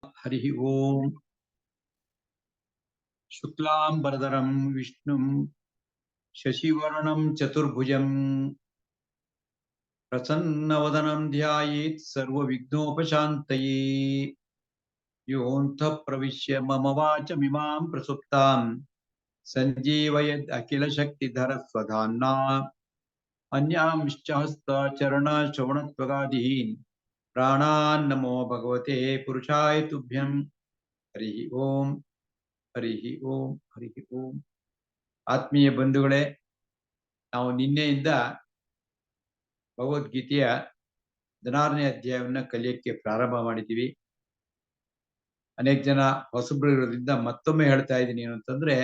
हरि ओम शुक्लांबरधरं विष्णुं शशिवर्णं चतुर्भुजं प्रसन्नवदनं ध्यायेत् सर्वविघ्नोपशान्तये। योऽन्तः प्रविश्य मम वाचमिमां प्रसुप्तां सञ्जीवयद् अखिलशक्तिधरस्वधाम्ना अन्यांश्च हस्तचरणश्रवणत्वगादीन् प्राणान्नमो भगवते पुरुषाय तुभ्यं। हरि ओम हरि ओम हरि ओम। ಆತ್ಮೀಯ ಬಂಧುಗಳೇ, ನಾವು ನಿನ್ನೆಯಿಂದ ಭಗವದ್ಗೀತೆಯ 16ನೇ ಅಧ್ಯಾಯವನ್ನು ಕಲಿಯಕ್ಕೆ ಪ್ರಾರಂಭ ಮಾಡಿದ್ದೀವಿ. ಅನೇಕ ಜನ ಹೊಸಬ್ರು ಇರೋದ್ರಿಂದ ಮತ್ತೊಮ್ಮೆ ಹೇಳ್ತಾ ಇದ್ದೀನಿ ಏನು ಅಂತಂದ್ರೆ,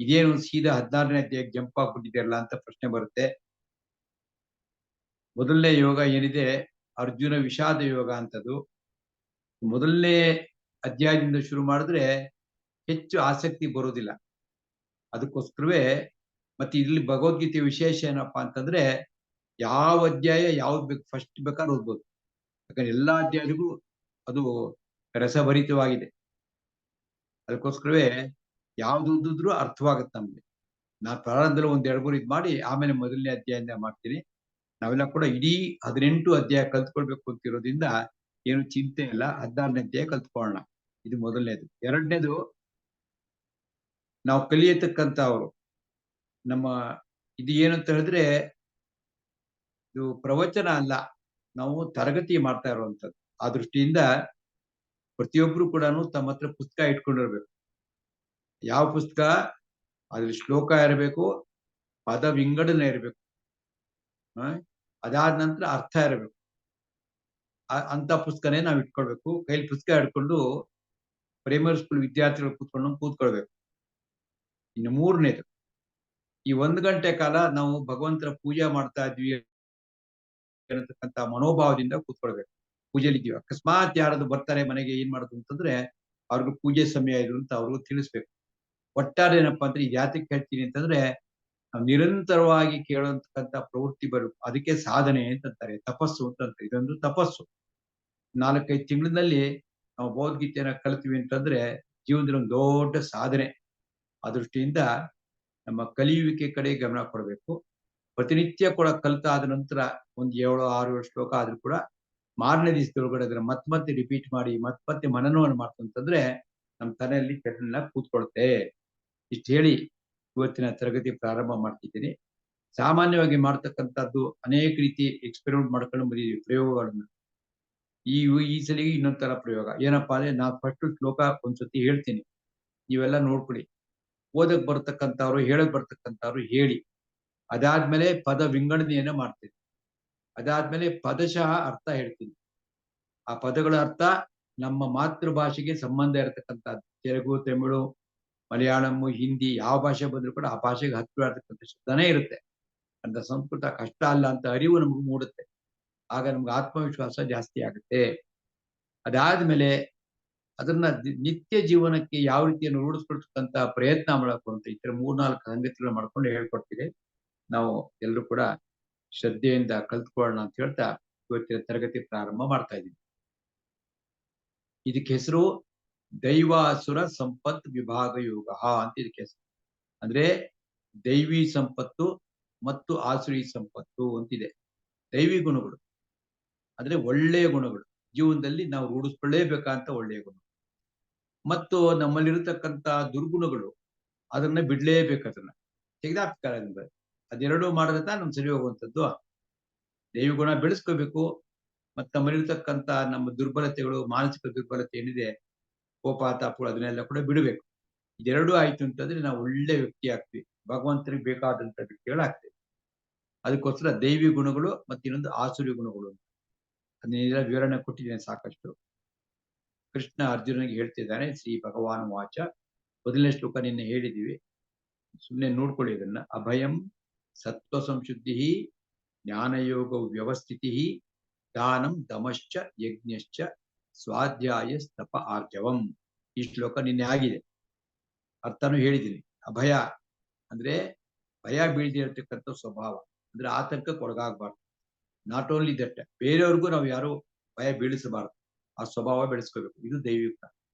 ಇದೇನು ಸೀದಾ 16ನೇ ಅಧ್ಯಾಯಕ್ಕೆ ಜಂಪ್ ಆಗ್ಬಿಟ್ಟಿದೆಯಲ್ಲ ಅಂತ ಪ್ರಶ್ನೆ ಬರುತ್ತೆ. ಮೊದಲನೇ ಯೋಗ ಏನಿದೆ ಅರ್ಜುನ ವಿಷಾದ ಯೋಗ ಅಂತದ್ದು. ಮೊದಲನೇ ಅಧ್ಯಾಯದಿಂದ ಶುರು ಮಾಡಿದ್ರೆ ಹೆಚ್ಚು ಆಸಕ್ತಿ ಬರೋದಿಲ್ಲ. ಅದಕ್ಕೋಸ್ಕರವೇ ಮತ್ತೆ ಇಲ್ಲಿ ಭಗವದ್ಗೀತೆ ವಿಶೇಷ ಏನಪ್ಪಾ ಅಂತಂದ್ರೆ, ಯಾವ ಅಧ್ಯಾಯ ಯಾವ್ದು ಬೇಕು ಫಸ್ಟ್ ಬೇಕಾದ್ರೆ ಓದ್ಬೋದು. ಯಾಕಂದ್ರೆ ಎಲ್ಲಾ ಅಧ್ಯಾಯಗಳಿಗೂ ಅದು ರಸಭರಿತವಾಗಿದೆ. ಅದಕ್ಕೋಸ್ಕರವೇ ಯಾವ್ದು ಓದಿದ್ರು ಅರ್ಥವಾಗುತ್ತೆ ನಮ್ಗೆ. ನಾನು ಪ್ರಾರಂಭದಲ್ಲಿ ಒಂದ್ 2-3 ಇದು ಮಾಡಿ ಆಮೇಲೆ ಮೊದಲನೇ ಅಧ್ಯಾಯದಿಂದ ಮಾಡ್ತೀನಿ. ನಾವೆಲ್ಲ ಕೂಡ ಇಡೀ 18 ಅಧ್ಯಾಯ ಕಲ್ತ್ಕೊಳ್ಬೇಕು ಅಂತಿರೋದ್ರಿಂದ ಏನು ಚಿಂತೆ ಇಲ್ಲ. 16ನೇ ಅಧ್ಯಾಯ ಕಲ್ತ್ಕೊಳ್ಳೋಣ. ಇದು ಮೊದಲನೇದು. ಎರಡನೇದು, ನಾವು ಕಲಿಯತಕ್ಕಂತ ಅವರು ನಮ್ಮ ಇದು ಏನಂತ ಹೇಳಿದ್ರೆ, ಇದು ಪ್ರವಚನ ಅಲ್ಲ, ನಾವು ತರಗತಿ ಮಾಡ್ತಾ ಇರುವಂತದ್ದು. ಆ ದೃಷ್ಟಿಯಿಂದ ಪ್ರತಿಯೊಬ್ರು ಕೂಡ ತಮ್ಮ ಹತ್ರ ಪುಸ್ತಕ ಇಟ್ಕೊಂಡಿರ್ಬೇಕು. ಯಾವ ಪುಸ್ತಕ? ಅದ್ರಲ್ಲಿ ಶ್ಲೋಕ ಇರಬೇಕು, ಪದ ವಿಂಗಡಣೆ ಇರಬೇಕು, ಅದಾದ ನಂತರ ಅರ್ಥ ಇರಬೇಕು. ಅಂತ ಪುಸ್ತಕನೇ ನಾವು ಇಟ್ಕೊಳ್ಬೇಕು. ಕೈಲಿ ಪುಸ್ತಕ ಹಿಡ್ಕೊಂಡು ಪ್ರೈಮರಿ ಸ್ಕೂಲ್ ವಿದ್ಯಾರ್ಥಿಗಳು ಕೂತ್ಕೊಳ್ಬೇಕು. ಇನ್ನು ಮೂರನೇದು, ಈ 1 ಗಂಟೆ ಕಾಲ ನಾವು ಭಗವಂತನ ಪೂಜೆ ಮಾಡ್ತಾ ಇದ್ವಿ ಅನ್ನತಕ್ಕಂತ ಮನೋಭಾವದಿಂದ ಕೂತ್ಕೊಳ್ಬೇಕು. ಪೂಜೆಲಿದ್ದೀವಿ. ಅಕಸ್ಮಾತ್ ಯಾರಾದ್ರು ಬರ್ತಾರೆ ಮನೆಗೆ, ಏನ್ ಮಾಡುದು ಅಂತಂದ್ರೆ ಅವ್ರಿಗೂ ಪೂಜೆ ಸಮಯ ಇದು ಅಂತ ಅವ್ರಿಗೂ ತಿಳಿಸ್ಬೇಕು. ಒಟ್ಟಾರೆ ಏನಪ್ಪಾ ಅಂದ್ರೆ, ಈ ಜಾತಕ್ಕೆ ಹೇಳ್ತೀನಿ ಅಂತಂದ್ರೆ, ನಾವು ನಿರಂತರವಾಗಿ ಕೇಳುವಂತಕ್ಕಂಥ ಪ್ರವೃತ್ತಿ ಬರಬೇಕು. ಅದಕ್ಕೆ ಸಾಧನೆ ಅಂತಂತಾರೆ, ತಪಸ್ಸು ಅಂತಂತಾರೆ. ಇದೊಂದು ತಪಸ್ಸು. 4-5 ತಿಂಗಳಿನಲ್ಲಿ ನಾವು ಭಗವದ್ಗೀತೆಯನ್ನ ಕಲ್ತೀವಿ ಅಂತಂದ್ರೆ ಜೀವನದಲ್ಲಿ ಒಂದು ದೊಡ್ಡ ಸಾಧನೆ. ಆ ದೃಷ್ಟಿಯಿಂದ ನಮ್ಮ ಕಲಿಯುವಿಕೆ ಕಡೆ ಗಮನ ಕೊಡಬೇಕು. ಪ್ರತಿನಿತ್ಯ ಕೂಡ ಕಲ್ತಾದ ನಂತರ ಒಂದು 7-6 ಶ್ಲೋಕ ಆದ್ರೂ ಕೂಡ ಮಾರನೇ ದಿವಸದೊಳಗಡೆ ಅದನ್ನ ಮತ್ತೆ ರಿಪೀಟ್ ಮಾಡಿ ಮತ್ತೆ ಮನನವನ್ನು ಮಾಡ್ತಂತಂದ್ರೆ ನಮ್ಮ ತಲೆಯಲ್ಲಿ ಚೆನ್ನಾಗಿ ಕೂತ್ಕೊಳುತ್ತೆ. ಇಷ್ಟು ಹೇಳಿ ಇವತ್ತಿನ ತರಗತಿ ಪ್ರಾರಂಭ ಮಾಡ್ತಿದ್ದೀನಿ. ಸಾಮಾನ್ಯವಾಗಿ ಮಾಡ್ತಕ್ಕಂಥದ್ದು ಅನೇಕ ರೀತಿ ಎಕ್ಸ್ಪೆರಿಮೆಂಟ್ ಮಾಡ್ಕೊಂಡು ಬಂದಿದ್ದೀವಿ, ಪ್ರಯೋಗಗಳನ್ನ. ಈ ಸಲಿಗೆ ಇನ್ನೊಂದ್ ತರ ಪ್ರಯೋಗ ಏನಪ್ಪಾ ಅಂದ್ರೆ, ನಾನು ಫಸ್ಟ್ ಶ್ಲೋಕ ಒಂದ್ಸತಿ ಹೇಳ್ತೀನಿ, ನೀವೆಲ್ಲ ನೋಡ್ಕೊಳ್ಳಿ. ಓದಕ್ ಬರ್ತಕ್ಕಂಥವ್ರು, ಹೇಳಕ್ ಬರ್ತಕ್ಕಂಥವ್ರು ಹೇಳಿ. ಅದಾದ್ಮೇಲೆ ಪದ ವಿಂಗಡಣೆಯನ್ನ ಮಾಡ್ತೀನಿ. ಅದಾದ್ಮೇಲೆ ಪದಶಃ ಅರ್ಥ ಹೇಳ್ತೀನಿ. ಆ ಪದಗಳ ಅರ್ಥ ನಮ್ಮ ಮಾತೃಭಾಷೆಗೆ ಸಂಬಂಧ ಇರತಕ್ಕಂಥದ್ದು. ತೆಲುಗು, ತಮಿಳು, ಮಲಯಾಳಂ, ಹಿಂದಿ ಯಾವ ಭಾಷೆ ಬಂದ್ರು ಕೂಡ ಆ ಭಾಷೆಗೆ ಹತ್ತಿರ ಇರತಕ್ಕಂಥ ಶಬ್ದನೇ ಇರುತ್ತೆ. ಅಂತ ಸಂಸ್ಕೃತ ಕಷ್ಟ ಅಲ್ಲ ಅಂತ ಅರಿವು ನಮ್ಗೆ ಮೂಡುತ್ತೆ. ಆಗ ನಮ್ಗೆ ಆತ್ಮವಿಶ್ವಾಸ ಜಾಸ್ತಿ ಆಗುತ್ತೆ. ಅದಾದ್ಮೇಲೆ ಅದನ್ನ ನಿತ್ಯ ಜೀವನಕ್ಕೆ ಯಾವ ರೀತಿಯನ್ನು ರೂಢಿಸ್ಕೊಳ್ತಕ್ಕಂತ ಪ್ರಯತ್ನ ಮಾಡಬೇಕು ಅಂತ ಈ ತರ 3-4 ಸಂಗತಿಗಳು ಮಾಡ್ಕೊಂಡು ಹೇಳ್ಕೊಡ್ತೀವಿ. ನಾವು ಎಲ್ಲರೂ ಕೂಡ ಶ್ರದ್ಧೆಯಿಂದ ಕಲ್ತ್ಕೊಳ್ಳೋಣ ಅಂತ ಹೇಳ್ತಾ ಇವತ್ತಿನ ತರಗತಿ ಪ್ರಾರಂಭ ಮಾಡ್ತಾ ಇದ್ದೀವಿ. ಇದಕ್ಕೆ ಹೆಸರು ದೈವಾಸುರ ಸಂಪತ್ ವಿಭಾಗ ಯೋಗ ಅಂತ ಇದಕ್ಕೆ ಹೆಸರು. ಅಂದ್ರೆ ದೈವಿ ಸಂಪತ್ತು ಮತ್ತು ಆಸುರಿ ಸಂಪತ್ತು ಅಂತಿದೆ. ದೈವಿ ಗುಣಗಳು ಅಂದ್ರೆ ಒಳ್ಳೆಯ ಗುಣಗಳು, ಜೀವನದಲ್ಲಿ ನಾವು ರೂಢಿಸ್ಕೊಳ್ಳೇಬೇಕಂತ ಒಳ್ಳೆಯ ಗುಣ. ಮತ್ತು ನಮ್ಮಲ್ಲಿರತಕ್ಕಂತ ದುರ್ಗುಣಗಳು, ಅದನ್ನ ಬಿಡ್ಲೇಬೇಕು, ಅದನ್ನ ತೆಗೆದಾಕ್ತಾರೆ. ಅದೆರಡೂ ಮಾಡಿದ್ರೆ ನಮ್ ಸರಿ ಹೋಗುವಂಥದ್ದು. ದೈವ ಗುಣ ಬೆಳೆಸ್ಕೋಬೇಕು. ಮತ್ತೆ ನಮ್ಮಲ್ಲಿರ್ತಕ್ಕಂಥ ನಮ್ಮ ದುರ್ಬಲತೆಗಳು, ಮಾನಸಿಕ ದುರ್ಬಲತೆ ಏನಿದೆ, ಕೋಪ, ತಾಪ, ಅದನ್ನೆಲ್ಲ ಕೂಡ ಬಿಡಬೇಕು. ಇದೆರಡೂ ಆಯ್ತು ಅಂತಂದ್ರೆ ನಾವು ಒಳ್ಳೆ ವ್ಯಕ್ತಿ ಆಗ್ತೀವಿ, ಭಗವಂತನಿಗೆ ಬೇಕಾದಂತ ವ್ಯಕ್ತಿಗಳಾಗ್ತೀವಿ. ಅದಕ್ಕೋಸ್ಕರ ದೈವಿ ಗುಣಗಳು ಮತ್ತೆ ಇನ್ನೊಂದು ಆಸುರಿ ಗುಣಗಳು ಅಂತ ಅದನ್ನೆಲ್ಲ ವಿವರಣೆ ಕೊಟ್ಟಿದ್ದೇನೆ ಸಾಕಷ್ಟು. ಕೃಷ್ಣ ಅರ್ಜುನನಿಗೆ ಹೇಳ್ತಿದ್ದಾನೆ, ಶ್ರೀ ಭಗವಾನ್ ವಾಚ. ಮೊದಲನೇ ಶ್ಲೋಕ ನಿನ್ನೆ ಹೇಳಿದೀವಿ, ಸುಮ್ಮನೆ ನೋಡ್ಕೊಳ್ಳಿ ಇದನ್ನ. ಅಭಯಂ ಸತ್ವ ಸಂಶುದ್ಧಿ ಜ್ಞಾನಯೋಗ ವ್ಯವಸ್ಥಿತಿ ದಾನಂ ದಮಶ್ಚ ಯಜ್ಞಶ್ಚ ಸ್ವಾಧ್ಯಾಯ ಸ್ತಪ ಆರ್ಜವಂ. ಈ ಶ್ಲೋಕ ನಿನ್ನೆ ಆಗಿದೆ, ಅರ್ಥನೂ ಹೇಳಿದ್ದೀನಿ. ಅಭಯ ಅಂದ್ರೆ ಭಯ ಬೀಳದೆ ಇರತಕ್ಕಂಥ ಸ್ವಭಾವ, ಅಂದ್ರೆ ಆತಂಕಕ್ಕೆ ಒಳಗಾಗಬಾರ್ದು. ನಾಟ್ ಓನ್ಲಿ ದಟ್, ಬೇರೆಯವ್ರಿಗೂ ನಾವು ಯಾರು ಭಯ ಬೀಳಿಸಬಾರ್ದು. ಆ ಸ್ವಭಾವ ಬೆಳೆಸ್ಕೋಬೇಕು. ಇದು ದೈವಿಕ.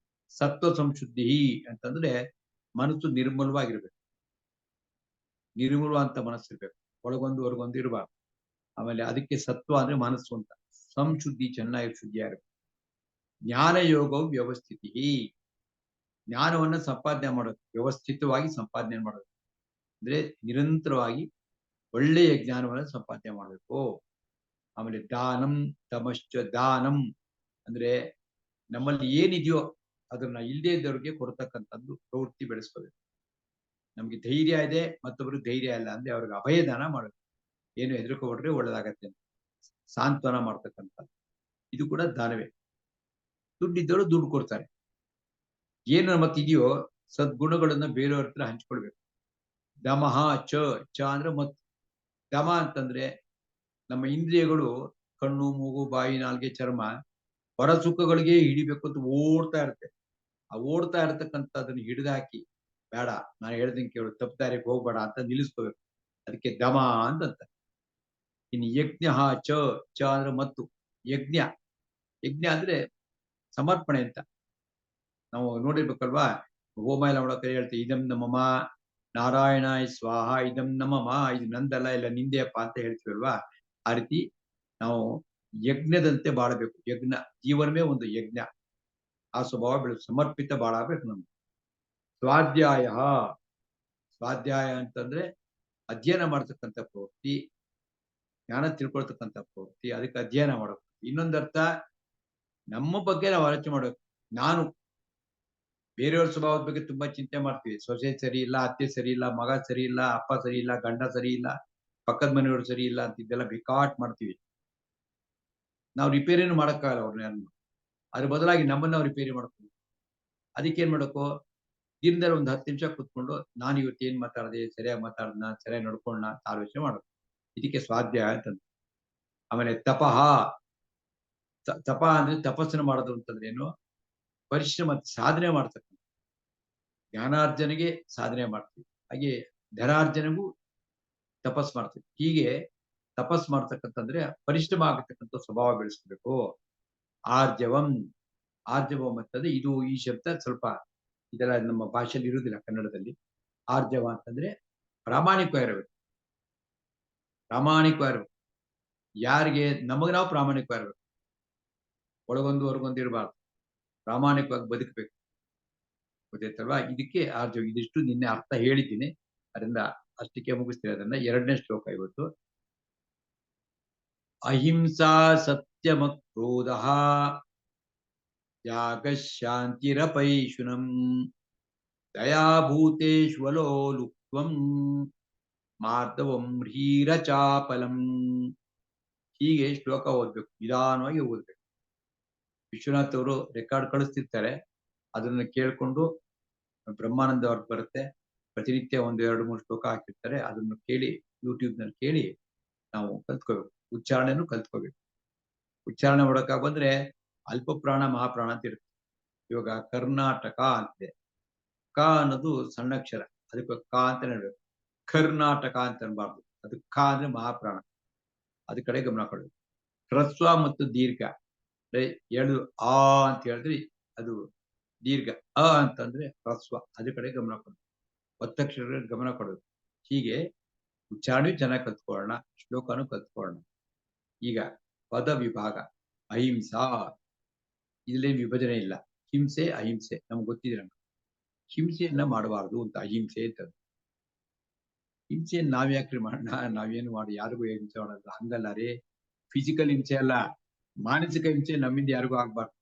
ಸತ್ವ ಸಂಶುದ್ಧಿ ಅಂತಂದ್ರೆ ಮನಸ್ಸು ನಿರ್ಮಲವಾಗಿರ್ಬೇಕು. ನಿರ್ಮಲವಂತ ಮನಸ್ಸಿರ್ಬೇಕು. ಒಳಗೊಂದು ಹೊರಗೊಂದು ಇರಬಾರ್ದು. ಆಮೇಲೆ ಅದಕ್ಕೆ ಸತ್ವ ಅಂದ್ರೆ ಮನಸ್ಸು ಅಂತ. ಸಂಶುದ್ಧಿ ಚೆನ್ನಾಗಿ ಶುದ್ಧಿಯಾಗಿರ್ಬೇಕು. ಜ್ಞಾನ ಯೋಗವು ವ್ಯವಸ್ಥಿತಿ. ಜ್ಞಾನವನ್ನ ಸಂಪಾದನೆ ಮಾಡೋದು, ವ್ಯವಸ್ಥಿತವಾಗಿ ಸಂಪಾದನೆ ಮಾಡೋದು ಅಂದ್ರೆ ನಿರಂತರವಾಗಿ ಒಳ್ಳೆಯ ಜ್ಞಾನವನ್ನ ಸಂಪಾದನೆ ಮಾಡಬೇಕು. ಆಮೇಲೆ ದಾನಂ ತಮಶ್ಚ ದಾನಂ ಅಂದ್ರೆ ನಮ್ಮಲ್ಲಿ ಏನಿದೆಯೋ ಅದನ್ನ ಇಲ್ಲದೇ ಇದ್ದವ್ರಿಗೆ ಕೊಡ್ತಕ್ಕಂಥದ್ದು ಪ್ರವೃತ್ತಿ ಬೆಳೆಸ್ಕೋಬೇಕು. ನಮ್ಗೆ ಧೈರ್ಯ ಇದೆ, ಮತ್ತೊಬ್ರಿಗೆ ಧೈರ್ಯ ಇಲ್ಲ ಅಂದ್ರೆ ಅವ್ರಿಗೆ ಅಭಯದಾನ ಮಾಡಬೇಕು. ಏನು ಹೆದರ್ಕೊಬಿಟ್ರೆ ಒಳ್ಳೇದಾಗತ್ತೆ ಅಂತ ಸಾಂತ್ವನ ಮಾಡ್ತಕ್ಕಂಥದ್ದು, ಇದು ಕೂಡ ದಾನವೇ. ದುಡ್ಡಿದ್ದವರು ದುಡ್ಡು ಕೊಡ್ತಾರೆ. ಏನು ಮತ್ತಿದೆಯೋ ಸದ್ಗುಣಗಳನ್ನ ಬೇರೆಯವ್ರ ಹತ್ರ ಹಂಚ್ಕೊಳ್ಬೇಕು. ದಮಃ ಚ ಚ ಅಂದ್ರೆ ಮತ್ತು ದಮ ಅಂತಂದ್ರೆ ನಮ್ಮ ಇಂದ್ರಿಯಗಳು ಕಣ್ಣು, ಮೂಗು, ಬಾಯಿ, ನಾಲ್ಗೆ, ಚರ್ಮ ಹೊರ ಸುಖಗಳಿಗೆ ಹಿಡಿಬೇಕು ಅಂತ ಓಡ್ತಾ ಇರುತ್ತೆ. ಆ ಓಡ್ತಾ ಇರತಕ್ಕಂಥದ್ದನ್ನ ಹಿಡಿದಾಕಿ ಬೇಡ, ನಾನು ಹೇಳ್ದಂಗೆ ಕೇಳು, ತಪ್ಪು ದಾರಿಗೆ ಹೋಗ್ಬೇಡ ಅಂತ ನಿಲ್ಲಿಸ್ಕೋಬೇಕು. ಅದಕ್ಕೆ ದಮ ಅಂತಂತ. ಇನ್ನು ಯಜ್ಞ ಚ ಚ ಅಂದ್ರೆ ಮತ್ತು ಯಜ್ಞ. ಯಜ್ಞ ಅಂದ್ರೆ ಸಮರ್ಪಣೆ ಅಂತ. ನಾವು ನೋಡಿರ್ಬೇಕಲ್ವಾ, ಹೋಮ ಎಲ್ಲ ಮಾಡೋಕೆ ಹೇಳ್ತೀವಿ, ಇದಂ ನಮಮ ನಾರಾಯಣಾಯ ಸ್ವಾಹ, ಇದಂ ನಮಮ, ಇದು ನಂದಲ್ಲ, ಇಲ್ಲ ನಿಂದೆಯಪ್ಪ ಅಂತ ಹೇಳ್ತೀವಲ್ವಾ. ಆ ರೀತಿ ನಾವು ಯಜ್ಞದಂತೆ ಬಾಳಬೇಕು. ಯಜ್ಞ ಜೀವನವೇ ಒಂದು ಯಜ್ಞ. ಆ ಸ್ವಭಾವ ಬೆಳೆದು ಸಮರ್ಪಿತ ಬಾಳಬೇಕು ನಮ್ಗೆ. ಸ್ವಾಧ್ಯಾಯ. ಸ್ವಾಧ್ಯಾಯ ಅಂತಂದ್ರೆ ಅಧ್ಯಯನ ಮಾಡ್ತಕ್ಕಂಥ ಪ್ರವೃತ್ತಿ, ಜ್ಞಾನ ತಿಳ್ಕೊಳ್ತಕ್ಕಂಥ ಪ್ರವೃತ್ತಿ, ಅದಕ್ಕೆ ಅಧ್ಯಯನ ಮಾಡಬೇಕು. ಇನ್ನೊಂದರ್ಥ ನಮ್ಮ ಬಗ್ಗೆ ನಾವು ಆಲೋಚನೆ ಮಾಡಬೇಕು. ನಾನು ಬೇರೆಯವ್ರ ಸ್ವಭಾವದ ಬಗ್ಗೆ ತುಂಬಾ ಚಿಂತೆ ಮಾಡ್ತೀವಿ. ಸೊಸೆ ಸರಿ ಇಲ್ಲ, ಅತ್ತೆ ಸರಿ ಇಲ್ಲ, ಮಗ ಸರಿ ಇಲ್ಲ, ಅಪ್ಪ ಸರಿ ಇಲ್ಲ, ಗಂಡ ಸರಿ ಇಲ್ಲ, ಪಕ್ಕದ ಮನೆಯವರು ಸರಿ ಇಲ್ಲ ಅಂತ ಇದೆಲ್ಲ ಬಿಕಾಟ್ ಮಾಡ್ತೀವಿ. ನಾವು ರಿಪೇರಿನೂ ಮಾಡಕ್ಕಾಗಲ್ಲ ಅವ್ರನ್ನ. ಅದ್ರ ಬದಲಾಗಿ ನಮ್ಮನ್ನ ನಾವು ರಿಪೇರಿ ಮಾಡ್ತೀವಿ. ಅದಕ್ಕೆ ಏನ್ ಮಾಡಬೇಕು, ದಿನದಲ್ಲಿ ಒಂದು 10 ನಿಮಿಷ ಕೂತ್ಕೊಂಡು ನಾನು ಇವತ್ತು ಏನ್ ಮಾತಾಡಿದೆ, ಸರಿಯಾಗಿ ಮಾತಾಡ್ನ, ಸರಿಯಾಗಿ ನಡ್ಕೊಂಡ ಅಂತ ಆಲೋಚನೆ ಮಾಡಬೇಕು. ಇದಕ್ಕೆ ಸ್ವಾಧ್ಯಾಯ ಅಂತಂದ್ರೆ. ಆಮೇಲೆ ತಪಃ. ತಪ ಅಂದ್ರೆ ತಪಸ್ಸನ್ನು ಮಾಡೋದು ಅಂತಂದ್ರೆ ಏನು, ಪರಿಶ್ರಮ, ಸಾಧನೆ ಮಾಡ್ತಕ್ಕಂಥ. ಜ್ಞಾನಾರ್ಜನೆಗೆ ಸಾಧನೆ ಮಾಡ್ತೀವಿ, ಹಾಗೆ ಧನಾರ್ಜನೆಗೂ ತಪಸ್ ಮಾಡ್ತೀವಿ. ಹೀಗೆ ತಪಸ್ ಮಾಡ್ತಕ್ಕಂತಂದ್ರೆ ಪರಿಶ್ರಮ ಆಗತಕ್ಕಂಥ ಸ್ವಭಾವ ಬೆಳೆಸ್ಕೋಬೇಕು. ಆರ್ಜವಂ. ಆರ್ಜವಂ ಅಂತಂದ್ರೆ ಇದು, ಈ ಶಬ್ದ ಸ್ವಲ್ಪ ಇದೆಲ್ಲ ನಮ್ಮ ಭಾಷೆಯಲ್ಲಿ ಇರುವುದಿಲ್ಲ ಕನ್ನಡದಲ್ಲಿ. ಆರ್ಜವ ಅಂತಂದ್ರೆ ಪ್ರಾಮಾಣಿಕವಾಗಿರಬೇಕು. ಪ್ರಾಮಾಣಿಕವಾಗಿರ್ಬೇಕು. ಯಾರಿಗೆ, ನಮಗೆ ನಾವು ಪ್ರಾಮಾಣಿಕವಾಗಿರ್ಬೇಕು. ಒಳಗೊಂದು ಹೊರಗೊಂದು ಇರಬಾರ್ದು. ಪ್ರಾಮಾಣಿಕವಾಗಿ ಬದುಕಬೇಕು. ಗೊತ್ತಾಯ್ತಲ್ವಾ. ಇದಕ್ಕೆ ಆರ್ಜವ. ಇದಿಷ್ಟು ನಿನ್ನೆ ಅರ್ಥ ಹೇಳಿದ್ದೀನಿ, ಅದರಿಂದ ಅಷ್ಟಕ್ಕೆ ಮುಗಿಸ್ತೀವಿ. ಅದನ್ನ 2ನೇ ಶ್ಲೋಕ ಇವತ್ತು. ಅಹಿಂಸಾ ಸತ್ಯಮ ಕ್ರೋಧ ತ್ಯಾಗ ಶಾಂತಿರಪೈಶುನಂ ದಯಾಭೂತೇಶ್ವಲೋಲುಪ್ತ್ವಂ ಮಾರ್ದವಂ ಹ್ರೀರಚಾಪಲಂ. ಹೀಗೆ ಶ್ಲೋಕ ಓದ್ಬೇಕು, ನಿಧಾನವಾಗಿ ಓದ್ಬೇಕು. ವಿಶ್ವನಾಥ್ ಅವರು ರೆಕಾರ್ಡ್ ಕಳಿಸ್ತಿರ್ತಾರೆ, ಅದನ್ನ ಕೇಳ್ಕೊಂಡು ಬ್ರಹ್ಮಾನಂದ ಅವ್ರಿಗೆ ಬರುತ್ತೆ. ಪ್ರತಿನಿತ್ಯ 1-2-3 ಶ್ಲೋಕ ಹಾಕಿರ್ತಾರೆ, ಅದನ್ನು ಕೇಳಿ ಯೂಟ್ಯೂಬ್ ನಲ್ಲಿ ಕೇಳಿ ನಾವು ಕಲ್ತ್ಕೋಬೇಕು. ಉಚ್ಚಾರಣೆನೂ ಕಲ್ತ್ಕೋಬೇಕು. ಉಚ್ಚಾರಣೆ ಮಾಡಕ ಬಂದ್ರೆ ಅಲ್ಪ ಪ್ರಾಣ ಮಹಾಪ್ರಾಣ ಅಂತ ಇರುತ್ತೆ. ಇವಾಗ ಕರ್ನಾಟಕ ಅಂತಿದೆ, ಕ ಅನ್ನೋದು ಸಣ್ಣಕ್ಷರ, ಅದಕ್ಕೆ ಕ ಅಂತ ಹೇಳ್ಬೇಕು. ಕರ್ನಾಟಕ ಅಂತ ಅನ್ಬಾರ್ದು, ಅದು ಕ ಅಂದ್ರೆ ಮಹಾಪ್ರಾಣ, ಅದ ಕಡೆ ಗಮನ ಕೊಡ್ಬೇಕು. ಹ್ರಸ್ವ ಮತ್ತು ದೀರ್ಘ ಎರಡು ಆ ಅಂತ ಹೇಳಿದ್ರೆ ಅದು ದೀರ್ಘ, ಅ ಅಂತಂದ್ರೆ ಹ್ರಸ್ವ, ಅದ್ರ ಕಡೆ ಗಮನ ಕೊಡ್ಬೇಕು. ಒತ್ತಕ್ಷರ ಗಮನ ಕೊಡಬೇಕು. ಹೀಗೆ ಉಚ್ಚಾರಣೆ ಚೆನ್ನಾಗಿ ಕಲ್ತ್ಕೊಳ್ಳೋಣ, ಶ್ಲೋಕನೂ ಕಲ್ತ್ಕೊಳ್ಳೋಣ. ಈಗ ಪದ ವಿಭಾಗ. ಅಹಿಂಸಾ, ಇದ್ರಲ್ಲಿ ವಿಭಜನೆ ಇಲ್ಲ. ಹಿಂಸೆ ಅಹಿಂಸೆ ನಮ್ಗೆ ಗೊತ್ತಿದೆ. ಹಿಂಸೆಯನ್ನ ಮಾಡಬಾರ್ದು ಅಂತ ಅಹಿಂಸೆ ಅಂತ. ಹಿಂಸೆಯನ್ನು ನಾವ್ಯಾಕ್ರಿ ಮಾಡೋಣ, ನಾವೇನು ಮಾಡಿ ಯಾರಿಗೂ ಹಿಂಸೆ ಮಾಡೋದು ಹಂಗಲ್ಲ ರೀ. ಫಿಸಿಕಲ್ ಹಿಂಸೆ ಅಲ್ಲ, ಮಾನಸಿಕ ಹಿಂಸೆ ನಮ್ಮಿಂದ ಯಾರಿಗೂ ಆಗ್ಬಾರ್ದು.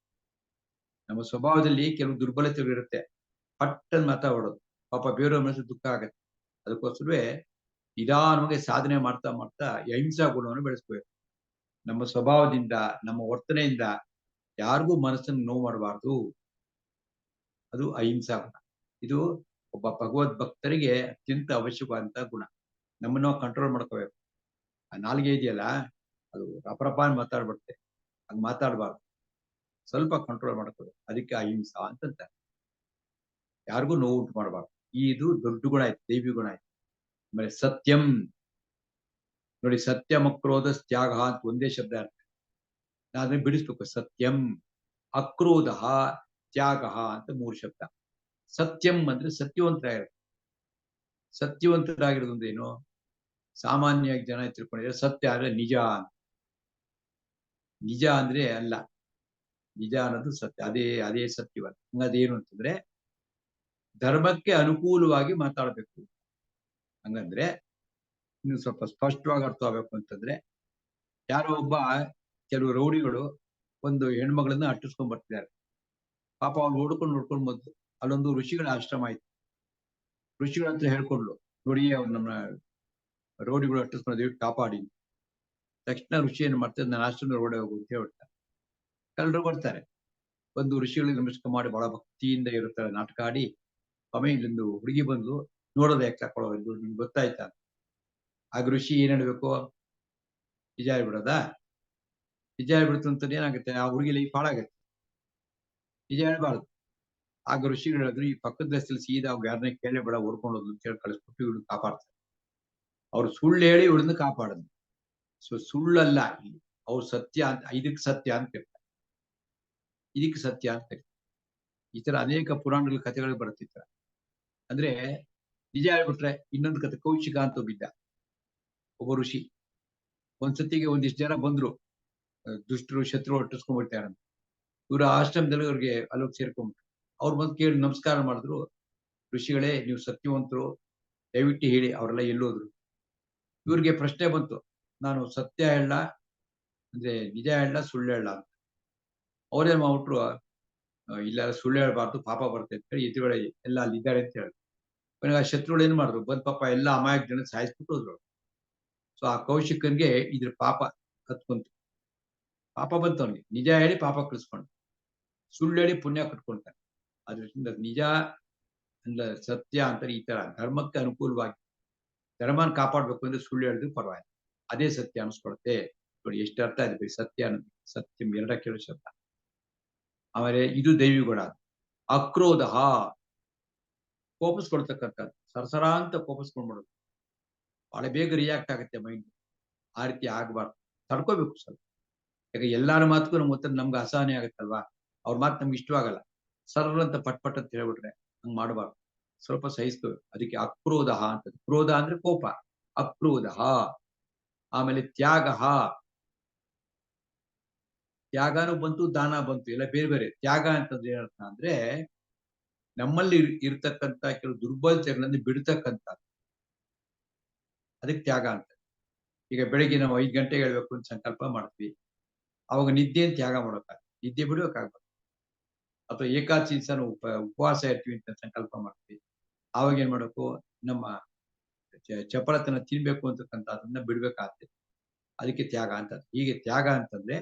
ನಮ್ಮ ಸ್ವಭಾವದಲ್ಲಿ ಕೆಲವು ದುರ್ಬಲತೆಗಳು ಇರುತ್ತೆ, ಪಟ್ಟನ್ ಮಾತಾಡೋದು, ಪಾಪ ಬೇರೆಯವ್ರ ಮನಸ್ಸು ದುಃಖ ಆಗತ್ತೆ. ಅದಕ್ಕೋಸ್ಕರವೇ ನಿಧಾನವಾಗಿ ಸಾಧನೆ ಮಾಡ್ತಾ ಮಾಡ್ತಾ ಅಹಿಂಸಾ ಗುಣವನ್ನು ಬೆಳೆಸ್ಬೇಕು. ನಮ್ಮ ಸ್ವಭಾವದಿಂದ, ನಮ್ಮ ವರ್ತನೆಯಿಂದ ಯಾರಿಗೂ ಮನಸ್ಸನ್ನು ನೋವು ಮಾಡಬಾರ್ದು. ಅದು ಅಹಿಂಸಾ ಗುಣ. ಇದು ಒಬ್ಬ ಭಗವದ್ ಭಕ್ತರಿಗೆ ಅತ್ಯಂತ ಅವಶ್ಯಕವಾದಂತಹ ಗುಣ. ನಮ್ಮನ್ನು ಕಂಟ್ರೋಲ್ ಮಾಡ್ಕೋಬೇಕು. ಆ ನಾಲ್ಗೆ ಇದೆಯಲ್ಲ, ಅದು ರಪರಪ ಮಾತಾಡ್ಬಿಡುತ್ತೆ, ಹಂಗ್ ಮಾತಾಡಬಾರ್ದು. ಸ್ವಲ್ಪ ಕಂಟ್ರೋಲ್ ಮಾಡ್ಕೋಬೇಕು. ಅದಕ್ಕೆ ಅಹಿಂಸಾ ಅಂತಂತ. ಯಾರಿಗೂ ನೋವು ಉಂಟು ಮಾಡಬಾರ್ದು. ಇದು ದೊಡ್ಡ ಗುಣ ಆಯ್ತು, ದೈವಿ ಗುಣ ಆಯ್ತು. ಆಮೇಲೆ ಸತ್ಯಂ ನೋಡಿ, ಸತ್ಯಮ ಕ್ರೋಧ ತ್ಯಾಗ ಅಂತ ಒಂದೇ ಶಬ್ದ ಅರ್ಥ. ಅದನ್ನ ಬಿಡಿಸ್ಬೇಕು. ಸತ್ಯಂ ಅಕ್ರೋಧ, ತ್ಯಾಗ ಅಂತ 3 ಶಬ್ದ. ಸತ್ಯಂ ಅಂದ್ರೆ ಸತ್ಯವಂತರಾಗಿರೋದು. ಸತ್ಯವಂತರಾಗಿರೋದು ಅಂದ್ರೆ ಏನು? ಸಾಮಾನ್ಯವಾಗಿ ಜನ ತಿಳ್ಕೊಂಡಿದ್ದಾರೆ ಸತ್ಯ ಅಂದ್ರೆ ನಿಜ. ನಿಜ ಅಂದ್ರೆ ಅಲ್ಲ, ನಿಜ ಅನ್ನೋದು ಸತ್ಯ, ಅದೇ ಸತ್ಯವಲ್ಲ. ಹಂಗದೇನು ಅಂತಂದ್ರೆ ಧರ್ಮಕ್ಕೆ ಅನುಕೂಲವಾಗಿ ಮಾತಾಡಬೇಕು. ಹಂಗಂದ್ರೆ ಇನ್ನು ಸ್ವಲ್ಪ ಸ್ಪಷ್ಟವಾಗಿ ಅರ್ಥ ಆಗ್ಬೇಕು ಅಂತಂದ್ರೆ, ಯಾರೋ ಒಬ್ಬ ಕೆಲವು ರೌಡಿಗಳು ಒಂದು ಹೆಣ್ಮಗಳನ್ನ ಅಟ್ಟಿಸ್ಕೊಂಡ್ ಬರ್ತಿದ್ದಾರೆ. ಪಾಪ ಅವ್ನು ನೋಡ್ಕೊಂಡು ಬಂದು ಅಲ್ಲೊಂದು ಋಷಿಗಳ ಆಶ್ರಮ ಆಯ್ತು. ಋಷಿಗಳ ಹತ್ರ ಹೇಳ್ಕೊಂಡ್ಲು, ನೋಡಿ ಅವ್ರು ನಮ್ಮ ರೌಡಿಗಳು ಅಟ್ಟಿಸ್ಕೊಂಡು ದಯವಿಟ್ಟು ಕಾಪಾಡಿ. ತಕ್ಷಣ ಋಷಿ ಏನ್ ಮಾಡ್ತಾರೆ, ನನ್ನ ಆಶ್ರಮದ ಹೊರಗಡೆ ಹೋಗು ಅಂತ ಹೇಳ್ತಾರೆ. ಎಲ್ಲರೂ ಬರ್ತಾರೆ. ಒಂದು ಋಷಿಗಳಿಗೆ ನಮಸ್ಕಾರ ಮಾಡಿ ಬಹಳ ಭಕ್ತಿಯಿಂದ ಇರುತ್ತಾರೆ, ನಾಟಕ ಆಡಿ. ಆಮೇಲೆ ಇಲ್ಲೊಂದು ಹುಡುಗಿ ಬಂದು ನೋಡೋದು ಯಾಕೆ ಹಾಕೊಳ್ಳೋದು ನಿಮ್ಗೆ ಗೊತ್ತಾಯ್ತಾ? ಆಗ ಋಷಿ ಏನ್ ಹೇಳ್ಬೇಕು? ನಿಜ ಹೇಳ್ಬಿಡೋದಾ? ನಿಜ ಹೇಳ್ಬಿಡ್ತು ಅಂತ ಏನಾಗುತ್ತೆ, ಆ ಹುಡುಗಿ ಲೈಫ್ ಹಾಳಾಗತ್ತೆ. ನಿಜ ಹೇಳ್ಬಾರ್ದು. ಆಗ ಋಷಿಗಳು ಹೇಳಿದ್ರು, ಈ ಪಕ್ಕದ ರಸ್ತೆಯಲ್ಲಿ ಸೀದಾ ಅವ್ರು ಯಾರನ್ನ ಕೇಳಬೇಡ, ಓಡ್ಕೊಂಡು ಹೋದ್ರು ಅಂತ ಹೇಳಿ ಕಳಿಸ್ಬಿಟ್ಟು ಇವಳು ಕಾಪಾಡ್ತಾರೆ. ಅವ್ರು ಸುಳ್ಳು ಹೇಳಿ ಇವಳನ್ನ ಕಾಪಾಡೋದು. ಸೊ ಸುಳ್ಳಲ್ಲ ಇಲ್ಲಿ, ಅವ್ರು ಸತ್ಯ ಅಂತ, ಇದಕ್ಕೆ ಸತ್ಯ ಅಂತ ಹೇಳ್ತಾರೆ, ಇದಕ್ಕೆ ಸತ್ಯ ಅಂತ ಹೇಳ್ತಾರೆ. ಈ ತರ ಅನೇಕ ಪುರಾಣಗಳ ಕಥೆಗಳು ಬರ್ತಿತ್ತ. ಅಂದ್ರೆ ನಿಜ ಹೇಳ್ಬಿಟ್ರೆ ಇನ್ನೊಂದು ಕಥೆ, ಕೌಶಿಕ ಅಂತ ಬಿದ್ದ ಒಬ್ಬ ಋಷಿ. ಒಂದ್ಸತಿಗೆ ಒಂದಿಷ್ಟು ಜನ ಬಂದ್ರು, ದುಷ್ಟರು ಶತ್ರು ಒಟ್ಟಿಸ್ಕೊಂಡ್ಬಿಡ್ತಾರೆ. ಇವ್ರ ಆಶ್ರಮದಲ್ಲಿ ಅವ್ರಿಗೆ ಅಲ್ಲೋಗಿ ಸೇರ್ಕೊಂಡ್ಬಿಟ್ರು. ಅವ್ರು ಬಂದು ಕೇಳಿ ನಮಸ್ಕಾರ ಮಾಡಿದ್ರು. ಋಷಿಗಳೇ, ನೀವು ಸತ್ಯವಂತರು, ದಯವಿಟ್ಟು ಹೇಳಿ ಅವರೆಲ್ಲ ಎಲ್ಲೋದ್ರು? ಇವ್ರಿಗೆ ಪ್ರಶ್ನೆ ಬಂತು, ನಾನು ಸತ್ಯ ಹೇಳ ಅಂದ್ರೆ ನಿಜ ಹೇಳ ಸುಳ್ಳು ಹೇಳ ಅಂತ. ಅವ್ರೇನ್ ಮಾಡ್ಬಿಟ್ರು, ಇಲ್ಲ ಸುಳ್ಳು ಹೇಳ್ಬಾರ್ದು, ಪಾಪ ಬರುತ್ತೆ ಅಂತ ಹೇಳಿ ಎದುರುಗಡೆ ಎಲ್ಲ ಅಲ್ಲಿದ್ದಾರೆ ಅಂತ ಹೇಳಿದ್ರು. ಆ ಶತ್ರುಗಳು ಏನ್ ಮಾಡಿದ್ರು, ಬಂದ್ ಪಾಪ ಎಲ್ಲ ಅಮಾಯಕ ಜನ ಸಾಯಿಸ್ಬಿಟ್ಟು ಹೋದ್ರು. ಸೊ ಆ ಕೌಶಿಕನ್ಗೆ ಇದ್ರ ಪಾಪ ಹತ್ಕೊಂತು. ಪಾಪ ಬಂತು ಅವ್ನಿಗೆ. ನಿಜ ಹೇಳಿ ಪಾಪ ಕಳಿಸ್ಕೊಂಡು, ಸುಳ್ಳು ಹೇಳಿ ಪುಣ್ಯ ಕಟ್ಕೊಳ್ತಾನೆ. ಅದ್ರಿಂದ ನಿಜ ಅಲ್ಲ ಸತ್ಯ ಅಂತಾರೆ. ಈ ತರ ಧರ್ಮಕ್ಕೆ ಅನುಕೂಲವಾಗಿ ಧರ್ಮನ ಕಾಪಾಡ್ಬೇಕು ಅಂದ್ರೆ ಸುಳ್ಳು ಹೇಳಿದ್ರು ಪರವಾಗಿಲ್ಲ, ಅದೇ ಸತ್ಯ ಅನ್ಸ್ಕೊಳುತ್ತೆ. ನೋಡಿ ಎಷ್ಟು ಅರ್ಥ ಇದೆ ಸತ್ಯ ಅನ್ನೋದು. ಸತ್ಯಂ 2 ಕೇಳೋ ಶಬ್ದ. ಆಮೇಲೆ ಇದು ದೈವಿ ಗುಣ. ಅಕ್ರೋಧ, ಕೋಪಿಸ್ಕೊಳ್ತಕ್ಕಂಥದ್ದು, ಸರಸರ ಅಂತ ಕೋಪಿಸ್ಕೊಂಡ್ಬಿಡೋದು. ಬಹಳ ಬೇಗ ರಿಯಾಕ್ಟ್ ಆಗುತ್ತೆ ಮೈಂಡ್. ಆ ರೀತಿ ಆಗ್ಬಾರ್ದು, ತಡ್ಕೋಬೇಕು ಸ್ವಲ್ಪ. ಯಾಕೆ ಎಲ್ಲಾರ ಮಾತುಗೂ ನಮ್ಗೆ ಗೊತ್ತ, ನಮ್ಗೆ ಅಸಹನೆ ಆಗುತ್ತಲ್ವಾ, ಅವ್ರ ಮಾತು ನಮ್ಗೆ ಇಷ್ಟವಾಗಲ್ಲ. ಸರ್ರ ಅಂತ ಪಟ್ ಅಂತ ಹೇಳ್ಬಿಟ್ರೆ ಹಂಗ್ ಮಾಡಬಾರ್ದು, ಸ್ವಲ್ಪ ಸಹಿಸ್ಕೋಬೇಕು. ಅದಕ್ಕೆ ಅಕ್ರೋಧ ಅಂತ. ಕ್ರೋಧ ಅಂದ್ರೆ ಕೋಪ, ಅಕ್ರೋಧ. ಆಮೇಲೆ ತ್ಯಾಗ, ತ್ಯಾಗನೂ ಬಂತು, ದಾನ ಬಂತು, ಎಲ್ಲ ಬೇರೆ ಬೇರೆ. ತ್ಯಾಗ ಅಂತಂದ್ರೆ ಏನರ್ಥ ಅಂದ್ರೆ ನಮ್ಮಲ್ಲಿ ಇರ್ತಕ್ಕಂಥ ಕೆಲವು ದುರ್ಬಲತೆಗಳನ್ನು ಬಿಡ್ತಕ್ಕಂಥ, ಅದಕ್ಕೆ ತ್ಯಾಗ ಅಂತ. ಈಗ ಬೆಳಿಗ್ಗೆ ನಾವು 5 ಗಂಟೆಗೆ ಹೇಳ್ಬೇಕು ಅಂತ ಸಂಕಲ್ಪ ಮಾಡ್ತೀವಿ, ಅವಾಗ ನಿದ್ದೆಯನ್ನು ತ್ಯಾಗ ಮಾಡೋಕ್ಕಾಗ, ನಿದ್ದೆ ಬಿಡೋಕ್ಕಾಗ್ಬಾರ್ದು. ಅಥವಾ ಏಕಾದಶಿ ದಿವಸ ನಾವು ಉಪವಾಸ ಇರ್ತೀವಿ ಅಂತ ಸಂಕಲ್ಪ ಮಾಡ್ತೀವಿ, ಆವಾಗ ಏನ್ ಮಾಡಬೇಕು, ನಮ್ಮ ಚಪಲತನ ತಿನ್ಬೇಕು ಅಂತಕ್ಕಂಥ ಅದನ್ನ ಬಿಡ್ಬೇಕಾಗ್ತದೆ. ಅದಕ್ಕೆ ತ್ಯಾಗ ಅಂತ. ಹೀಗೆ ತ್ಯಾಗ ಅಂತಂದ್ರೆ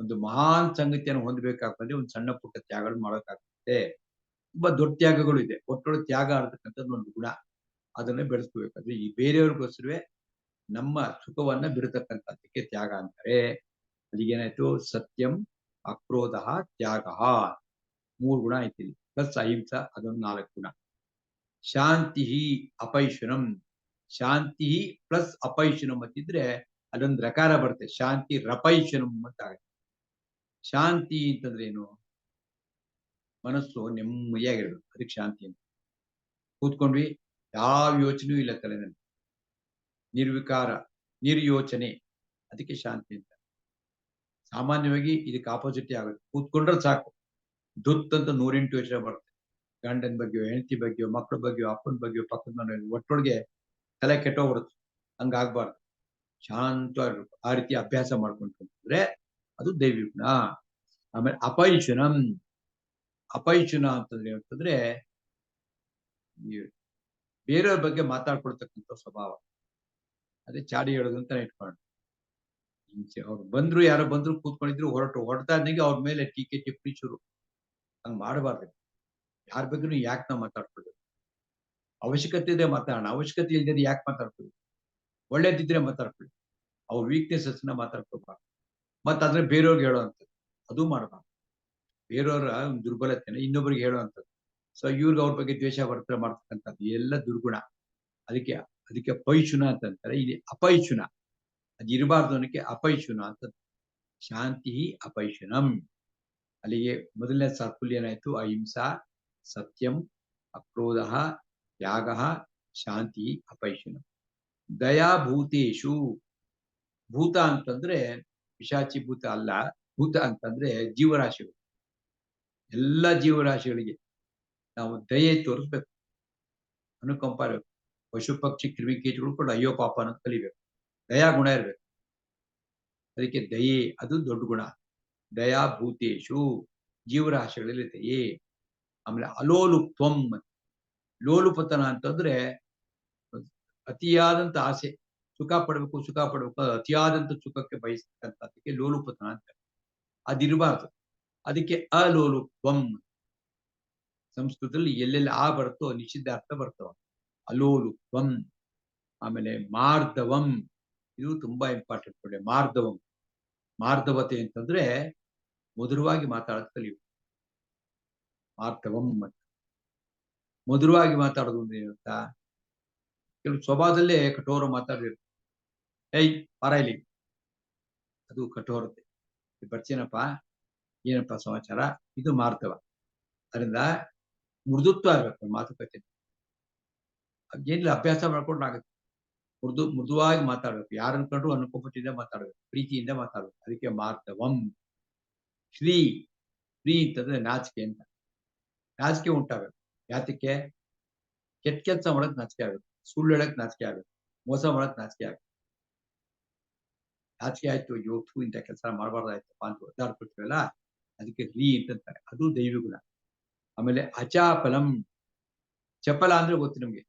ಒಂದು ಮಹಾನ್ ಸಂಗತಿಯನ್ನು ಹೊಂದಬೇಕಾಗ್ತದೆ, ಒಂದು ಸಣ್ಣ ಪುಟ್ಟ ತ್ಯಾಗಗಳು ಮಾಡೋಕ್ಕಾಗುತ್ತೆ. ತುಂಬಾ ದೊಡ್ಡ ತ್ಯಾಗಗಳು ಇದೆ. ಒಟ್ಟೊಳಗೆ ತ್ಯಾಗ ಅಂತಕ್ಕಂಥದ್ದು ಒಂದು ಗುಣ, ಅದನ್ನ ಬೆಳೆಸ್ಕೋಬೇಕಾದ್ರೆ ಈ ಬೇರೆಯವ್ರಿಗೋಸ್ಕರವೇ ನಮ್ಮ ಸುಖವನ್ನ ಬಿಡತಕ್ಕಂಥದ್ದಕ್ಕೆ ತ್ಯಾಗ ಅಂತಾರೆ. ಅಲ್ಲಿಗೇನಾಯ್ತು, ಸತ್ಯಂ, ಅಕ್ರೋಧ, ತ್ಯಾಗ, 3 ಗುಣ ಐತಿ. ಪ್ಲಸ್ ಅಹಿಂಸಾ, ಅದೊಂದು 4 ಗುಣ. ಶಾಂತಿ ಅಪೈಶುನಂ, ಶಾಂತಿ ಪ್ಲಸ್ ಅಪೈಶುನಂ ಅಂತಿದ್ರೆ ಅಲ್ಲೊಂದು ರಕಾರ ಬರುತ್ತೆ, ಶಾಂತಿ ರಪೈಶುನಂ ಅಂತ ಆಗುತ್ತೆ. ಶಾಂತಿ ಅಂತಂದ್ರೆ ಏನು? ಮನಸ್ಸು ನೆಮ್ಮದಿಯಾಗಿರ್ಬೇಕು, ಅದಕ್ಕೆ ಶಾಂತಿ ಅಂತ. ಕೂತ್ಕೊಂಡ್ವಿ, ಯಾವ ಯೋಚನೆಯೂ ಇಲ್ಲ ತಲೆನಲ್ಲಿ, ನಿರ್ವಿಕಾರ, ನಿರ್ಯೋಚನೆ, ಅದಕ್ಕೆ ಶಾಂತಿ ಅಂತ. ಸಾಮಾನ್ಯವಾಗಿ ಇದಕ್ಕೆ ಆಪೋಸಿಟ್ ಆಗುತ್ತೆ. ಕೂತ್ಕೊಂಡ್ರೆ ಸಾಕು, ದುತ್ ಅಂತ 108 ಯೋಚನೆ ಬರುತ್ತೆ. ಗಂಡನ ಬಗ್ಗೆಯೋ, ಹೆಂಡತಿ ಬಗ್ಗೆಯೋ, ಮಕ್ಕಳ ಬಗ್ಗೆಯೋ, ಅಪ್ಪನ ಬಗ್ಗೆಯೋ, ಪಕ್ಕದ ಮನೆ, ಒಟ್ಟೊಳಗೆ ತಲೆ ಕೆಟ್ಟೋಗ್ಬಿಡುತ್ತೆ. ಹಂಗಾಗ್ಬಾರ್ದು, ಶಾಂತವಾಗಿರ್ಬೇಕು. ಆ ರೀತಿ ಅಭ್ಯಾಸ ಮಾಡ್ಕೊಂಡ್ರೆ ಅದು ದೈವಿ ಗುಣ. ಆಮೇಲೆ ಅಪೈಶುನಂ, ಅಪೈಶುನ ಅಂತಂದ್ರೆ ಬೇರೆಯವ್ರ ಬಗ್ಗೆ ಮಾತಾಡ್ಕೊಳ್ತಕ್ಕಂಥ ಸ್ವಭಾವ, ಅದೇ ಚಾಡಿ ಹೇಳೋದು ಅಂತ ಇಟ್ಕೊಂಡು. ಅವ್ರು ಬಂದ್ರು, ಯಾರೋ ಬಂದ್ರು, ಕೂತ್ಕೊಂಡಿದ್ರು, ಹೊರಡ್ತಾ ಇದ್ದಂಗೆ ಅವ್ರ ಮೇಲೆ ಟೀಕೆ ಟಿಪ್ಪಣಿ ಶುರು. ಹಂಗ್ ಮಾಡಬಾರ್ದು. ಯಾರ ಬಗ್ಗೆನೂ ಯಾಕೆ ನಾವು ಮಾತಾಡ್ಕೊಳ್ಬೇಕು? ಅವಶ್ಯಕತೆ ಇದೆ ಮಾತಾಡೋಣ, ಅವಶ್ಯಕತೆ ಇಲ್ದಿದ್ರೆ ಯಾಕೆ ಮಾತಾಡ್ಕೊಳ್ಳಿ? ಒಳ್ಳೇದಿದ್ರೆ ಮಾತಾಡ್ಕೊಳ್ಳಿ. ಅವ್ರ ವೀಕ್ನೆಸಸ್ ನ ಮಾತಾಡ್ಕೋಬಾರ್ದು. ಮತ್ತ ಅದ್ರ ಬೇರೆಯವ್ರಿಗೆ ಹೇಳುವಂಥದ್ದು ಅದು ಮಾಡಬಾರ್ದು. ಬೇರೆಯವರ ದುರ್ಬಲತೆನ ಇನ್ನೊಬ್ರಿಗೆ ಹೇಳುವಂಥದ್ದು. ಸೊ ಇವ್ರಿಗೆ ಅವ್ರ ಬಗ್ಗೆ ದ್ವೇಷ ವರ್ತನೆ ಮಾಡ್ತಕ್ಕಂಥದ್ದು ಎಲ್ಲ ದುರ್ಗುಣ. ಅದಕ್ಕೆ ಪೈಶುನ ಅಂತಂತಾರೆ. ಇಲ್ಲಿ ಅಪೈಶುನ, ಅದು ಇರಬಾರ್ದು ಅನ್ನಕ್ಕೆ ಅಪೈಶುನ ಅಂತ. ಶಾಂತಿ ಅಪೈಶುನಂ. ಅಲ್ಲಿಗೆ ಮೊದಲನೇ ಫುಲ್ ಏನಾಯ್ತು? ಅಹಿಂಸಾ, ಸತ್ಯಂ, ಅಕ್ರೋಧ, ತ್ಯಾಗ, ಶಾಂತಿ, ಅಪೈಶುನ. ದಯಾ ಭೂತೇಶು. ಭೂತ ಅಂತಂದ್ರೆ ಪಿಶಾಚಿ ಭೂತ ಅಲ್ಲ. ಭೂತ ಅಂತಂದ್ರೆ ಜೀವರಾಶಿಗಳು. ಎಲ್ಲ ಜೀವರಾಶಿಗಳಿಗೆ ನಾವು ದಯೆ ತೋರಿಸ್ಬೇಕು, ಅನುಕಂಪ ಇರಬೇಕು. ಪಶು ಪಕ್ಷಿ ಕ್ರಿಮಿಕೀಟಗಳು ಕೂಡ ಅಯ್ಯೋ ಪಾಪ ಅನ್ನೋದು ಕಲಿಬೇಕು. ದಯಾ ಗುಣ ಇರಬೇಕು. ಅದಕ್ಕೆ ದಯೆ ಅದು ದೊಡ್ಡ ಗುಣ. ದಯಾ ಭೂತೇಶು, ಜೀವರಾಶಿಗಳಲ್ಲಿ ದಯೆ. ಆಮೇಲೆ ಅಲೋಲುಪ್ತ್ವಂ. ಲೋಲುಪತನ ಅಂತಂದ್ರೆ ಅತಿಯಾದಂತ ಆಸೆ, ಸುಖ ಪಡ್ಬೇಕು ಅತಿಯಾದಂತ ಸುಖಕ್ಕೆ ಬಯಸ್ತಕ್ಕಂಥದಕ್ಕೆ ಲೋಲುಪತನ ಅಂತ. ಅದಿರಬಾರ್ದು. ಅದಕ್ಕೆ ಅಲೋಲುಪ್ತ್ವಂ. ಸಂಸ್ಕೃತದಲ್ಲಿ ಎಲ್ಲೆಲ್ಲಿ ಆ ಬರುತ್ತೋ ನಿಷಿದ್ಧಾರ್ಥ ಬರ್ತವ. ಅಲೋಲುಪ್ತ್ವಂ. ಆಮೇಲೆ ಮಾರ್ಧವಂ, ಇದು ತುಂಬಾ ಇಂಪಾರ್ಟೆಂಟ್ ನೋಡಿ. ಮಾರ್ಧವಂ, ಮಾರ್ಧವತೆ ಅಂತಂದ್ರೆ ಮಧುರವಾಗಿ ಮಾತಾಡೋದು ಕಲಿಯುವುದು. ಮಾರ್ಧವಂ ಅಂತ ಮಧುರವಾಗಿ ಮಾತಾಡೋದು ಅಂದ್ರೆ ಏನಂತ? ಕೆಲವು ಸ್ವಭಾವದಲ್ಲೇ ಕಠೋರ ಮಾತಾಡಿರ್ತಾರೆ. ಏಯ್ ಪಾರ ಇಲ್ಲಿ, ಅದು ಕಠೋರತೆ. ಬರ್ತೀನಪ್ಪ, ಏನಪ್ಪ ಸಮಾಚಾರ, ಇದು ಮಾರ್ಧವ. ಅದರಿಂದ ಮೃದುತ್ವ ಇರಬೇಕು ಮಾತುಕತೆ. ಏನಿಲ್ಲ, ಅಭ್ಯಾಸ ಮಾಡ್ಕೊಂಡು ಆಗುತ್ತೆ. ಮೃದುವಾಗಿ ಮಾತಾಡ್ಬೇಕು. ಯಾರನ್ನ ಕಂಡ್ರು ಅನುಕಂಪದಿಂದ ಮಾತಾಡ್ಬೇಕು, ಪ್ರೀತಿಯಿಂದ ಮಾತಾಡ್ಬೇಕು. ಅದಕ್ಕೆ ಮಾರ್ಧವಂ. ಶ್ರೀ, ಶ್ರೀ ಅಂತಂದ್ರೆ ನಾಚಿಕೆ ಅಂತ. ನಾಚಿಕೆ ಉಂಟಾಗಬೇಕು. ಯಾತಕ್ಕೆ? ಕೆಟ್ಟ ಕೆಲಸ ಮಾಡಕ್ ನಾಚಿಕೆ ಆಗುತ್ತೆ, ಸುಳ್ಳು ಹೇಳಕ್ ನಾಚಿಕೆ ಆಗುತ್ತೆ, ಮೋಸ ಮಾಡಕ್ ನಾಚಿಕೆ ಆಗುತ್ತೆ. ನಾಚಿಕೆ ಆಯ್ತು, ಅಯ್ಯೋ ಇಂಥ ಕೆಲಸ ಮಾಡಬಾರ್ದಾಯ್ತಪ್ಪ ಅಂತ ಒದ್ದಾಡ್ಬಿಡ್ತೀವಲ್ಲ, ಅದಕ್ಕೆ ರೀ ಅಂತಾರೆ. ಅದು ದೈವಿ ಗುಣ. ಆಮೇಲೆ ಅಚಾಪಲಂ. ಚಪಲ ಅಂದ್ರೆ ಗೊತ್ತು ನಿಮ್ಗೆ.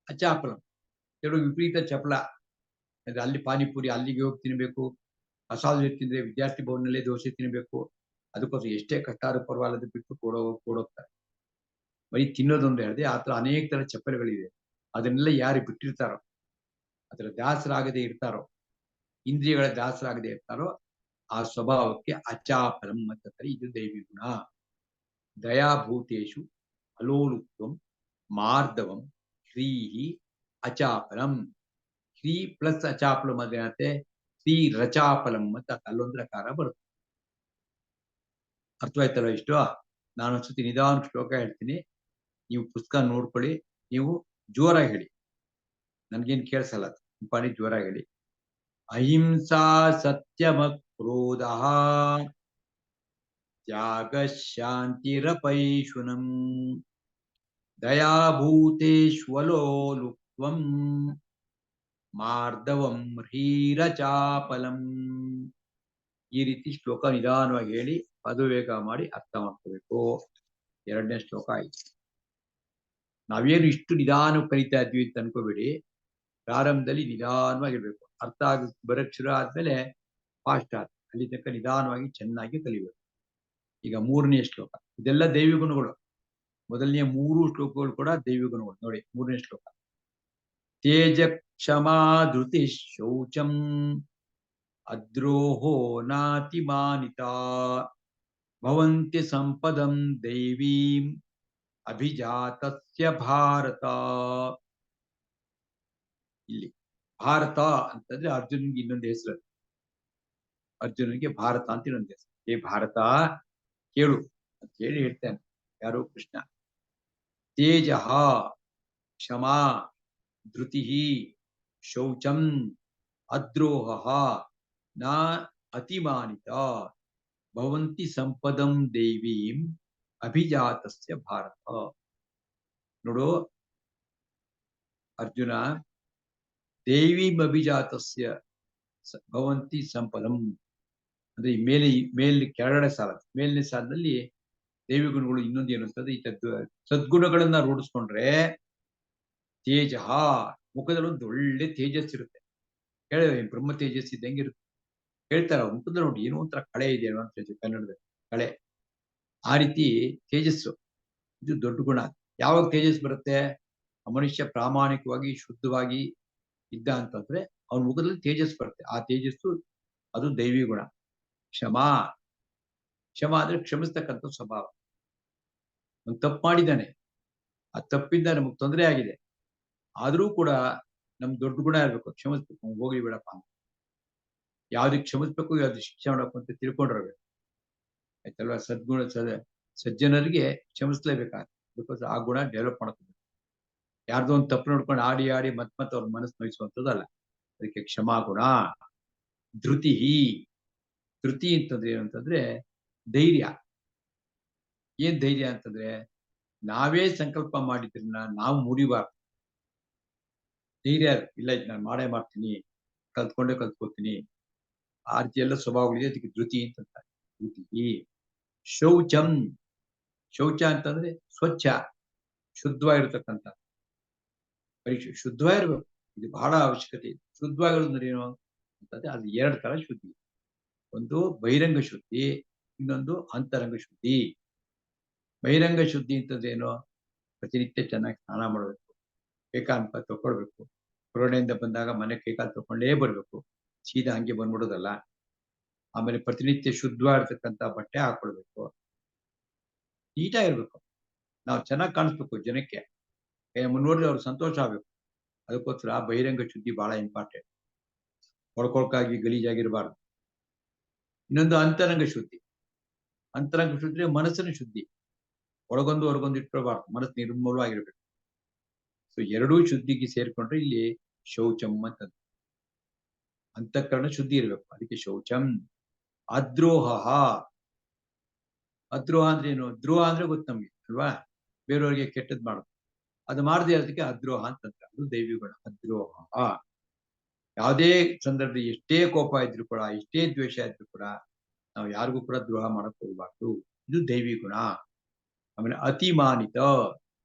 ಅಚಾಪಲಂ, ಕೆಲವು ವಿಪರೀತ ಚಪಲ. ಅಲ್ಲಿ ಪಾನಿಪುರಿ ಅಲ್ಲಿಗೆ ಹೋಗಿ ತಿನ್ಬೇಕು, ಮಸಾಲೆ ತಿಂದ್ರೆ ವಿದ್ಯಾರ್ಥಿ ಭವನಲ್ಲೇ ದೋಸೆ ತಿನ್ಬೇಕು. ಅದಕ್ಕೋಸ್ಕರ ಎಷ್ಟೇ ಕಷ್ಟ ಆದ್ರೂ ಪರವಾಗಿಲ್ಲ ಬಿಟ್ಟು ಕೊಡೋಗ್ತಾರೆ. ಬರೀ ತಿನ್ನೋದೊಂದು ಹೇಳಿದೆ. ಆ ತರ ಅನೇಕ ತರ ಚಪ್ಪಲಿಗಳಿವೆ. ಅದನ್ನೆಲ್ಲ ಯಾರು ಬಿಟ್ಟಿರ್ತಾರೋ, ಅದರ ದಾಸರಾಗದೆ ಇರ್ತಾರೋ, ಇಂದ್ರಿಯಗಳ ದಾಸರಾಗದೆ ಇರ್ತಾರೋ, ಆ ಸ್ವಭಾವಕ್ಕೆ ಅಚಾಪಲಂ ಅಂತಾರೆ. ಇದು ದೈವಿ ಗುಣ. ದಯಾಭೂತೇಶು ಅಲೋಲುಪ್ತ್ವಂ ಮಾರ್ಧವಂ ಶ್ರೀಹಿ ಅಚಾಪಲಂ. ಶ್ರೀ ಪ್ಲಸ್ ಅಚಾಪಲಂ ಅದೇನಂತೆ? ಶ್ರೀ ರಚಾಪಲಂ ಅಂತ ಅಲ್ಲೊಂದು ಪ್ರಕಾರ ಬರುತ್ತೆ. ಅರ್ಥವಾಯ್ತಲ್ಲ ಇಷ್ಟು? ನಾನು ಒಂದ್ಸತಿ ನಿಧಾನ ಶ್ಲೋಕ ಹೇಳ್ತೀನಿ, ನೀವು ಪುಸ್ತಕ ನೋಡ್ಕೊಳ್ಳಿ. ನೀವು ಜೋರಾಗಿ ಹೇಳಿ, ನನ್ಗೇನ್ ಕೇಳಿಸಲ್ಲ. ಪಾಣಿ ಜೋರಾಗಿ ಹೇಳಿ. ಅಹಿಂಸಾ ಸತ್ಯಮ ಕ್ರೋಧ ತ್ಯಾಗ ಶಾಂತಿರಪೈಶುನಂ ದಯಾಭೂತೇಶ್ವಲೋಲುಪ್ತ್ವಂ ಮಾರ್ಧವಂ ಹ್ರೀರಚಾಪಲಂ. ಈ ರೀತಿ ಶ್ಲೋಕ ನಿಧಾನವಾಗಿ ಹೇಳಿ ಪದವೇಗ ಮಾಡಿ ಅರ್ಥ ಮಾಡ್ಕೋಬೇಕು. ಎರಡನೇ ಶ್ಲೋಕ ಆಯ್ತು. ನಾವೇನು ಇಷ್ಟು ನಿಧಾನ ಕಲಿತಾ ಇದ್ವಿ ಅಂತ ಅನ್ಕೋಬೇಡಿ. ಪ್ರಾರಂಭದಲ್ಲಿ ನಿಧಾನವಾಗಿರ್ಬೇಕು. ಅರ್ಥ ಬರಕ್ ಶುರು ಆದ್ಮೇಲೆ ಫಾಸ್ಟ್ ಆದ. ಅಲ್ಲಿ ತನಕ ನಿಧಾನವಾಗಿ ಚೆನ್ನಾಗಿ ಕಲಿಬೇಕು. ಈಗ ಮೂರನೇ ಶ್ಲೋಕ. ಇದೆಲ್ಲ ದೈವಿ ಗುಣಗಳು. ಮೊದಲನೇ 3 ಶ್ಲೋಕಗಳು ಕೂಡ ದೈವಿ ಗುಣಗಳು. ನೋಡಿ ಮೂರನೇ ಶ್ಲೋಕ. ತೇಜ ಕ್ಷಮಾ ಧೃತಿ ಶೌಚಂ ಅದ್ರೋಹೋ ನಾತಿಮಾನಿತಾ ಭವಂತಿ ಸಂಪದಂ ದೈವೀಂ ಅಭಿಜಾತಸ್ಯ ಭಾರತ. ಇಲ್ಲಿ ಭಾರತ ಅಂತಂದ್ರೆ ಅರ್ಜುನನ್ಗೆ ಇನ್ನೊಂದು ಹೆಸರು. ಅರ್ಜುನನಿಗೆ ಭಾರತ ಅಂತ ಇನ್ನೊಂದು ಹೆಸರು. ಏ ಭಾರತ ಕೇಳು ಅಂತ ಹೇಳಿ ಹೇಳ್ತಾನೆ. ಯಾರು? ಕೃಷ್ಣ. ತೇಜ ಕ್ಷಮಾ ಧೃತಿ ಶೌಚಂ ಅದ್ರೋಹ ನ ಅತಿಮಾನಿತ ಭವಂತಿ ಸಂಪದಂ ದೈವೀಂ ಅಭಿಜಾತಸ್ಯ ಭಾರತ. ನೋಡು ಅರ್ಜುನ, ದೇವೀಂ ಅಭಿಜಾತಸ್ಯ ಭವಂತಿ ಸಂಪದಂ ಅಂದ್ರೆ ಮೇಲೆ ಕೆಳಗಡೆ ಸಾಲ. ಮೇಲಿನ ಸಾಲದಲ್ಲಿ ದೇವಿ ಗುಣಗಳು ಇನ್ನೊಂದು ಏನು ಅಂತಂದ್ರೆ, ಈ ಸದ್ಗುಣಗಳನ್ನ ರೂಢಿಸ್ಕೊಂಡ್ರೆ ತೇಜ, ಮುಖದಲ್ಲಿ ಒಂದು ಒಳ್ಳೆ ತೇಜಸ್ ಇರುತ್ತೆ. ಹೇಳ ಬ್ರಹ್ಮ ತೇಜಸ್ ಇದ್ದಂಗಿರುತ್ತೆ. ಹೇಳ್ತಾರ ಮುಖದಲ್ಲಿ ನೋಡಿ ಏನೋ ಒಂಥರ ಕಳೆ ಇದೆ ಅಂತ ಕನ್ನಡದಲ್ಲಿ, ಕಳೆ. ಆ ರೀತಿ ತೇಜಸ್ಸು, ಇದು ದೊಡ್ಡ ಗುಣ. ಯಾವಾಗ ತೇಜಸ್ ಬರುತ್ತೆ? ಆ ಮನುಷ್ಯ ಪ್ರಾಮಾಣಿಕವಾಗಿ ಶುದ್ಧವಾಗಿ ಇದ್ದ ಅಂತಂದ್ರೆ ಅವನ ಮುಖದಲ್ಲಿ ತೇಜಸ್ ಬರುತ್ತೆ. ಆ ತೇಜಸ್ಸು ಅದು ದೈವಿ ಗುಣ. ಕ್ಷಮಾ, ಕ್ಷಮಾ ಅಂದ್ರೆ ಕ್ಷಮಿಸ್ತಕ್ಕಂಥ ಸ್ವಭಾವ. ಒಂದು ತಪ್ಪು ಮಾಡಿದ್ದಾನೆ, ಆ ತಪ್ಪಿಂದ ನಮಗ್ ತೊಂದರೆ ಆಗಿದೆ, ಆದ್ರೂ ಕೂಡ ನಮ್ ದೊಡ್ಡ ಗುಣ ಇರ್ಬೇಕು. ಕ್ಷಮಿಸ್ಬೇಕು, ಹೋಗ್ಲಿ ಬಿಡಪ್ಪ ಅಂತ. ಯಾವ್ದಕ್ಕೆ ಕ್ಷಮಿಸ್ಬೇಕು, ಯಾವ್ದು ಶಿಕ್ಷೆ ಮಾಡಬೇಕು ಅಂತ ತಿಳ್ಕೊಂಡಿರ್ಬೇಕು. ಆಯ್ತಲ್ವಾ? ಸಜ್ಜನರಿಗೆ ಕ್ಷಮಿಸ್ಲೇಬೇಕಾಗುತ್ತೆ. ಬಿಕಾಸ್ ಆ ಗುಣ ಡೆವಲಪ್ ಮಾಡ್ಕೋಬೇಕು. ಯಾರ್ದೋ ಒಂದು ತಪ್ಪು ನೋಡ್ಕೊಂಡು ಆಡಿ ಆಡಿ ಮತ್ತೆ ಅವ್ರ ಮನಸ್ಸು ನೋಯಿಸುವಂಥದ್ದಲ್ಲ. ಅದಕ್ಕೆ ಕ್ಷಮಾಗುಣ. ಧೃತಿ. ಧೃತಿ ಅಂತಂದ್ರೆ ಏನಂತಂದ್ರೆ ಧೈರ್ಯ. ಏನ್ ಧೈರ್ಯ ಅಂತಂದ್ರೆ ನಾವೇ ಸಂಕಲ್ಪ ಮಾಡಿದ್ರನ್ನ ನಾವು ಮುರಿಬಾರ್ದು. ಧೈರ್ಯ ಇಲ್ಲ, ಇದು ನಾನು ಮಾಡೇ ಮಾಡ್ತೀನಿ, ಕಲ್ತ್ಕೋತೀನಿ. ಆ ರೀತಿ ಎಲ್ಲ ಸ್ವಭಾವಗಳಿದೆ. ಅದಕ್ಕೆ ಧೃತಿ ಅಂತ. ಧೃತಿ. ಶೌಚಂ. ಶೌಚ ಅಂತಂದ್ರೆ ಸ್ವಚ್ಛ, ಶುದ್ಧವಾಗಿರ್ತಕ್ಕಂಥ. ಪರೀಕ್ಷೆ ಶುದ್ಧವಾಗಿರ್ಬೇಕು. ಇದು ಬಹಳ ಅವಶ್ಯಕತೆ ಇದೆ. ಶುದ್ಧವಾಗಿರೋದ್ರೆ ಏನು ಅಂತಂದ್ರೆ ಅದು 2 ತರ ಶುದ್ಧಿ. ಒಂದು ಬಹಿರಂಗ ಶುದ್ಧಿ, ಇನ್ನೊಂದು ಅಂತರಂಗ ಶುದ್ಧಿ. ಬಹಿರಂಗ ಶುದ್ಧಿ ಅಂತಂದ್ರೆ ಏನು? ಪ್ರತಿನಿತ್ಯ ಚೆನ್ನಾಗಿ ಸ್ನಾನ ಮಾಡಬೇಕು, ಕೈಕಾಲು ತಕೊಳ್ಬೇಕು. ಕೊರೋನೆಯಿಂದ ಬಂದಾಗ ಮನೆ ಕೈಕಾಲು ತಕೊಂಡೇ ಬರ್ಬೇಕು, ಸೀದಾ ಹಂಗೆ ಬಂದ್ಬಿಡೋದಲ್ಲ. ಆಮೇಲೆ ಪ್ರತಿನಿತ್ಯ ಶುದ್ಧವಾಗಿರ್ತಕ್ಕಂಥ ಬಟ್ಟೆ ಹಾಕೊಳ್ಬೇಕು, ನೀಟಾಗಿರ್ಬೇಕು. ನಾವು ಚೆನ್ನಾಗಿ ಕಾಣಿಸ್ಬೇಕು ಜನಕ್ಕೆ, ನೋಡಿದ್ರೆ ಅವ್ರಿಗೆ ಸಂತೋಷ ಆಗ್ಬೇಕು. ಅದಕ್ಕೋಸ್ಕರ ಬಹಿರಂಗ ಶುದ್ಧಿ ಬಹಳ ಇಂಪಾರ್ಟೆಂಟ್. ಕೊಳ್ಕೊಳ್ಕಾಗಿ ಗಲೀಜಾಗಿರಬಾರ್ದು. ಇನ್ನೊಂದು ಅಂತರಂಗ ಶುದ್ಧಿ. ಅಂತರಂಗ ಶುದ್ಧಿ ಮನಸ್ಸಿನ ಶುದ್ಧಿ. ಒಳಗೊಂದು ಹೊರಗೊಂದು ಇಟ್ಕೊಳ್ಬಾರ್ದು, ಮನಸ್ಸು ನಿರ್ಮೂಲವಾಗಿರ್ಬೇಕು. ಸೊ ಎರಡೂ ಶುದ್ಧಿಗೆ ಸೇರ್ಕೊಂಡ್ರೆ ಇಲ್ಲಿ ಶೌಚಂ ಅಂತ. ಅಂತಃಕರಣ ಶುದ್ಧಿ ಇರಬೇಕು, ಅದಕ್ಕೆ ಶೌಚಂ. ಅದ್ರೋಹ. ಅದ್ರೋಹ ಅಂದ್ರೆ ಏನು? ದ್ರೋಹ ಅಂದ್ರೆ ಗೊತ್ತು ನಮ್ಗೆ ಅಲ್ವಾ? ಬೇರೆಯವ್ರಿಗೆ ಕೆಟ್ಟದ್ ಮಾಡೋದು. ಅದು ಮಾಡದೇ ಇರೋದಕ್ಕೆ ಅದ್ರೋಹ ಅಂತಂತ. ಅದು ದೈವಿ ಗುಣ ಅದ್ರೋಹ. ಯಾವುದೇ ಸಂದರ್ಭದಲ್ಲಿ ಎಷ್ಟೇ ಕೋಪ ಇದ್ರು ಕೂಡ, ಎಷ್ಟೇ ದ್ವೇಷ ಇದ್ರು ಕೂಡ ನಾವು ಯಾರಿಗೂ ಕೂಡ ದ್ರೋಹ ಮಾಡಕ್ ಹೋಗ್ಬಾರ್ದು. ಇದು ದೈವಿ ಗುಣ. ಆಮೇಲೆ ಅತಿಮಾನಿತ.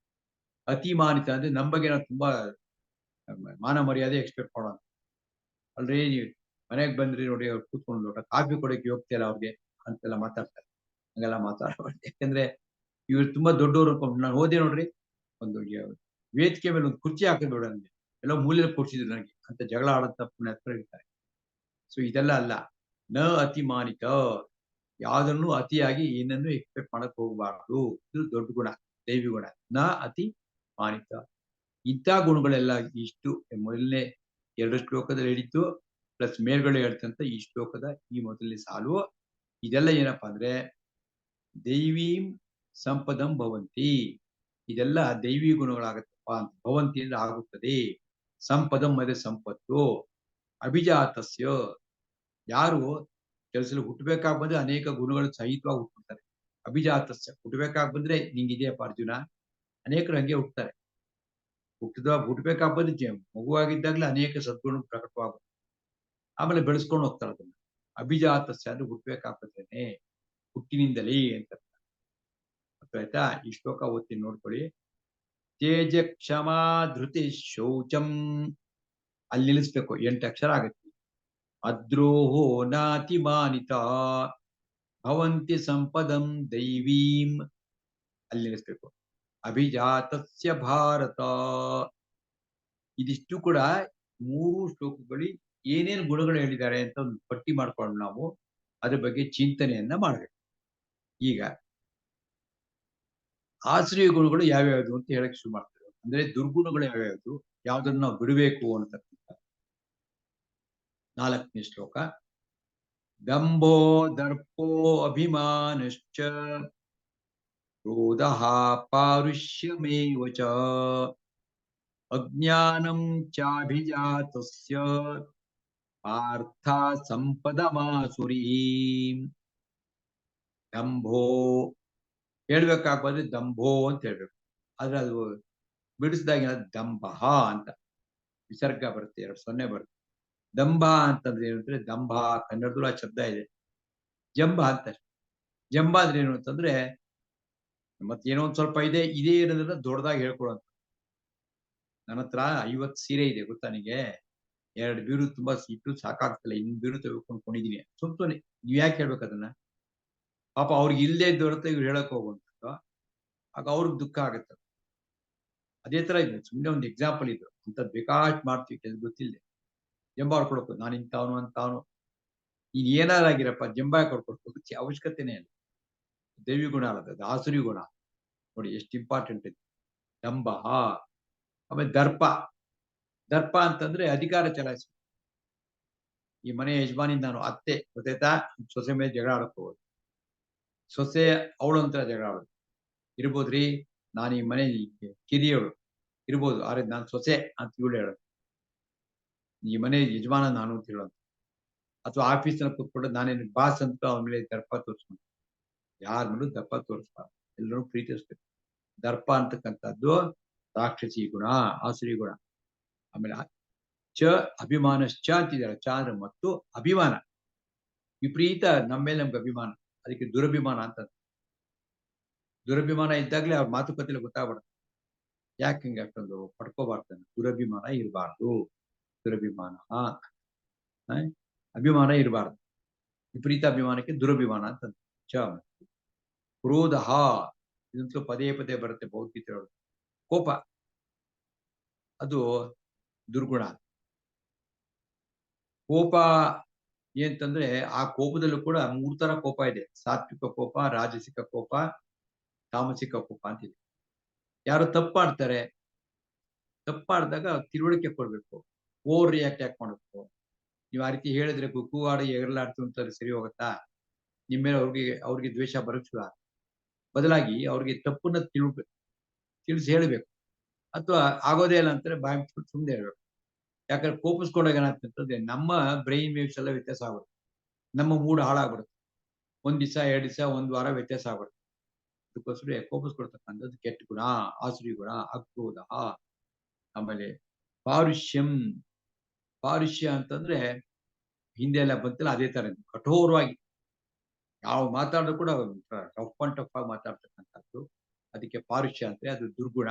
ಅತಿಮಾನಿತ ಅಂದ್ರೆ ನಮ್ಮ ಬಗ್ಗೆ ನಾವು ತುಂಬಾ ಮಾನ ಮರ್ಯಾದೆ ಎಕ್ಸ್ಪೆಕ್ಟ್ ಮಾಡೋಣ. ಅಲ್ರಿ ನೀವು ಮನೆಗೆ ಬಂದ್ರಿ ನೋಡಿ, ಅವ್ರು ಕೂತ್ಕೊಂಡು ಲೋಟ ಕಾಫಿ ಕೊಡಕ್ಕೆ ಹೋಗ್ತಿಲ್ಲ ಅವ್ರಿಗೆ ಅಂತೆಲ್ಲ ಮಾತಾಡ್ತಾರೆ. ಹಂಗೆಲ್ಲ ಮಾತಾಡಬಾರ್ದು. ಯಾಕಂದ್ರೆ ಇವ್ರು ತುಂಬಾ ದೊಡ್ಡವರು. ನಾನು ಹೋದೆ ನೋಡ್ರಿ, ಒಂದು ವೇದಿಕೆ ಮೇಲೆ ಒಂದು ಕುರ್ಚಿ ಹಾಕಿದ್ರು ನನಗೆ, ಎಲ್ಲೋ ಮೂಲೆಯಲ್ಲಿ ಕೂರ್ಸಿದ್ರು ನನಗೆ ಅಂತ ಜಗಳ ಆಡಂತ ಪುಣ್ಯಾತ್ಮರು ಇರ್ತಾರೆ. ಸೊ ಇದೆಲ್ಲ ಅಲ್ಲ. ನ ಅತಿಮಾನಿತ. ಯಾವ್ದನ್ನು ಅತಿಯಾಗಿ ಏನನ್ನು ಎಕ್ಸ್ಪೆಕ್ಟ್ ಮಾಡಕ್ ಹೋಗಬಾರ್ದು. ಇದು ದೊಡ್ಡ ಗುಣ, ದೈವಿ ಗುಣ. ನ ಅತಿ ಮಾನಿತ. ಇಂಥ ಗುಣಗಳೆಲ್ಲ ಇಷ್ಟು ಮೊದಲನೇ 2 ಶ್ಲೋಕದಲ್ಲಿ ಹೇಳಿದ್ದು ಪ್ಲಸ್ ಮೇಲ್ಗಡೆ ಹೇಳ್ತಂತ ಈ ಶ್ಲೋಕದ ಈ ಮೊದಲನೇ ಸಾಲು. ಇದೆಲ್ಲ ಏನಪ್ಪಾ ಅಂದ್ರೆ ದೈವೀಂ ಸಂಪದಂ ಭವಂತಿ. ಇದೆಲ್ಲ ದೈವಿ ಗುಣಗಳಾಗತ್ತಪ್ಪ ಅಂತ. ಭವಂತಿ ಅಂದ್ರೆ ಆಗುತ್ತದೆ. ಸಂಪದಂ ಅಂದ್ರೆ ಸಂಪತ್ತು. ಅಭಿಜಾತಸ್ಯ. ಯಾರು ಕೆಲಸದಲ್ಲಿ ಹುಟ್ಟಬೇಕಾಗಿ ಬಂದ್ರೆ ಅನೇಕ ಗುಣಗಳು ಸಹಿತವಾಗಿ ಹುಟ್ಟುತ್ತಾರೆ. ಅಭಿಜಾತಸ್ಯ. ಹುಟ್ಟಬೇಕಾಗಿ ಬಂದ್ರೆ ನಿಂಗಿದೆಯಪ್ಪ ಅರ್ಜುನ. ಅನೇಕರು ಹಂಗೆ ಹುಟ್ಟುತ್ತಾರೆ. ಹುಟ್ಟಬೇಕಾಗಿ ಬಂದ್ರೆ ಮಗುವಾಗಿದ್ದಾಗಲೇ ಅನೇಕ ಸದ್ಗುಣ ಪ್ರಕಟವಾಗುತ್ತೆ. ಆಮೇಲೆ ಬೆಳೆಸ್ಕೊಂಡು ಹೋಗ್ತಾರೆ ಅದನ್ನ. ಅಭಿಜಾತಸ್ಯ ಅಂದ್ರೆ ಹುಟ್ಟಬೇಕಾಗ್ತದೇನೆ, ಹುಟ್ಟಿನಿಂದಲೇ ಅಂತ. ಆಯ್ತಾ? ಈ ಶ್ಲೋಕ ಓದ್ತೀನಿ ನೋಡ್ಕೊಳ್ಳಿ. ತೇಜ ಕ್ಷಮಾ ಧೃತಿ ಶೌಚಂ. ಅಲ್ಲಿ ನಿಲ್ಲಿಸ್ಬೇಕು, 8 ಅಕ್ಷರ ಆಗುತ್ತೆ. ಅದ್ರೋಹೋ ನಾತಿಮಾನಿತ ಭವಂತಿ ಸಂಪದಂ ದೈವೀಂ. ಅಲ್ಲಿ ನಿಲ್ಲಿಸ್ಬೇಕು. ಅಭಿಜಾತಸ್ಯ ಭಾರತ. ಇದಿಷ್ಟು ಕೂಡ 3 ಶ್ಲೋಕಗಳು ಏನೇನು ಗುಣಗಳು ಹೇಳಿದ್ದಾರೆ ಅಂತ ಒಂದು ಪಟ್ಟಿ ಮಾಡ್ಕೊಂಡು ನಾವು ಅದ್ರ ಬಗ್ಗೆ ಚಿಂತನೆಯನ್ನ ಮಾಡಬೇಕು. ಈಗ ಆಶ್ರಯ ಗುಣಗಳು ಯಾವ್ಯಾವುದು ಅಂತ ಹೇಳಕ್ ಶುರು ಮಾಡ್ತಾರೆ. ಅಂದ್ರೆ ದುರ್ಗುಣಗಳು ಯಾವ್ಯಾವುದು, ಯಾವ್ದನ್ನ ನಾವು ಬಿಡಬೇಕು ಅಂತಕ್ಕಂಥ 4ನೇ ಶ್ಲೋಕ. ದಂಭೋ ದರ್ಪೋ ಅಭಿಮಾನಶ್ಚ ಕ್ರೋಧ ಪಾರುಷ್ಯಮೇವ ಚ ಅಜ್ಞಾನಂ ಚಾಭಿಜಾತಸ್ಯ ಪಾರ್ಥ ಸಂಪದಮಾಸುರೀಂ. ದಂಭೋ ಹೇಳ್ಬೇಕಾಗ್ಬಂದ್ರೆ ದಂಭೋ ಅಂತ ಹೇಳ್ಬೇಕು. ಆದ್ರೆ ಅದು ಬಿಡಿಸಿದಾಗ ದಂಭ ಅಂತ ವಿಸರ್ಗ ಬರುತ್ತೆ, 2 ಸೊನ್ನೆ ಬರುತ್ತೆ. ದಂಭ ಅಂತಂದ್ರೆ ಏನಂದ್ರೆ ದಂಭ ಕನ್ನಡದಲ್ಲೂ ಆ ಶಬ್ದ ಇದೆ. ಜಂಬ ಅಂತಾರೆ. ಜಂಬ ಅಂದ್ರೆ ಏನು ಅಂತಂದ್ರೆ ಮತ್ತೇನೋ ಒಂದ್ ಸ್ವಲ್ಪ ಇದೆ ಏನಂದ್ರೆ ದೊಡ್ಡದಾಗಿ ಹೇಳ್ಕೊಡೋಂತ. ನನ್ನ ಹತ್ರ 50 ಸೀರೆ ಇದೆ ಗೊತ್ತಾ ನಿಗೆ. 2 ಬೀರು ತುಂಬಾ ಇಟ್ಟು ಸಾಕಾಗ್ತಿಲ್ಲ, ಇನ್ನು ಬೀರು ತೆಗೆದುಕೊಂಡು ಕೊಂಡಿದೀನಿ. ಸುಮ್ನೆ ನೀವ್ ಯಾಕೆ ಹೇಳ್ಬೇಕು ಅದನ್ನ? ಪಾಪ ಅವ್ರಿಗೆ ಇಲ್ಲದೆ ಇದ್ದವ್ರ ಇವ್ರು ಹೇಳಕ್ ಹೋಗುವಂಥದ್ದು. ಆಗ ಅವ್ರಿಗೆ ದುಃಖ ಆಗುತ್ತೆ. ಅದೇ ತರ ಇದೆ. ಸುಮ್ಮನೆ ಒಂದು ಎಕ್ಸಾಂಪಲ್ ಇದ್ರು ಅಂತ ಬೇಕಾಟ್ ಮಾಡ್ತೀವಿ, ಕೆಲವು ಗೊತ್ತಿಲ್ಲದೆ ಜಂಬ ಹೊಡ್ಕೊಡಬೇಕು. ನಾನು ಇಂಥವನು ಅಂತವನು. ನೀನ್ ಏನಾರಾಗಿರಪ್ಪ, ಜಂಬ ಕೊಡ್ಕೊಡ್ಬೇಕು ಅವಶ್ಯಕತೆನೇ ಇಲ್ಲ. ದೇವಿ ಗುಣ ಅಲ್ಲದ, ಆಸುರಿ ಗುಣ. ನೋಡಿ ಎಷ್ಟು ಇಂಪಾರ್ಟೆಂಟ್ ಇದೆ ದಂಭ. ಆಮೇಲೆ ದರ್ಪ. ದರ್ಪ ಅಂತಂದ್ರೆ ಅಧಿಕಾರ ಚಲಾಯಿಸ. ಈ ಮನೆ ಯಜಮಾನಿ ನಾನು ಅತ್ತೆ ಗೊತ್ತಾಯ್ತಾ, ಸೊಸೆ ಮೇಲೆ ಜಗಳ ಆಡಕ್ ಹೋಗೋದು. ಸೊಸೆ ಅವಳೊಂಥರ ಜಗಳ ಆಡೋದು. ಇರ್ಬೋದ್ರಿ, ನಾನು ಈ ಮನೆ ಕಿರಿಯವಳು ಇರ್ಬೋದು, ಆದ್ರೆ ನಾನು ಸೊಸೆ ಅಂತ ಇವಳು ಹೇಳೋದು. ಈ ಮನೆ ಯಜಮಾನ ನಾನು ಅಂತ ಹೇಳೋದು. ಅಥವಾ ಆಫೀಸ್ನಲ್ಲಿ ಕೂತ್ಕೊಂಡು ನಾನೇನು ಬಾಸ್ ಅಂತ ಅವನ ಮೇಲೆ ದರ್ಪ ತೋರಿಸ್ಕೊಂಡು, ಯಾರ ಮೇಲೂ ದರ್ಪ ತೋರಿಸ್ಬಾರ್ದು, ಎಲ್ಲರೂ ಪ್ರೀತಿಸ್ಬೇಕು. ದರ್ಪ ಅಂತಕ್ಕಂಥದ್ದು ರಾಕ್ಷಸಿ ಗುಣ, ಆಸುರಿ ಗುಣ. ಆಮೇಲೆ ಚ ಅಭಿಮಾನಶ್ಚ ಅಂತಿದ್ದಾರೆ. ಚ ಅಂದ್ರೆ ಮತ್ತು ಅಭಿಮಾನ, ವಿಪರೀತ ನಮ್ಮ ಮೇಲೆ ನಮ್ಗೆ ಅಭಿಮಾನ, ಅದಕ್ಕೆ ದುರಭಿಮಾನ ಅಂತ. ದುರಭಿಮಾನ ಇದ್ದಾಗಲೇ ಅವ್ರ ಮಾತುಕತೆಯಲ್ಲಿ ಗೊತ್ತಾಗ್ಬಾರ್ದು. ಯಾಕೆ ಹಿಂಗೆ ಅಷ್ಟೊಂದು ಪಡ್ಕೋಬಾರ್ದು, ದುರಭಿಮಾನ ಇರಬಾರ್ದು. ದುರಭಿಮಾನ ಅಭಿಮಾನ ಇರಬಾರ್ದು. ವಿಪರೀತ ಅಭಿಮಾನಕ್ಕೆ ದುರಭಿಮಾನ ಅಂತ. ಚ ಕ್ರೋಧ, ಇದಂತೂ ಪದೇ ಪದೇ ಬರುತ್ತೆ ಭಗವದ್ಗೀತೆಯೊಳಗೆ. ಕೋಪ ಅದು ದುರ್ಗುಣ. ಕೋಪ ಏನಂತಂದ್ರೆ ಆ ಕೋಪದಲ್ಲೂ ಕೂಡ 3 ತರ ಕೋಪ ಇದೆ. ಸಾತ್ವಿಕ ಕೋಪ, ರಾಜಸಿಕ ಕೋಪ, ತಾಮಸಿಕ ಕೋಪ ಅಂತಿದೆ. ಯಾರು ತಪ್ಪಾಡ್ತಾರೆ, ತಪ್ಪಾಡ್ದಾಗ ತಿಳುವಳಿಕೆ ಕೊಡ್ಬೇಕು. ಓವರ್ ರಿಯಾಕ್ಟ್ ಯಾಕೆ ಮಾಡಬೇಕು? ನೀವು ಆ ರೀತಿ ಹೇಳಿದ್ರೆ ಕೂಗಾಡಿ ಎಗರ್ಲಾಡ್ತು ಅಂತ ಸರಿ ಹೋಗುತ್ತಾ? ನಿಮ್ಮ ಮೇಲೆ ಅವ್ರಿಗೆ ದ್ವೇಷ ಬರುತ್ತಲ್ಲ. ಬದಲಾಗಿ ಅವ್ರಿಗೆ ತಪ್ಪನ್ನ ತಿಳಿಸಿ ಹೇಳ್ಬೇಕು. ಅಥವಾ ಆಗೋದೇ ಇಲ್ಲ ಅಂತಾರೆ ಬಾಯಿ ಮುಚ್ಕೊಂಡು ಸುಮ್ಮನೆ ಹೇಳ್ಬೇಕು. ಯಾಕಂದ್ರೆ ಕೋಪಿಸ್ಕೊಂಡಾಗ ಏನಾಗ್ತಂತಂದ್ರೆ ನಮ್ಮ ಬ್ರೈನ್ ವೇವ್ಸ್ ಎಲ್ಲ ವ್ಯತ್ಯಾಸ ಆಗುತ್ತೆ. ನಮ್ಮ ಮೂಡ್ ಹಾಳಾಗ್ಬಿಡುತ್ತೆ. 1 ದಿವಸ 2 ದಿವಸ 1 ವಾರ ವ್ಯತ್ಯಾಸ ಆಗ್ಬಿಡುತ್ತೆ. ಅದಕ್ಕೋಸ್ಕರ ಕೋಪಿಸ್ಕೊಳ್ತಕ್ಕಂಥದ್ದು ಕೆಟ್ಟ ಗುಣ, ಆಸುರಿ ಗುಣ, ಅಕ್ರೋಧ. ಆಮೇಲೆ ಪಾರುಷ್ಯಂ. ಪಾರುಷ್ಯ ಅಂತಂದ್ರೆ ಹಿಂದೆ ಎಲ್ಲ ಬಂತಲ್ಲ ಅದೇ ತರ ಕಠೋರವಾಗಿ ಯಾವ ಮಾತಾಡಿದ್ರು ಕೂಡ ರಫ್ ಅಂಡ್ ಟಫ್ ಆಗಿ ಮಾತಾಡ್ತಕ್ಕಂಥದ್ದು. ಅದಕ್ಕೆ ಪಾರುಷ್ಯ ಅಂದ್ರೆ ಅದು ದುರ್ಗುಣ,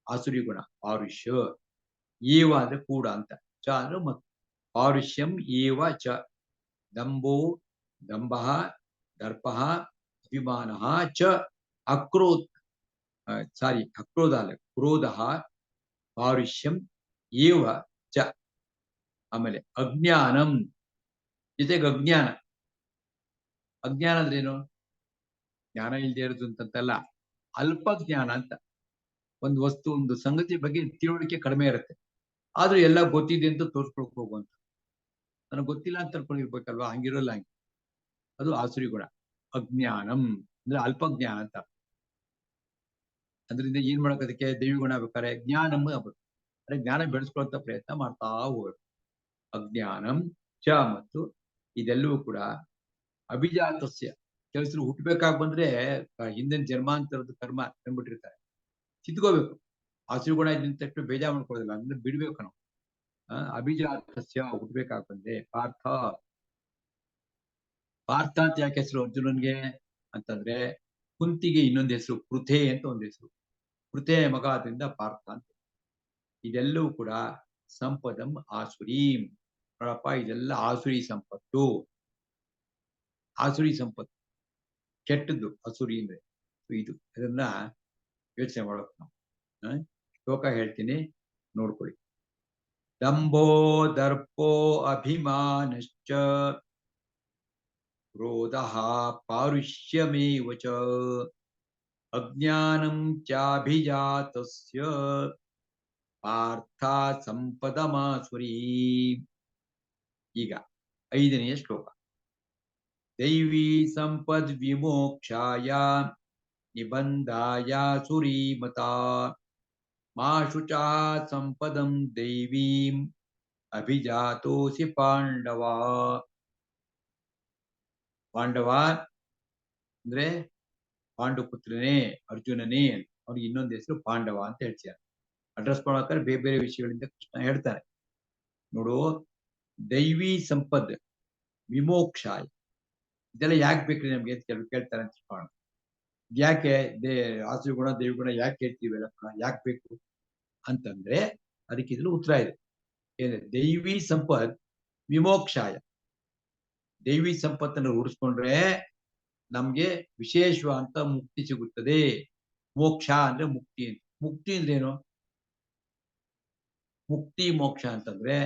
ಆಸುರಿ ಗುಣ. ಪಾರುಷ್ಯ. ಈವ ಅಂದ್ರೆ ಕೂಡ ಅಂತ. ಚ ಅಂದ್ರೆ ಮತ್ತು. ಪಾರುಷ್ಯಂ ಈವ ಚ. ದಂಭೋ ದಂಭ, ದರ್ಪ, ಅಭಿಮಾನ ಚ ಅಕ್ರೋಧ. ಸಾರಿ, ಅಕ್ರೋಧ ಅಲ್ಲ, ಕ್ರೋಧ, ಪಾರುಷ್ಯಂ ಏವ ಚ. ಆಮೇಲೆ ಅಜ್ಞಾನಂ, ಜೊತೆಗೆ ಅಜ್ಞಾನ. ಅಜ್ಞಾನ ಅಂದ್ರೇನು? ಜ್ಞಾನ ಇಲ್ಲದೆ ಇರೋದು ಅಂತಲ್ಲ, ಅಲ್ಪ ಜ್ಞಾನ ಅಂತ. ಒಂದು ವಸ್ತು, ಒಂದು ಸಂಗತಿ ಬಗ್ಗೆ ತಿಳುವಳಿಕೆ ಕಡಿಮೆ ಇರುತ್ತೆ, ಆದ್ರೂ ಎಲ್ಲ ಗೊತ್ತಿದೆ ಅಂತ ತೋರ್ಸ್ಕೊಳಕ್ ಹೋಗುವಂತ. ನನಗೆ ಗೊತ್ತಿಲ್ಲ ಅಂತ ಅನ್ಕೊಂಡಿರ್ಬೇಕಲ್ವಾ, ಹಂಗಿರೋಲ್ಲ. ಹಂಗೆ ಅದು ಆಸುರಿ ಗುಣ. ಅಜ್ಞಾನಂ ಅಂದ್ರೆ ಅಲ್ಪ ಜ್ಞಾನ ಅಂತ. ಅದರಿಂದ ಏನ್ ಮಾಡೋದಕ್ಕೆ ದೇವಿ ಗುಣ ಬೇಕಾದ್ರೆ ಜ್ಞಾನಂ ಆಗ್ಬೇಕು. ಅಂದ್ರೆ ಜ್ಞಾನ ಬೆಳೆಸ್ಕೊಳ್ಳುವಂತ ಪ್ರಯತ್ನ ಮಾಡ್ತಾ ಹೋಗ್ಬೇಕು. ಅಜ್ಞಾನಂ ಚ ಮತ್ತು ಇದೆಲ್ಲವೂ ಕೂಡ ಅಭಿಜಾತಸ್ಯ. ಕೆಲಸರು ಹುಟ್ಟಬೇಕಾಗಿ ಬಂದ್ರೆ ಹಿಂದಿನ ಜನ್ಮಾಂತರದ ಕರ್ಮ ತಂದ್ಬಿಟ್ಟಿರ್ತಾರೆ. ಕಿತ್ಕೋಬೇಕು. ಆಸುರಿ ಗುಣ ಇದ್ದ ತಕ್ಷಣ ಬೇಜಾರು ಮಾಡ್ಕೊಳ್ಳೋದಿಲ್ಲ, ಅಂದ್ರೆ ಬಿಡ್ಬೇಕು ನಾವು. ಅಭಿಜಾತಸ್ಯ ಹುಟ್ಟಬೇಕಾಗಿ ಬಂದ್ರೆ ಪಾರ್ಥ. ಪಾರ್ಥ ಅಂತ ಯಾಕೆ ಹೆಸರು ಅರ್ಜುನನ್ಗೆ ಅಂತಂದ್ರೆ, ಕುಂತಿಗೆ ಇನ್ನೊಂದು ಹೆಸರು ಪೃಥೆ ಅಂತ ಒಂದು ಹೆಸರು. ಪೃಥೆ ಮಗ ಆದ್ರಿಂದ ಪಾರ್ಥ ಅಂತ. ಇದೆಲ್ಲವೂ ಕೂಡ ಸಂಪದಂ ಆಸುರೀಂ. ನೋಡಪ್ಪ, ಇದೆಲ್ಲ ಆಸುರಿ ಸಂಪತ್ತು. ಆಸುರಿ ಸಂಪತ್ತು ಕೆಟ್ಟದ್ದು, ಅಸುರಿ ಅಂದ್ರೆ ಇದು. ಇದನ್ನ ಯೋಚನೆ ಮಾಡೋಕೆ ನಾವು ಶ್ಲೋಕ ಹೇಳ್ತೀನಿ, ನೋಡ್ಕೊಳ್ಳಿ. ದಂಭೋ ದರ್ಪೋ ಅಭಿಮಾನಶ್ಚ ಕ್ರೋಧ ಪಾರುಷ್ಯಮೇವ ಚ ಅಜ್ಞಾನಂ ಚಾಭಿಜಾತಸ್ಯ ಪಾರ್ಥ ಸಂಪದಮಾಸುರೀ. ಈಗ 5ನೆಯ ಶ್ಲೋಕ. ದೈವೀ ಸಂಪದ್ ವಿಮೋಕ್ಷಾಯ ನಿಬಂಧಾಯ ಸುರೀಮತಾ ಮಾ ಶುಚಾ ಸಂಪದಂ ದೈವೀಂ ಅಭಿಜಾತೋಸಿ ಪಾಂಡವ. ಪಾಂಡವ ಅಂದ್ರೆ ಪಾಂಡುಪುತ್ರನೇ, ಅರ್ಜುನನೇ. ಅವ್ನಿಗೆ ಇನ್ನೊಂದು ಹೆಸರು ಪಾಂಡವ ಅಂತ ಹೇಳ್ತಾರೆ. ಅಡ್ರೆಸ್ ಮಾಡ್ಬೇಕಾದ್ರೆ ಬೇರೆ ಬೇರೆ ವಿಷಯಗಳಿಂದ ಕೃಷ್ಣ ಹೇಳ್ತಾರೆ. ನೋಡು, ದೈವಿ ಸಂಪದ್ ವಿಮೋಕ್ಷಾಯ, ಇದೆಲ್ಲ ಯಾಕೆ ಬೇಕ್ರಿ ನಮ್ಗೆ ಅಂತ ಕೇಳ್ತಾರೆ ಅಂತ ಕಾಣ. ಯಾಕೆ ಆಸುರಿ ಗುಣ ದೇವಿ ಗುಣ ಯಾಕೆ ಹೇಳ್ತೀವಿ, ಯಾಕೆ ಬೇಕು ಅಂತಂದ್ರೆ ಅದಕ್ಕೆ ಇದ್ರ ಉತ್ತರ ಇದೆ. ಏನಿದೆ? ದೈವಿ ಸಂಪದ್ ವಿಮೋಕ್ಷಾಯ. ದೈವಿ ಸಂಪತ್ತನ್ನು ರೂಢಿಸ್ಕೊಂಡ್ರೆ ನಮ್ಗೆ ವಿಶೇಷವಾದಂತ ಮುಕ್ತಿ ಸಿಗುತ್ತದೆ. ಮೋಕ್ಷ ಅಂದ್ರೆ ಮುಕ್ತಿ. ಮುಕ್ತಿ ಅಂದ್ರೆ ಏನು? ಮುಕ್ತಿ ಮೋಕ್ಷ ಅಂತಂದ್ರೆ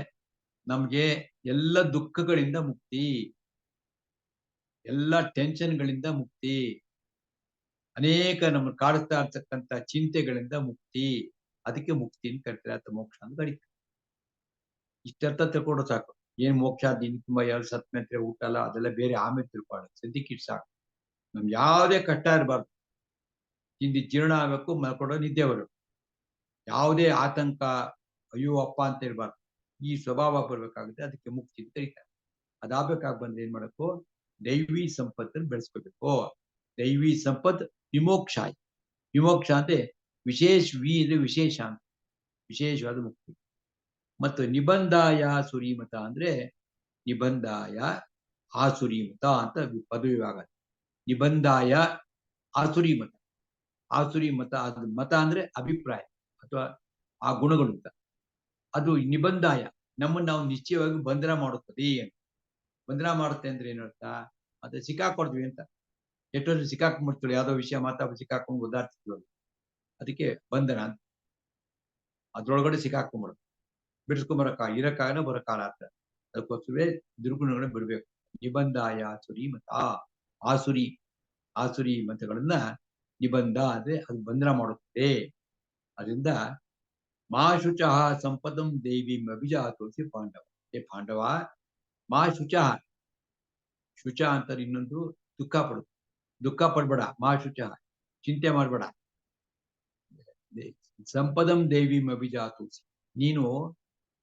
ನಮ್ಗೆ ಎಲ್ಲ ದುಃಖಗಳಿಂದ ಮುಕ್ತಿ, ಎಲ್ಲ ಟೆನ್ಷನ್ಗಳಿಂದ ಮುಕ್ತಿ, ಅನೇಕ ನಮ್ಮ ಕಾಡಿಸ್ತಾ ಇರ್ತಕ್ಕಂಥ ಚಿಂತೆಗಳಿಂದ ಮುಕ್ತಿ. ಅದಕ್ಕೆ ಮುಕ್ತಿ ಅಂತ ಕರಿತಾರೆ, ಅಥವಾ ಮೋಕ್ಷ ಅಂತ ಕರೀತಾರೆ. ಇಷ್ಟರ್ಥ ತಿಳ್ಕೊಂಡ್ರೆ ಸಾಕು. ಏನ್ ಮೋಕ್ಷ, ದಿನ ತುಂಬಾ 2 ಸತ್ ಮೇಲೆ ಊಟ ಅಲ್ಲ, ಅದೆಲ್ಲ ಬೇರೆ, ಆಮೇಲೆ ತಿಳ್ಕೊಳ್ಳಿ. ಸದ್ಯಕ್ಕೆ ಇಷ್ಟು ಸಾಕು. ನಮ್ಗೆ ಯಾವುದೇ ಕಷ್ಟ ಇರಬಾರ್ದು. ತಿಂದಿ ಜೀರ್ಣ ಆಗ್ಬೇಕು, ಮಲ್ಕೊಡೋ ನಿದ್ದೆ ಬರಬೇಕು. ಯಾವುದೇ ಆತಂಕ, ಅಯ್ಯೋ ಅಪ್ಪ ಅಂತ ಇರಬಾರ್ದು. ಈ ಸ್ವಭಾವ ಬರ್ಬೇಕಾಗುತ್ತೆ. ಅದಕ್ಕೆ ಮುಕ್ತಿ ಅಂತ ಕರೀತಾರೆ. ಅದಾಗಬೇಕಾಗಿ ಬಂದ್ರೆ ಏನ್ ಮಾಡಬೇಕು? ದೈವಿ ಸಂಪತ್ತನ್ನು ಬೆಳೆಸ್ಕೋಬೇಕು. ದೈವಿ ಸಂಪತ್ ವಿಮೋಕ್ಷ. ವಿಮೋಕ್ಷ ಅಂದ್ರೆ ವಿಶೇಷ, ವಿ ಅಂದ್ರೆ ವಿಶೇಷ ಅಂತ, ವಿಶೇಷವಾದ ಮುಕ್ತಿ. ಮತ್ತು ನಿಬಂಧಾಯ ಸುರೀಮತ ಅಂದ್ರೆ ನಿಬಂಧಾಯ ಆಸುರೀಮತ ಅಂತ ಪದವಿ ಆಗುತ್ತೆ. ನಿಬಂಧಾಯ ಆಸುರೀಮತ. ಆಸುರಿ ಮತ, ಅದು ಮತ ಅಂದ್ರೆ ಅಭಿಪ್ರಾಯ ಅಥವಾ ಆ ಗುಣಗಳು ಅಂತ. ಅದು ನಿಬಂಧಾಯ, ನಮ್ಮನ್ನು ನಾವು ನಿಶ್ಚಯವಾಗಿ ಬಂಧನ ಮಾಡುತ್ತದೆ. ಬಂಧನ ಮಾಡುತ್ತೆ ಅಂದ್ರೆ ಏನರ್ಥ? ಮತ್ತೆ ಸಿಕ್ಕಾಕೊಡ್ತೀವಿ ಅಂತ. ಎಷ್ಟೊಂದು ಸಿಕ್ಕಾಕೊಂಡ್ಬಿಡ್ತೀವಿ, ಯಾವ್ದೋ ವಿಷಯ ಮಾತಾಡಿ ಸಿಕ್ಕಾಕೊಂಡು ಓದಾಡ್ತಿದ್ವಿ. ಅದಕ್ಕೆ ಬಂಧನ ಅಂತ. ಅದ್ರೊಳಗಡೆ ಸಿಕ್ಕಾಕೊಂಡ್ಬಿಡೋದು, ಇರಕ್ಕಾಗನ ಬರೋಕಾಲ ಅಂತ. ಅದಕ್ಕೋಸ್ಕರವೇ ದುರ್ಗುಣಗಳನ್ನ ಬಿಡ್ಬೇಕು. ನಿಬಂಧಾಯ ಆಸುರಿ ಮತ. ಆಸುರಿ ಆಸುರಿ ಮತಗಳನ್ನ ನಿಬಂಧ ಅಂದ್ರೆ ಅದು ಬಂಧನ ಮಾಡುತ್ತದೆ. ಅದರಿಂದ ಮಾ ಶುಚಃ ಸಂಪದಂ ದೇವಿಂ ಅಭಿಜಾತೋಸಿ ಪಾಂಡವ. ಪಾಂಡವ ಮಾ ಶುಚಃ, ಶುಚ ಅಂತಾರೆ ಇನ್ನೊಂದು ದುಃಖ ಪಡು, ದುಃಖ ಪಡ್ಬೇಡ. ಮಾ ಶುಚಃ, ಚಿಂತೆ ಮಾಡ್ಬೇಡ. ಸಂಪದಂ ದೇವಿಂ ಅಭಿಜಾತೋಸಿ, ನೀನು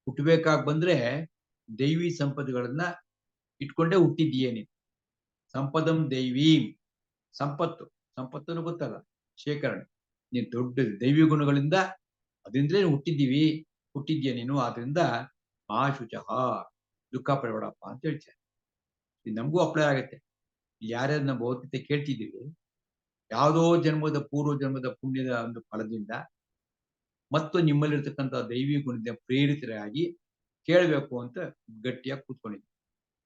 ಹುಟ್ಟಬೇಕಾಗಿ ಬಂದ್ರೆ ದೈವಿ ಸಂಪತ್ತುಗಳನ್ನ ಇಟ್ಕೊಂಡೇ ಹುಟ್ಟಿದ್ದೀಯ ನೀನು. ಸಂಪದಂ ದೈವೀಂ, ಸಂಪತ್ತು, ಸಂಪತ್ತನ್ನು ಗೊತ್ತಲ್ಲ, ಶೇಖರಣೆ. ನೀನು ದೊಡ್ಡ ದೈವಿ ಗುಣಗಳಿಂದ ಅದರಿಂದಲೇ ಹುಟ್ಟಿದ್ಯಾ ನೀನು. ಆದ್ರಿಂದ ಮಹಾಶುಚಃ, ದುಃಖ ಪಡಬೇಡಪ್ಪ ಅಂತ ಹೇಳ್ತಾರೆ. ಇದು ನಮಗೂ ಅಪ್ಲೈ ಆಗುತ್ತೆ. ಯಾರ್ಯಾರು ನಮ್ಮ ಭೌತಿಕತೆ ಕೇಳ್ತಿದ್ದೀವಿ, ಯಾವುದೋ ಜನ್ಮದ ಪೂರ್ವ ಜನ್ಮದ ಪುಣ್ಯದ ಒಂದು ಫಲದಿಂದ ಮತ್ತು ನಿಮ್ಮಲ್ಲಿರ್ತಕ್ಕಂಥ ದೈವಿ ಗುಣದಿಂದ ಪ್ರೇರಿತರಾಗಿ ಕೇಳಬೇಕು ಅಂತ ಗಟ್ಟಿಯಾಗಿ ಕೂತ್ಕೊಂಡಿದ್ವಿ.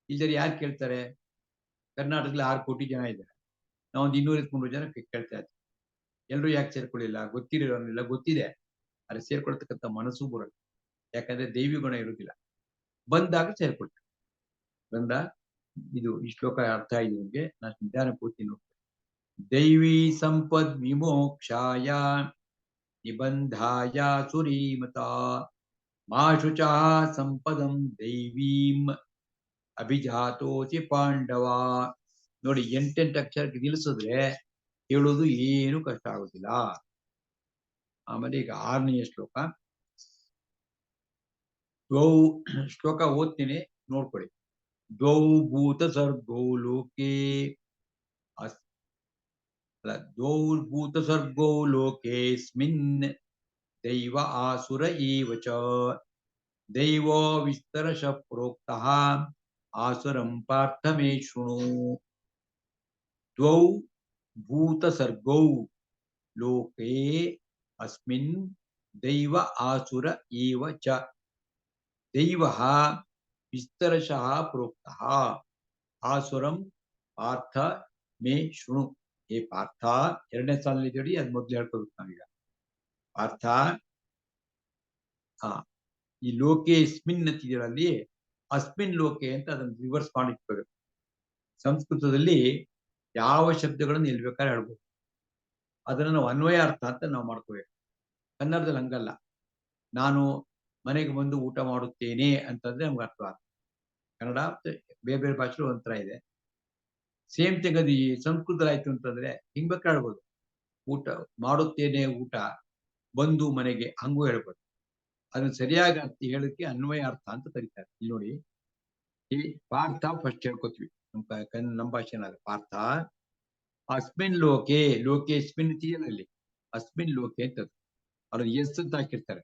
ಇಲ್ಲದ್ರೆ ಯಾರು ಕೇಳ್ತಾರೆ? ಕರ್ನಾಟಕದಲ್ಲಿ 6 ಕೋಟಿ ಜನ ಇದ್ದಾರೆ. ನಾವೊಂದು 200-300 ಜನ ಕೇಳ್ತಾ ಇದ್ದೀವಿ. ಎಲ್ಲರೂ ಯಾಕೆ ಸೇರ್ಕೊಳ್ಳಿಲ್ಲ? ಗೊತ್ತಿರೋಲ್ಲ, ಗೊತ್ತಿದೆ, ಆದರೆ ಸೇರ್ಕೊಳ್ತಕ್ಕಂಥ ಮನಸ್ಸು ಬರಲ್ಲ. ಯಾಕಂದ್ರೆ ದೈವಿ ಗುಣ ಇರುವುದಿಲ್ಲ. ಬಂದಾಗ ಸೇರ್ಕೊಳ್ತಾರೆ. ಬಂದ ಇದು ಈ ಶ್ಲೋಕ ಅರ್ಥ ಆಗಿದೆ ನಿಮಗೆ. ನಾನು ನಿಧಾನ ಕೂತಿ ನೋಡ್ತೇನೆ. ದೈವಿ ಸಂಪದ್ ವಿಮೋಕ್ಷಾಯ ನಿಬಂಧಾಯ ಸುರೀಮತ ಮಾ ಶುಚಃ ಸಂಪದಂ ದೈವೀಂ ಅಭಿಜಾತೋಸಿ ಪಾಂಡವ. ನೋಡಿ, 8 ಅಕ್ಷರಕ್ಕೆ ನಿಲ್ಲಿಸಿದ್ರೆ ಹೇಳೋದು ಏನು ಕಷ್ಟ ಆಗುದಿಲ್ಲ. ಆಮೇಲೆ ಈಗ 6ನೇ ಶ್ಲೋಕ. ಶ್ಲೋಕ ಓದ್ತೀನಿ, ನೋಡ್ಕೊಳ್ಳಿ. ದ್ವೌ ಭೂತ ಸರ್ಗೋ ಲೋಕೆ ದ್ವೌ ಭೂತ ಸರ್ಗೋ ಲೋಕೇಸ್ಮಿನ್ ದೈವ ಆಸುರ ಏವ ಚ ದೈವೋ ವಿಸ್ತರಶ ಪ್ರೋಕ್ತಃ ಆಸುರಂ ಪಾರ್ಥ ಮೇ ಶೃಣು. ದ್ವೌ ಭೂತ ಸರ್ಗೌ ಲೋಕೆ ಅಸ್ಮಿನ್ ದೈವ ಆಸುರ ಏವ ಚ ದೈವಃ ವಿಸ್ತರಶಃ ಪ್ರೋಕ್ತಃ ಆಸುರಂ ಪಾರ್ಥ ಮೇ ಶೃಣು. ಹೇ ಪಾರ್ಥ, 2ನೇ ಸಾಲಲ್ಲಿ ಇದೆಯಡಿ, ಅದು ಮೊದಲು ಹೇಳ್ಕೋಬೇಕು ನಾವೀಗ. ಪಾರ್ಥ, ಈ ಲೋಕೆ ಸ್ಮಿನ್ ಅಂತಿದ್ದೀರಲ್ಲಿ, ಅಸ್ಮಿನ್ ಲೋಕೆ ಅಂತ ಅದನ್ನು ರಿವರ್ಸ್ ಮಾಡಿಟ್ಕೋಬೇಕು. ಸಂಸ್ಕೃತದಲ್ಲಿ ಯಾವ ಶಬ್ದಗಳನ್ನು ಎಲ್ಲಿ ಬೇಕಾದ್ರೆ ಹೇಳ್ಬೋದು. ಅದನ್ನು ನಾವು ಅನ್ವಯ ಅರ್ಥ ಅಂತ ನಾವು ಮಾಡ್ಕೋಬೇಕು. ಕನ್ನಡದಲ್ಲಿ ಹಂಗಲ್ಲ. ನಾನು ಮನೆಗೆ ಬಂದು ಊಟ ಮಾಡುತ್ತೇನೆ ಅಂತಂದ್ರೆ ನಮ್ಗೆ ಅರ್ಥ ಆಗ್ತದೆ. ಕನ್ನಡ ಬೇರೆ ಬೇರೆ ಭಾಷೆಗಳು ಒಂಥರ ಇದೆ. ಸೇಮ್ ಥಿಂಗ್ ಅದು ಈ ಸಂಸ್ಕೃತದಲ್ಲಿ ಆಯ್ತು ಅಂತಂದ್ರೆ ಹಿಂಗ್ ಬೇಕಾದ್ರೆ ಹೇಳ್ಬೋದು. ಊಟ ಮಾಡುತ್ತೇನೆ, ಊಟ ಬಂದು ಮನೆಗೆ, ಹಂಗೂ ಹೇಳ್ಬೋದು. ಅದನ್ನ ಸರಿಯಾಗಿ ಅರ್ಥ ಹೇಳಕ್ಕೆ ಅನ್ವಯ ಅರ್ಥ ಅಂತ ಕರೀತಾರೆ. ಇಲ್ಲಿ ನೋಡಿ, ಈ ಪಾರ್ಥ ಫಸ್ಟ್ ಹೇಳ್ಕೊತೀವಿ ನಮ್ಮ ಭಾಷೆನಾಗ. ಪಾರ್ಥ ಅಸ್ಮಿನ್ ಲೋಕೆ, ಲೋಕೆ ಸ್ಮಿನ್ ಇದೆಯಲ್ಲಿ ಅಸ್ಮಿನ್ ಲೋಕೆ ಅಂತ ಅವ್ರು ಎಸ್ ಅಂತ ಹಾಕಿರ್ತಾರೆ.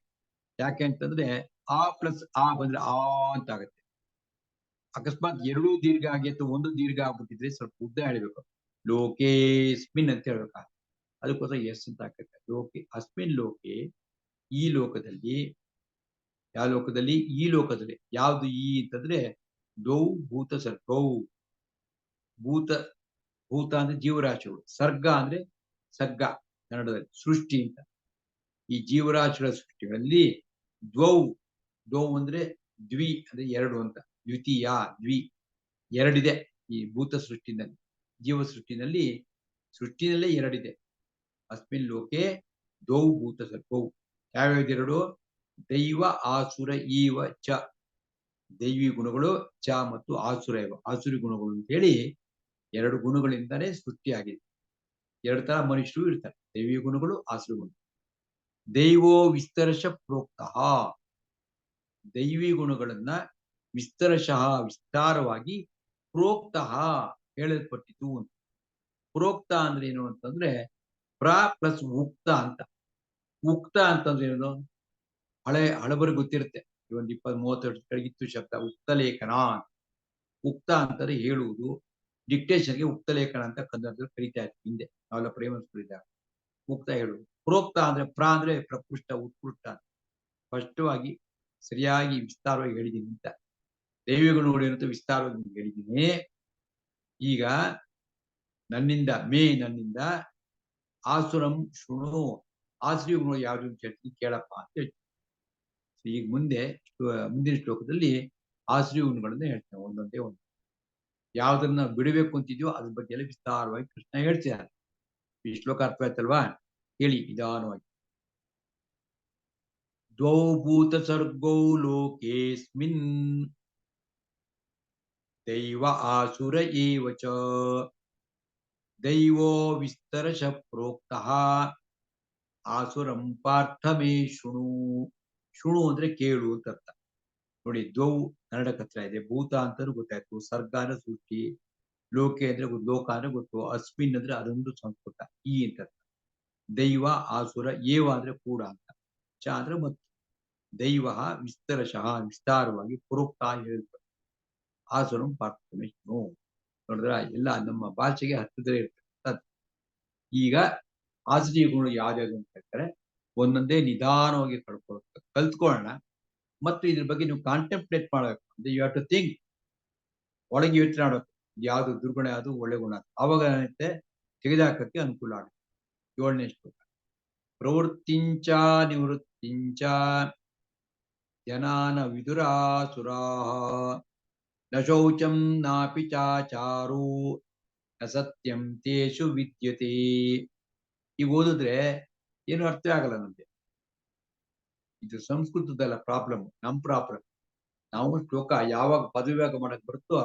ಯಾಕೆ ಅಂತಂದ್ರೆ ಆ ಪ್ಲಸ್ ಆ ಬಂದ್ರೆ ಆ ಅಂತ ಆಗುತ್ತೆ. ಅಕಸ್ಮಾತ್ 2 ದೀರ್ಘ ಆಗಿ ಅಥವಾ 1 ದೀರ್ಘ ಆಗ್ಬಿಟ್ಟಿದ್ರೆ ಸ್ವಲ್ಪ ಉದ್ದ ಹೇಳ್ಬೇಕು. ಲೋಕೇಸ್ಮಿನ್ ಅಂತ ಹೇಳ್ಬೇಕು. ಅದಕ್ಕೋಸ್ಕರ ಎಸ್ ಅಂತ ಹಾಕಿರ್ತಾರೆ. ಲೋಕೆ ಅಸ್ಮಿನ್ ಲೋಕೆ, ಈ ಲೋಕದಲ್ಲಿ. ಯಾವ ಲೋಕದಲ್ಲಿ? ಈ ಲೋಕದಲ್ಲಿ. ಯಾವ್ದು ಈ ಅಂತಂದ್ರೆ ದ್ವೌ ಭೂತ ಸರ್ಗೌ. ಭೂತ ಅಂದ್ರೆ ಜೀವರಾಶಿಗಳು, ಸರ್ಗ ಅಂದ್ರೆ ಸರ್ಗ ಕನ್ನಡದಲ್ಲಿ ಸೃಷ್ಟಿ ಅಂತ. ಈ ಜೀವರಾಶಿಗಳ ಸೃಷ್ಟಿಗಳಲ್ಲಿ ದ್ವೌ ಅಂದ್ರೆ ದ್ವಿ ಅಂದ್ರೆ 2 ಅಂತ. ದ್ವಿತೀಯ, ದ್ವಿ, 2 ಇದೆ ಈ ಭೂತ ಸೃಷ್ಟಿನಲ್ಲಿ. ಜೀವ ಸೃಷ್ಟಿನಲ್ಲೇ 2 ಇದೆ. ಅಸ್ಮಿನ್ ಲೋಕೆ ದ್ವೌ ಭೂತ ಸರ್ಗೌ. ಯಾವ್ಯಾವ್ದು? 2? ದೈವ ಆಸುರ ಈವ ಚ, ದೈವಿ ಗುಣಗಳು, ಚ ಮತ್ತು ಆಸುರ ಇವ, ಆಸುರಿ ಗುಣಗಳು ಅಂತ ಹೇಳಿ ಎರಡು ಗುಣಗಳಿಂದಾನೇ ಸೃಷ್ಟಿಯಾಗಿದೆ. ಎರಡು ತರ ಮನುಷ್ಯರು ಇರ್ತಾರೆ, ದೈವಿ ಗುಣಗಳು, ಆಸುರಿ ಗುಣ. ದೈವೋ ವಿಸ್ತರಶ ಪ್ರೋಕ್ತ, ದೈವಿ ಗುಣಗಳನ್ನ ವಿಸ್ತರಶಃ ವಿಸ್ತಾರವಾಗಿ ಪ್ರೋಕ್ತ ಹೇಳಲ್ಪಟ್ಟಿತು. ಪ್ರೋಕ್ತ ಅಂದ್ರೆ ಏನು ಅಂತಂದ್ರೆ ಪ್ರ ಪ್ಲಸ್ ಉಕ್ತ ಅಂತ. ಉಕ್ತ ಅಂತಂದ್ರೆ ಏನು, ಹಳಬರಿಗೆ ಗೊತ್ತಿರುತ್ತೆ, ಒಂದು 20-30 ವರ್ಷ ಕೆಳಗಿತ್ತು ಶಬ್ದ ಉಕ್ತ ಲೇಖನ. ಉಕ್ತ ಅಂತಂದ್ರೆ ಹೇಳುವುದು. ಡಿಕ್ಟೇಷನ್ಗೆ ಉಕ್ತ ಲೇಖನ ಅಂತ ಕನ್ನಡದಲ್ಲಿ ಕರೀತಾ ಇತ್ತು ಹಿಂದೆ, ನಾವೆಲ್ಲ ಪ್ರೇಮಿಸ್ತಿದ್ದಾಗ. ಉಕ್ತ ಹೇಳುವುದು. ಪ್ರೋಕ್ತ ಅಂದ್ರೆ ಅಂದ್ರೆ ಪ್ರಪೃಷ್ಟ, ಉತ್ಕೃಷ್ಟ, ಸ್ಪಷ್ಟವಾಗಿ ಸರಿಯಾಗಿ ವಿಸ್ತಾರವಾಗಿ ಹೇಳಿದ್ದೀನಿ ಅಂತ. ದೈವಿ ಗುಣಗಳು ಏನಂತ ವಿಸ್ತಾರವಾಗಿ ಹೇಳಿದ್ದೀನಿ. ಈಗ ನನ್ನಿಂದ ಆಸುರಂ ಶೃಣು, ಆಸುರಿ ಗುಣಗಳು ಯಾವ್ದು ಅಂತ ಹೇಳ್ತೀನಿ ಕೇಳಪ್ಪ ಅಂತ ಹೇಳ್ತೀನಿ. ಈಗ ಮುಂದಿನ ಶ್ಲೋಕದಲ್ಲಿ ಆಸುರಿ ಗುಣಗಳನ್ನ ಹೇಳ್ತೇನೆ, ಒಂದೊಂದೇ ಒಂದು. ಯಾವ್ದನ್ನ ಬಿಡಬೇಕು ಅಂತಿದ್ಯೋ ಅದ್ರ ಬಗ್ಗೆ ಎಲ್ಲ ವಿಸ್ತಾರವಾಗಿ ಕೃಷ್ಣ ಹೇಳ್ತಿದ್ದಾರೆ. ಈ ಶ್ಲೋಕ ಅರ್ಥ ಆಯ್ತಲ್ವಾ? ಹೇಳಿ ನಿಧಾನವಾಗಿ. ದ್ವೌ ಭೂತ ಸರ್ಗೌ ಲೋಕೇಸ್ಮಿನ್ ದೈವ ಆಸುರ ಏವ ಚ ದೈವೋ ವಿಸ್ತರಶ ಪ್ರೋಕ್ತಃ ಆಸುರಂ ಪಾರ್ಥ ಮೇ ಶೃಣು. ಶೃಣು ಅಂದ್ರೆ ಕೇಳು ಅಂತ ಅರ್ಥ. ನೋಡಿ, ದ್ವೌ ಕನ್ನಡ ಕತ್ರ ಇದೆ, ಭೂತ ಅಂತಂದ್ರೆ ಗೊತ್ತಾಯ್ತು, ಸರ್ಗ ಅಂದ್ರೆ ಸೃಷ್ಟಿ, ಲೋಕೆ ಅಂದ್ರೆ ಲೋಕ ಅಂದ್ರೆ ಗೊತ್ತು, ಅಸ್ಮಿನ್ ಅಂದ್ರೆ ಅದೊಂದು ಸಂಸ್ಕೃತ, ಈ ಅಂತ ಅರ್ಥ. ದೈವ ಆಸುರ ಏವ ಅಂದ್ರೆ ಕೂಡ ಅಂತ, ಚ ಅಂದ್ರೆ ಮತ್ತು. ದೈವ ವಿಸ್ತರಶಃ ವಿಸ್ತಾರವಾಗಿ, ಪ್ರೋಕ್ತ ಹೇಳ್ತಾರೆ, ಆಸುರಂ ಪಾರ್ಥ ಮೇ ಶೃಣು. ನೋಡಿದ್ರ, ಎಲ್ಲ ನಮ್ಮ ಭಾಷೆಗೆ ಹತ್ತಿದ್ರೆ ಇರ್ತದೆ. ಈಗ ಆಸುರಿ ಗುಣ ಯಾವ್ಯಾವ್ದು ಅಂತ ಹೇಳ್ತಾರೆ, ಒಂದೊಂದೇ ನಿಧಾನವಾಗಿ ಕಲ್ತ್ಕೊಳ್ಳೋಣ. ಮತ್ತು ಇದ್ರ ಬಗ್ಗೆ ನೀವು ಕಾಂಟೆಂಪ್ಲೇಟ್ ಮಾಡಬೇಕು. ಅಂದ್ರೆ ಯು ಹ್ಯಾವ್ ಟು ಥಿಂಕ್, ಒಳಗೆ ಯೋಚನೆ ಮಾಡಬೇಕು, ಯಾವ್ದು ದುರ್ಗುಣ, ಯಾವುದು ಒಳ್ಳೆ ಗುಣ, ಅವಾಗ ತೆಗೆದಾಕಕ್ಕೆ ಅನುಕೂಲ ಆಗುತ್ತೆ. 7ನೇ ಶ್ಲೋಕ. ಪ್ರವೃತ್ತಿಂಚ ನಿವೃತ್ತಿಂಚ ಜನಾನ ವಿದುರಾಸುರಾ ನ ಶೌಚಂ ನಾಪಿ ಚಾಚಾರೋ ನ ಸತ್ಯಂ ತೇಷು ವಿದ್ಯತೆ. ಈಗ ಓದಿದ್ರೆ ಏನು ಅರ್ಥ ಆಗಲ್ಲ ನಮ್ಗೆ. ಇದು ಸಂಸ್ಕೃತದಲ್ಲ ಪ್ರಾಬ್ಲಮ್, ನಮ್ ಪ್ರಾಬ್ಲಮ್. ನಾವು ಶ್ಲೋಕ ಯಾವಾಗ ಪದವಿಭಾಗ ಮಾಡಕ್ ಬರುತ್ತೋ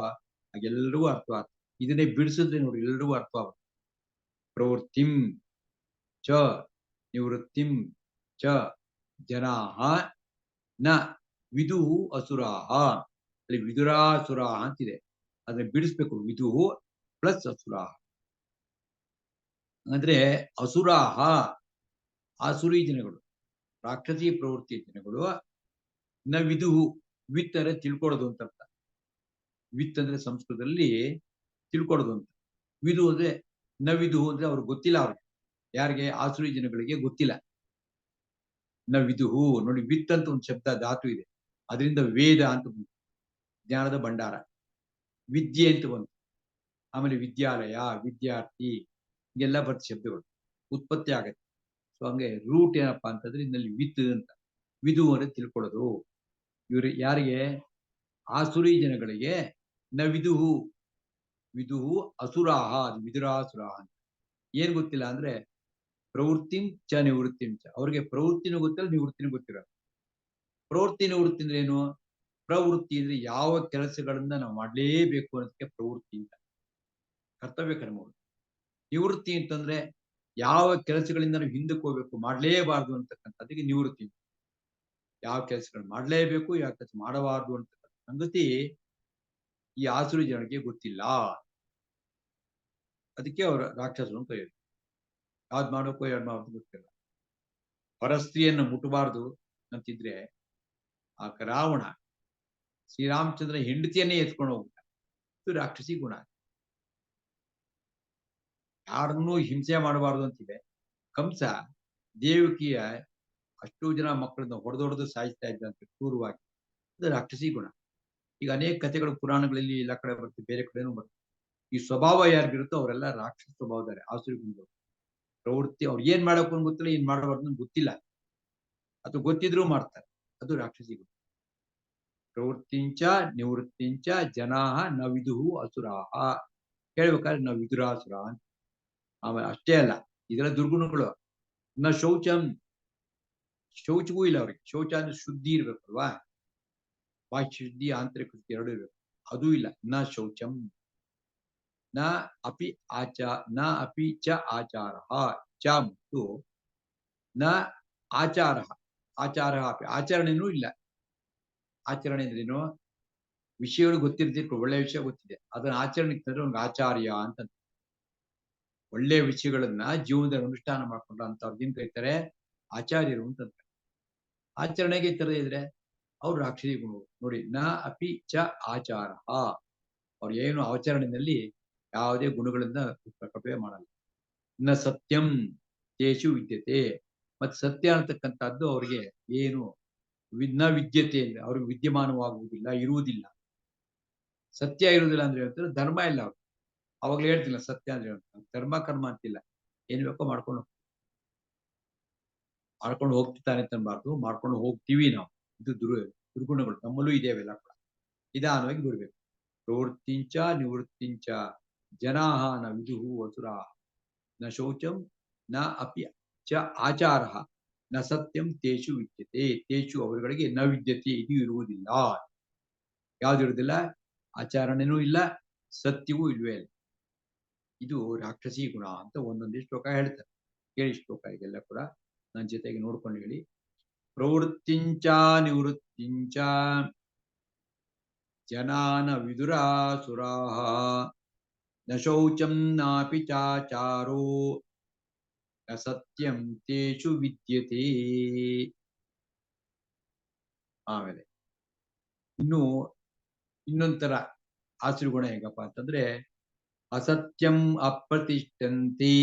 ಎಲ್ಲರಿಗೂ ಅರ್ಥ ಆಗುತ್ತೆ. ಇದನ್ನೇ ಬಿಡಿಸಿದ್ರೆ ನೋಡಿ ಎಲ್ರಿಗೂ ಅರ್ಥ ಆಗುತ್ತೆ. ಪ್ರವೃತ್ತಿಂ ಚ ನಿವೃತ್ತಿಂ ಚ ಜನಾಃ ನ ವಿದುಹು ಅಸುರಾಃ. ಅಲ್ಲಿ ವಿದುರಾಸುರಾಃ ಅಂತಿದೆ, ಅದನ್ನ ಬಿಡಿಸ್ಬೇಕು. ವಿದುಹು ಪ್ಲಸ್ ಅಸುರಾಃ ಅಂದ್ರೆ ಅಸುರಾಃ ಆಸುರಿ ಜನಗಳು, ರಾಕ್ಷಸಿ ಪ್ರವೃತ್ತಿ ಜನಗಳು. ನ ವಿದುಹು, ವಿತ್ ಅಂದ್ರೆ ತಿಳ್ಕೊಳ್ಳೋದು ಅಂತ ಅರ್ಥ. ವಿತ್ ಅಂದ್ರೆ ಸಂಸ್ಕೃತದಲ್ಲಿ ತಿಳ್ಕೊಳ್ಳೋದು ಅಂತ. ವಿದು ಅಂದ್ರೆ ನ ವಿದುಹು ಅಂದ್ರೆ ಅವ್ರಿಗೆ ಗೊತ್ತಿಲ್ಲ, ಅವ್ರಿಗೆ ಯಾರಿಗೆ, ಆಸುರಿ ಜನಗಳಿಗೆ ಗೊತ್ತಿಲ್ಲ. ನ ವಿದುಹು ನೋಡಿ, ವಿತ್ ಅಂತ ಒಂದು ಶಬ್ದ ಧಾತು ಇದೆ, ಅದರಿಂದ ವೇದ ಅಂತ ಬಂತು, ಜ್ಞಾನದ ಭಂಡಾರ. ವಿದ್ಯೆ ಅಂತ ಬಂತು, ಆಮೇಲೆ ವಿದ್ಯಾಲಯ, ವಿದ್ಯಾರ್ಥಿ, ಹಿಂಗೆಲ್ಲ ಬರ್ತ ಶಬ್ದಗಳು ಉತ್ಪತ್ತಿ ಆಗತ್ತೆ. ಸೊ ಹಂಗೆ ರೂಟ್ ಏನಪ್ಪಾ ಅಂತಂದ್ರೆ ಇನ್ನಲ್ಲಿ ವಿತ್ ಅಂತ. ವಿದು ಅಂದ್ರೆ ತಿಳ್ಕೊಳ್ಳೋದು. ಇವ್ರು ಯಾರಿಗೆ, ಆಸುರಿ ಜನಗಳಿಗೆ. ನ ವಿದುಹು, ವಿದುಹು ಅಸುರಾಹ, ವಿದುರಾಸುರಾಹ ಅಂತ. ಏನ್ ಗೊತ್ತಿಲ್ಲ ಅಂದ್ರೆ ಪ್ರವೃತ್ತಿಂ ಚ ನಿವೃತ್ತಿಂ ಚ, ಅವ್ರಿಗೆ ಪ್ರವೃತ್ತಿನೂ ಗೊತ್ತಿಲ್ಲ, ನಿವೃತ್ತಿನೂ ಗೊತ್ತಿಲ್ಲ. ಪ್ರವೃತ್ತಿ ನಿವೃತ್ತಿ ಅಂದ್ರೆ ಏನು? ಪ್ರವೃತ್ತಿ ಅಂದ್ರೆ ಯಾವ ಕೆಲಸಗಳನ್ನ ನಾವು ಮಾಡ್ಲೇಬೇಕು ಅನ್ನೋದಕ್ಕೆ ಪ್ರವೃತ್ತಿ ಅಂತ, ಕರ್ತವ್ಯ ಕರ್ಮಗಳು. ನಿವೃತ್ತಿ ಅಂತಂದ್ರೆ ಯಾವ ಕೆಲಸಗಳಿಂದ ನಾವು ಹಿಂದಕ್ಕೆ ಹೋಗ್ಬೇಕು, ಮಾಡ್ಲೇಬಾರ್ದು ಅಂತಕ್ಕಂಥದ್ದಕ್ಕೆ ನಿವೃತ್ತಿ. ಯಾವ ಕೆಲಸಗಳು ಮಾಡ್ಲೇಬೇಕು, ಯಾವ ಕೆಲಸ ಮಾಡಬಾರ್ದು ಅಂತಕ್ಕಂಥ ಸಂಗತಿ ಈ ಆಸುರಿ ಜನರಿಗೆ ಗೊತ್ತಿಲ್ಲ. ಅದಕ್ಕೆ ಅವರ ರಾಕ್ಷಸರು ಅಂತ ಹೇಳಿ, ಯಾವ್ದು ಮಾಡಬೇಕು ಯಾವ್ದು ಮಾಡೋದು ಗೊತ್ತಿಲ್ಲ. ಪರಸ್ತ್ರೀಯನ್ನು ಮುಟ್ಟಬಾರ್ದು ಅಂತಿದ್ರೆ ಆ ರಾವಣ ಶ್ರೀರಾಮಚಂದ್ರ ಹೆಂಡತಿಯನ್ನೇ ಎತ್ಕೊಂಡು ಹೋಗ್ಬಿಟ್ಟ. ಇದು ರಾಕ್ಷಸಿ ಗುಣ. ಯಾರನ್ನೂ ಹಿಂಸೆ ಮಾಡಬಾರ್ದು ಅಂತಿದೆ. ಕಂಸ ದೇವಕಿಯ ಅಷ್ಟು ಜನ ಮಕ್ಕಳನ್ನ ಹೊಡೆದೊಡೆದು ಸಾಯಿಸ್ತಾ ಇದ್ದಂತೆ ಕ್ರೂರವಾಗಿ. ಅದು ರಾಕ್ಷಸಿ ಗುಣ. ಈಗ ಅನೇಕ ಕಥೆಗಳು ಪುರಾಣಗಳಲ್ಲಿ ಎಲ್ಲ ಕಡೆ ಬರ್ತದೆ, ಬೇರೆ ಕಡೆನೂ ಬರ್ತದೆ. ಈ ಸ್ವಭಾವ ಯಾರಿಗಿರುತ್ತೋ ಅವರೆಲ್ಲ ರಾಕ್ಷಸ ಸ್ವಭಾವದಾರೆ, ಆಸುರಿ ಗುಣದವರು. ಪ್ರವೃತ್ತಿ ಅವ್ರು ಏನ್ ಮಾಡಬೇಕು ಅಂತ ಗೊತ್ತಿಲ್ಲ, ಏನ್ ಮಾಡಬಾರ್ದು ಅಂತ ಗೊತ್ತಿಲ್ಲ, ಅದು ಗೊತ್ತಿದ್ರೂ ಮಾಡ್ತಾರೆ, ಅದು ರಾಕ್ಷಸಿ ಗುಣ. ಪ್ರವೃತ್ತಿಂಚ ನಿವೃತ್ತಿಂಚ ಜನಾಹ ನ ವಿದುಹು ಅಸುರಾಹ. ಹೇಳ್ಬೇಕಾದ್ರೆ ನಾವು ವಿದುರಾಸುರ ಅಂತ. ಆಮೇಲೆ ಅಷ್ಟೇ ಅಲ್ಲ, ಇದೆಲ್ಲ ದುರ್ಗುಣಗಳು. ನ ಶೌಚಂ, ಶೌಚವೂ ಇಲ್ಲ ಅವ್ರಿಗೆ. ಶೌಚ ಅಂದ್ರೆ ಶುದ್ಧಿ ಇರ್ಬೇಕಲ್ವಾ, ಬಾಹ್ಯ ಶುದ್ಧಿ ಆಂತರಿಕ ಶುದ್ಧಿ ಎರಡೂ ಇರ್ಬೇಕು, ಅದೂ ಇಲ್ಲ. ನ ಶೌಚಂ, ನ ಅಪಿ ನ ಅಪಿ ಚ ಆಚಾರ ಚ ಮತ್ತು ನ ಆಚಾರ ಆಚಾರ ಅಪಿ ಆಚರಣೆನೂ ಇಲ್ಲ. ಆಚರಣೆ ಅಂದ್ರೇನು? ವಿಷಯಗಳು ಗೊತ್ತಿರ್ತಿರ್ಬೇಕು, ಒಳ್ಳೆ ವಿಷಯ ಗೊತ್ತಿದೆ, ಅದನ್ನ ಆಚರಣೆಗೆ ತಂದ್ರೆ ಒಂದು ಆಚಾರ್ಯ ಅಂತ. ಒಳ್ಳೆ ವಿಷಯಗಳನ್ನ ಜೀವನದಲ್ಲಿ ಅನುಷ್ಠಾನ ಮಾಡ್ಕೊಂಡು ಅಂತವ್ರು ಏನ್ ಕರೀತಾರೆ? ಆಚಾರ್ಯರು ಅಂತಂತಾರೆ. ಆಚರಣೆಗೆ ತರದೇ ಇದ್ರೆ ಅವ್ರು ರಾಕ್ಷಸಿ ಗುಣ. ನೋಡಿ, ನ ಅಪಿ ಚ ಆಚಾರ, ಅವ್ರು ಏನು ಆಚರಣೆಯಲ್ಲಿ ಯಾವುದೇ ಗುಣಗಳನ್ನ ಪ್ರಕಟಣೆ ಮಾಡಲ್ಲ. ನ ಸತ್ಯಂ ತೇಷು ವಿದ್ಯತೆ, ಮತ್ತೆ ಸತ್ಯ ಅಂತಕ್ಕಂಥದ್ದು ಅವ್ರಿಗೆ ಏನು ನ ವಿದ್ಯತೆ ಅಂದ್ರೆ ಅವ್ರಿಗೆ ವಿದ್ಯಮಾನವಾಗುವುದಿಲ್ಲ, ಇರುವುದಿಲ್ಲ. ಸತ್ಯ ಇರುವುದಿಲ್ಲ ಅಂದ್ರೆ ಹೇಳ್ತಾರೆ ಧರ್ಮ ಇಲ್ಲ ಅವ್ರು. ಅವಾಗ್ಲೇ ಹೇಳ್ತಿಲ್ಲ ಸತ್ಯ ಅಂದ್ರೆ ಧರ್ಮ ಕರ್ಮ ಅಂತಿಲ್ಲ, ಏನ್ ಬೇಕೋ ಮಾಡ್ಕೊಂಡು ಹೋಗ್ತಿದ್ದಾನೆ ಅಂತ ಅನ್ಬಾರ್ದು, ಮಾಡ್ಕೊಂಡು ಹೋಗ್ತೀವಿ ನಾವು. ಇದು ದುರ್ಗುಣಗಳು ನಮ್ಮಲ್ಲೂ ಇದೇವೆಲ್ಲ ಕೂಡ. ನಿಧಾನವಾಗಿ ಬಿಡ್ಬೇಕು. ಪ್ರವೃತ್ತಿಂಚ ನಿವೃತ್ತಿಂಚ ಜನಾಹ ನ ವಿದುಹು ವಸುರಾ ನ ಶೌಚಂ ನ ಅಪಿ ಚ ಆಚಾರ ನ ಸತ್ಯಂ ತೇಷು ವಿದ್ಯತೆ, ತೇಷು ಅವರುಗಳಿಗೆ ನ ವಿದ್ಯತೆ, ಇದು ಇರುವುದಿಲ್ಲ. ಯಾವ್ದು ಇರುವುದಿಲ್ಲ? ಆಚರಣೆನೂ ಇಲ್ಲ, ಸತ್ಯವೂ ಇಲ್ವೇ ಇಲ್ಲ. ಇದು ರಾಕ್ಷಸಿ ಗುಣ ಅಂತ ಒಂದೊಂದೇ ಶ್ಲೋಕ ಹೇಳ್ತಾರೆ. ಕೇಳಿ ಶ್ಲೋಕ ಇದೆಲ್ಲ ಕೂಡ ನನ್ನ ಜೊತೆಗೆ ನೋಡ್ಕೊಂಡು ಹೇಳಿ. ಪ್ರವೃತ್ತಿಂಚ ನಿವೃತ್ತಿಂಚ ಜನಾನ ವಿದುರಾಸುರಾಹ ನ ಶೌಚಂ ನಾಪಿ ಚಾಚಾರೋ ನ ಸತ್ಯಂ ತೇಷು ವಿದ್ಯತೆ. ಆಮೇಲೆ ಇನ್ನೊಂಥರ ಆಸುರಿ ಗುಣ ಹೇಗಪ್ಪ ಅಂತಂದ್ರೆ, ಅಸತ್ಯಂ ಅಪ್ರತಿಷ್ಠಂತಿ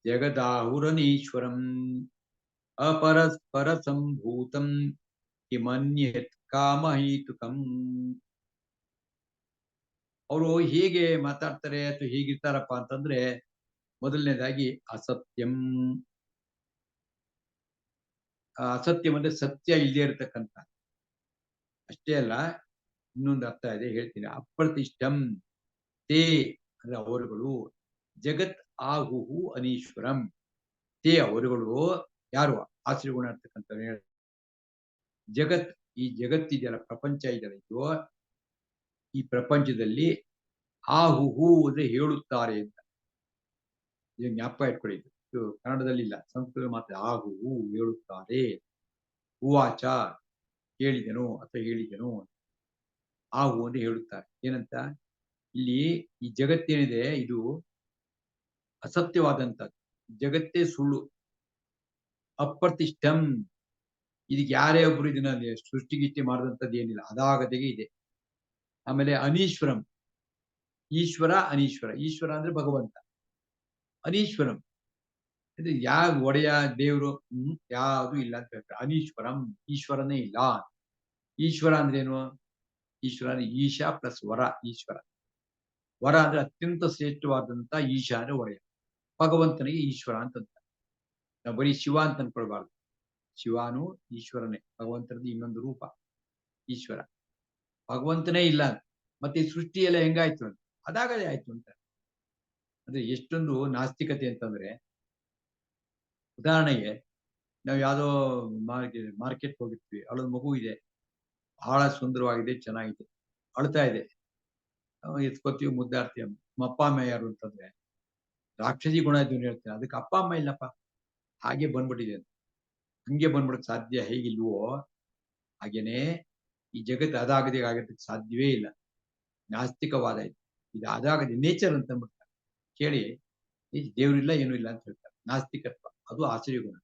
ಜಗದಾಹುರನೀಶ್ವರಂ ಅಪರಸ್ಪರ ಸಂಭೂತಂ ಕಿಮನ್ಯತ್ ಕಾಮಹೇತುಕಂ. ಅವರು ಹೇಗೆ ಮಾತಾಡ್ತಾರೆ ಅಥವಾ ಹೇಗಿರ್ತಾರಪ್ಪ ಅಂತಂದ್ರೆ, ಮೊದಲನೇದಾಗಿ ಅಸತ್ಯಂ. ಅಸತ್ಯಂ ಅಂದ್ರೆ ಸತ್ಯ ಇಲ್ಲದೆ ಇರತಕ್ಕಂಥ. ಅಷ್ಟೇ ಅಲ್ಲ, ಇನ್ನೊಂದು ಅರ್ಥ ಇದೆ, ಹೇಳ್ತೀನಿ. ಅಪ್ರತಿಷ್ಠಂ ತೇ ಅಂದ್ರೆ ಅವರುಗಳು, ಜಗತ್ ಆಹುಹು ಅನೀಶ್ವರಂ ತೇ ಅವರುಗಳು ಯಾರು? ಆಶ್ರಯ ಗುಣ ಇರ್ತಕ್ಕಂಥ ಜಗತ್, ಈ ಜಗತ್ತಿದೆಯಲ್ಲ, ಪ್ರಪಂಚ ಇದೆಯಲ್ಲ, ಇದು ಈ ಪ್ರಪಂಚದಲ್ಲಿ ಆಹುಹು ಅಂದ್ರೆ ಹೇಳುತ್ತಾರೆ ಅಂತ. ಇದು ಜ್ಞಾಪಕ ಇಟ್ಕೊಳ್ಳಿ. ಇದು ಕನ್ನಡದಲ್ಲಿ ಇಲ್ಲ, ಸಂಸ್ಕೃತ ಮಾತ್ರ. ಆಹುಹು ಹೇಳುತ್ತಾರೆ. ಹೂವಾಚ ಹೇಳಿದನು ಅಥವಾ ಹೇಳಿದನು. ಆಹು ಅಂದ್ರೆ ಹೇಳುತ್ತಾರೆ. ಏನಂತ? ಇಲ್ಲಿ ಈ ಜಗತ್ತೇನಿದೆ ಇದು ಅಸತ್ಯವಾದಂಥದ್ದು, ಜಗತ್ತೇ ಸುಳ್ಳು. ಅಪ್ರತಿಷ್ಠಂ, ಇದಕ್ಕೆ ಯಾರೇ ಒಬ್ರು ಇದನ್ನ ಸೃಷ್ಟಿಗಿಷ್ಟಿ ಮಾಡಿದಂಥದ್ದು ಏನಿಲ್ಲ, ಅದಾಗದೆಗೆ ಇದೆ. ಆಮೇಲೆ ಅನೀಶ್ವರಂ, ಈಶ್ವರ ಅನೀಶ್ವರ. ಈಶ್ವರ ಅಂದ್ರೆ ಭಗವಂತ, ಅನೀಶ್ವರಂ ಅಂದ್ರೆ ಯಾವ ಒಡೆಯ ದೇವರು ಯಾವುದು ಇಲ್ಲ ಅಂತ ಹೇಳ್ತಾರೆ. ಅನೀಶ್ವರಂ, ಈಶ್ವರನೇ ಇಲ್ಲ. ಈಶ್ವರ ಅಂದ್ರೇನು? ಈಶ್ವರ ಅಂದ್ರೆ ಈಶಾ ಪ್ಲಸ್ ವರ. ಈಶ್ವರ ವರ ಅಂದ್ರೆ ಅತ್ಯಂತ ಶ್ರೇಷ್ಠವಾದಂತ ಈಶಾ ಅಂದ್ರೆ ಒಡೆಯ. ಭಗವಂತನಿಗೆ ಈಶ್ವರ ಅಂತಂತ. ನಾವು ಬರೀ ಶಿವ ಅಂತ ಅನ್ಕೊಳ್ಬಾರ್ದು. ಶಿವನು ಈಶ್ವರನೇ, ಭಗವಂತನದ್ದು ಇನ್ನೊಂದು ರೂಪ ಈಶ್ವರ. ಭಗವಂತನೇ ಇಲ್ಲ ಮತ್ತೆ ಈ ಸೃಷ್ಟಿ ಎಲ್ಲ ಹೆಂಗಾಯ್ತು ಅಂತ, ಅದಾಗದೇ ಆಯ್ತು ಅಂತ. ಅಂದ್ರೆ ಎಷ್ಟೊಂದು ನಾಸ್ತಿಕತೆ ಅಂತಂದ್ರೆ, ಉದಾಹರಣೆಗೆ ನಾವು ಯಾವ್ದೋ ಮಾರ್ಕೆಟ್ ಹೋಗಿರ್ತೀವಿ, ಅಲ್ಲೊಂದು ಮಗು ಇದೆ, ಬಹಳ ಸುಂದರವಾಗಿದೆ, ಚೆನ್ನಾಗಿದೆ, ಅಳ್ತಾ ಇದೆ. ಎತ್ಕೋತೀವಿ, ಮುದ್ದಾಡ್ತೀವಿ. ನಮ್ಮ ಅಪ್ಪ ಅಮ್ಮ ಯಾರು ಅಂತಂದ್ರೆ ರಾಕ್ಷಸಿ ಗುಣ ಇದ್ದು ಹೇಳ್ತಾರೆ, ಅದಕ್ಕೆ ಅಪ್ಪ ಅಮ್ಮ ಇಲ್ಲಪ್ಪ, ಹಾಗೆ ಬಂದ್ಬಿಟ್ಟಿದೆ ಅಂತ. ಹಂಗೆ ಬಂದ್ಬಿಡಕ್ ಸಾಧ್ಯ ಹೇಗಿಲ್ವೋ ಹಾಗೇನೆ ಈ ಜಗತ್ತು ಅದಾಗದೆ ಆಗಿರ್ಲಿಕ್ಕೆ ಸಾಧ್ಯವೇ ಇಲ್ಲ. ನಾಸ್ತಿಕವಾದ ಇದು ಅದಾಗದೆ ನೇಚರ್ ಅಂತ ಅಂದ್ಬಿಡ್ತಾರೆ. ಕೇಳಿ, ದೇವರಿಲ್ಲ ಏನೂ ಇಲ್ಲ ಅಂತ ಹೇಳ್ತಾರೆ. ನಾಸ್ತಿಕತ್ವ, ಅದು ಆಶ್ಚರ್ಯ ಗುಣ.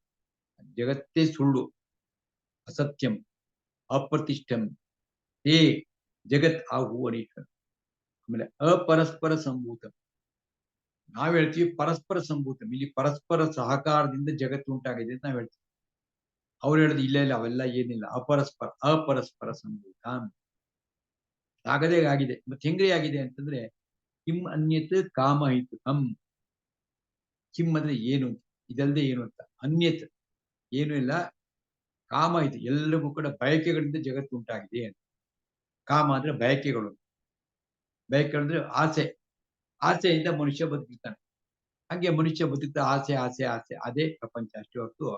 ಜಗತ್ತೇ ಸುಳ್ಳು, ಅಸತ್ಯಂ ಅಪ್ರತಿಷ್ಠಂ ಹೇ ಜಗತ್ ಆಹು ಅನೀಶ್ವರ. ಆಮೇಲೆ ಅಪರಸ್ಪರ ಸಂಭೂತಂ, ನಾವ್ ಹೇಳ್ತೀವಿ ಪರಸ್ಪರ ಸಂಭೂತಂ, ಇಲ್ಲಿ ಪರಸ್ಪರ ಸಹಕಾರದಿಂದ ಜಗತ್ತು ಉಂಟಾಗಿದೆ ಅಂತ ನಾವ್ ಹೇಳ್ತೀವಿ. ಅವ್ರು ಹೇಳುದು ಇಲ್ಲ ಇಲ್ಲ, ಅವೆಲ್ಲ ಏನಿಲ್ಲ, ಅಪರಸ್ಪರ ಸಂಭೂತ ಆಗದೇ ಆಗಿದೆ. ಮತ್ತೆ ಹೆಂಗ್ರಿ ಆಗಿದೆ ಅಂತಂದ್ರೆ, ಕಿಂ ಅನ್ಯತ್ ಕಾಮಹಿತುಕಂ. ಕಿಂ ಅಂದ್ರೆ ಏನು, ಇದಲ್ಲದೆ ಏನು ಅಂತ. ಅನ್ಯತ್ ಏನು ಇಲ್ಲ, ಕಾಮ ಇದು, ಎಲ್ಲರಿಗೂ ಕೂಡ ಬಯಕೆಗಳಿಂದ ಜಗತ್ತು ಉಂಟಾಗಿದೆ ಅಂತ. ಕಾಮ ಅಂದ್ರೆ ಬಯಕೆಗಳು, ಬಯಕೆಗಳಂದ್ರೆ ಆಸೆ, ಆಸೆಯಿಂದ ಮನುಷ್ಯ ಬದುಕಿರ್ತಾನೆ. ಹಾಗೆ ಮನುಷ್ಯ ಬದುಕ್ತಾ ಆಸೆ ಆಸೆ ಆಸೆ, ಅದೇ ಪ್ರಪಂಚ ಅಷ್ಟೇ ಹೊರತು.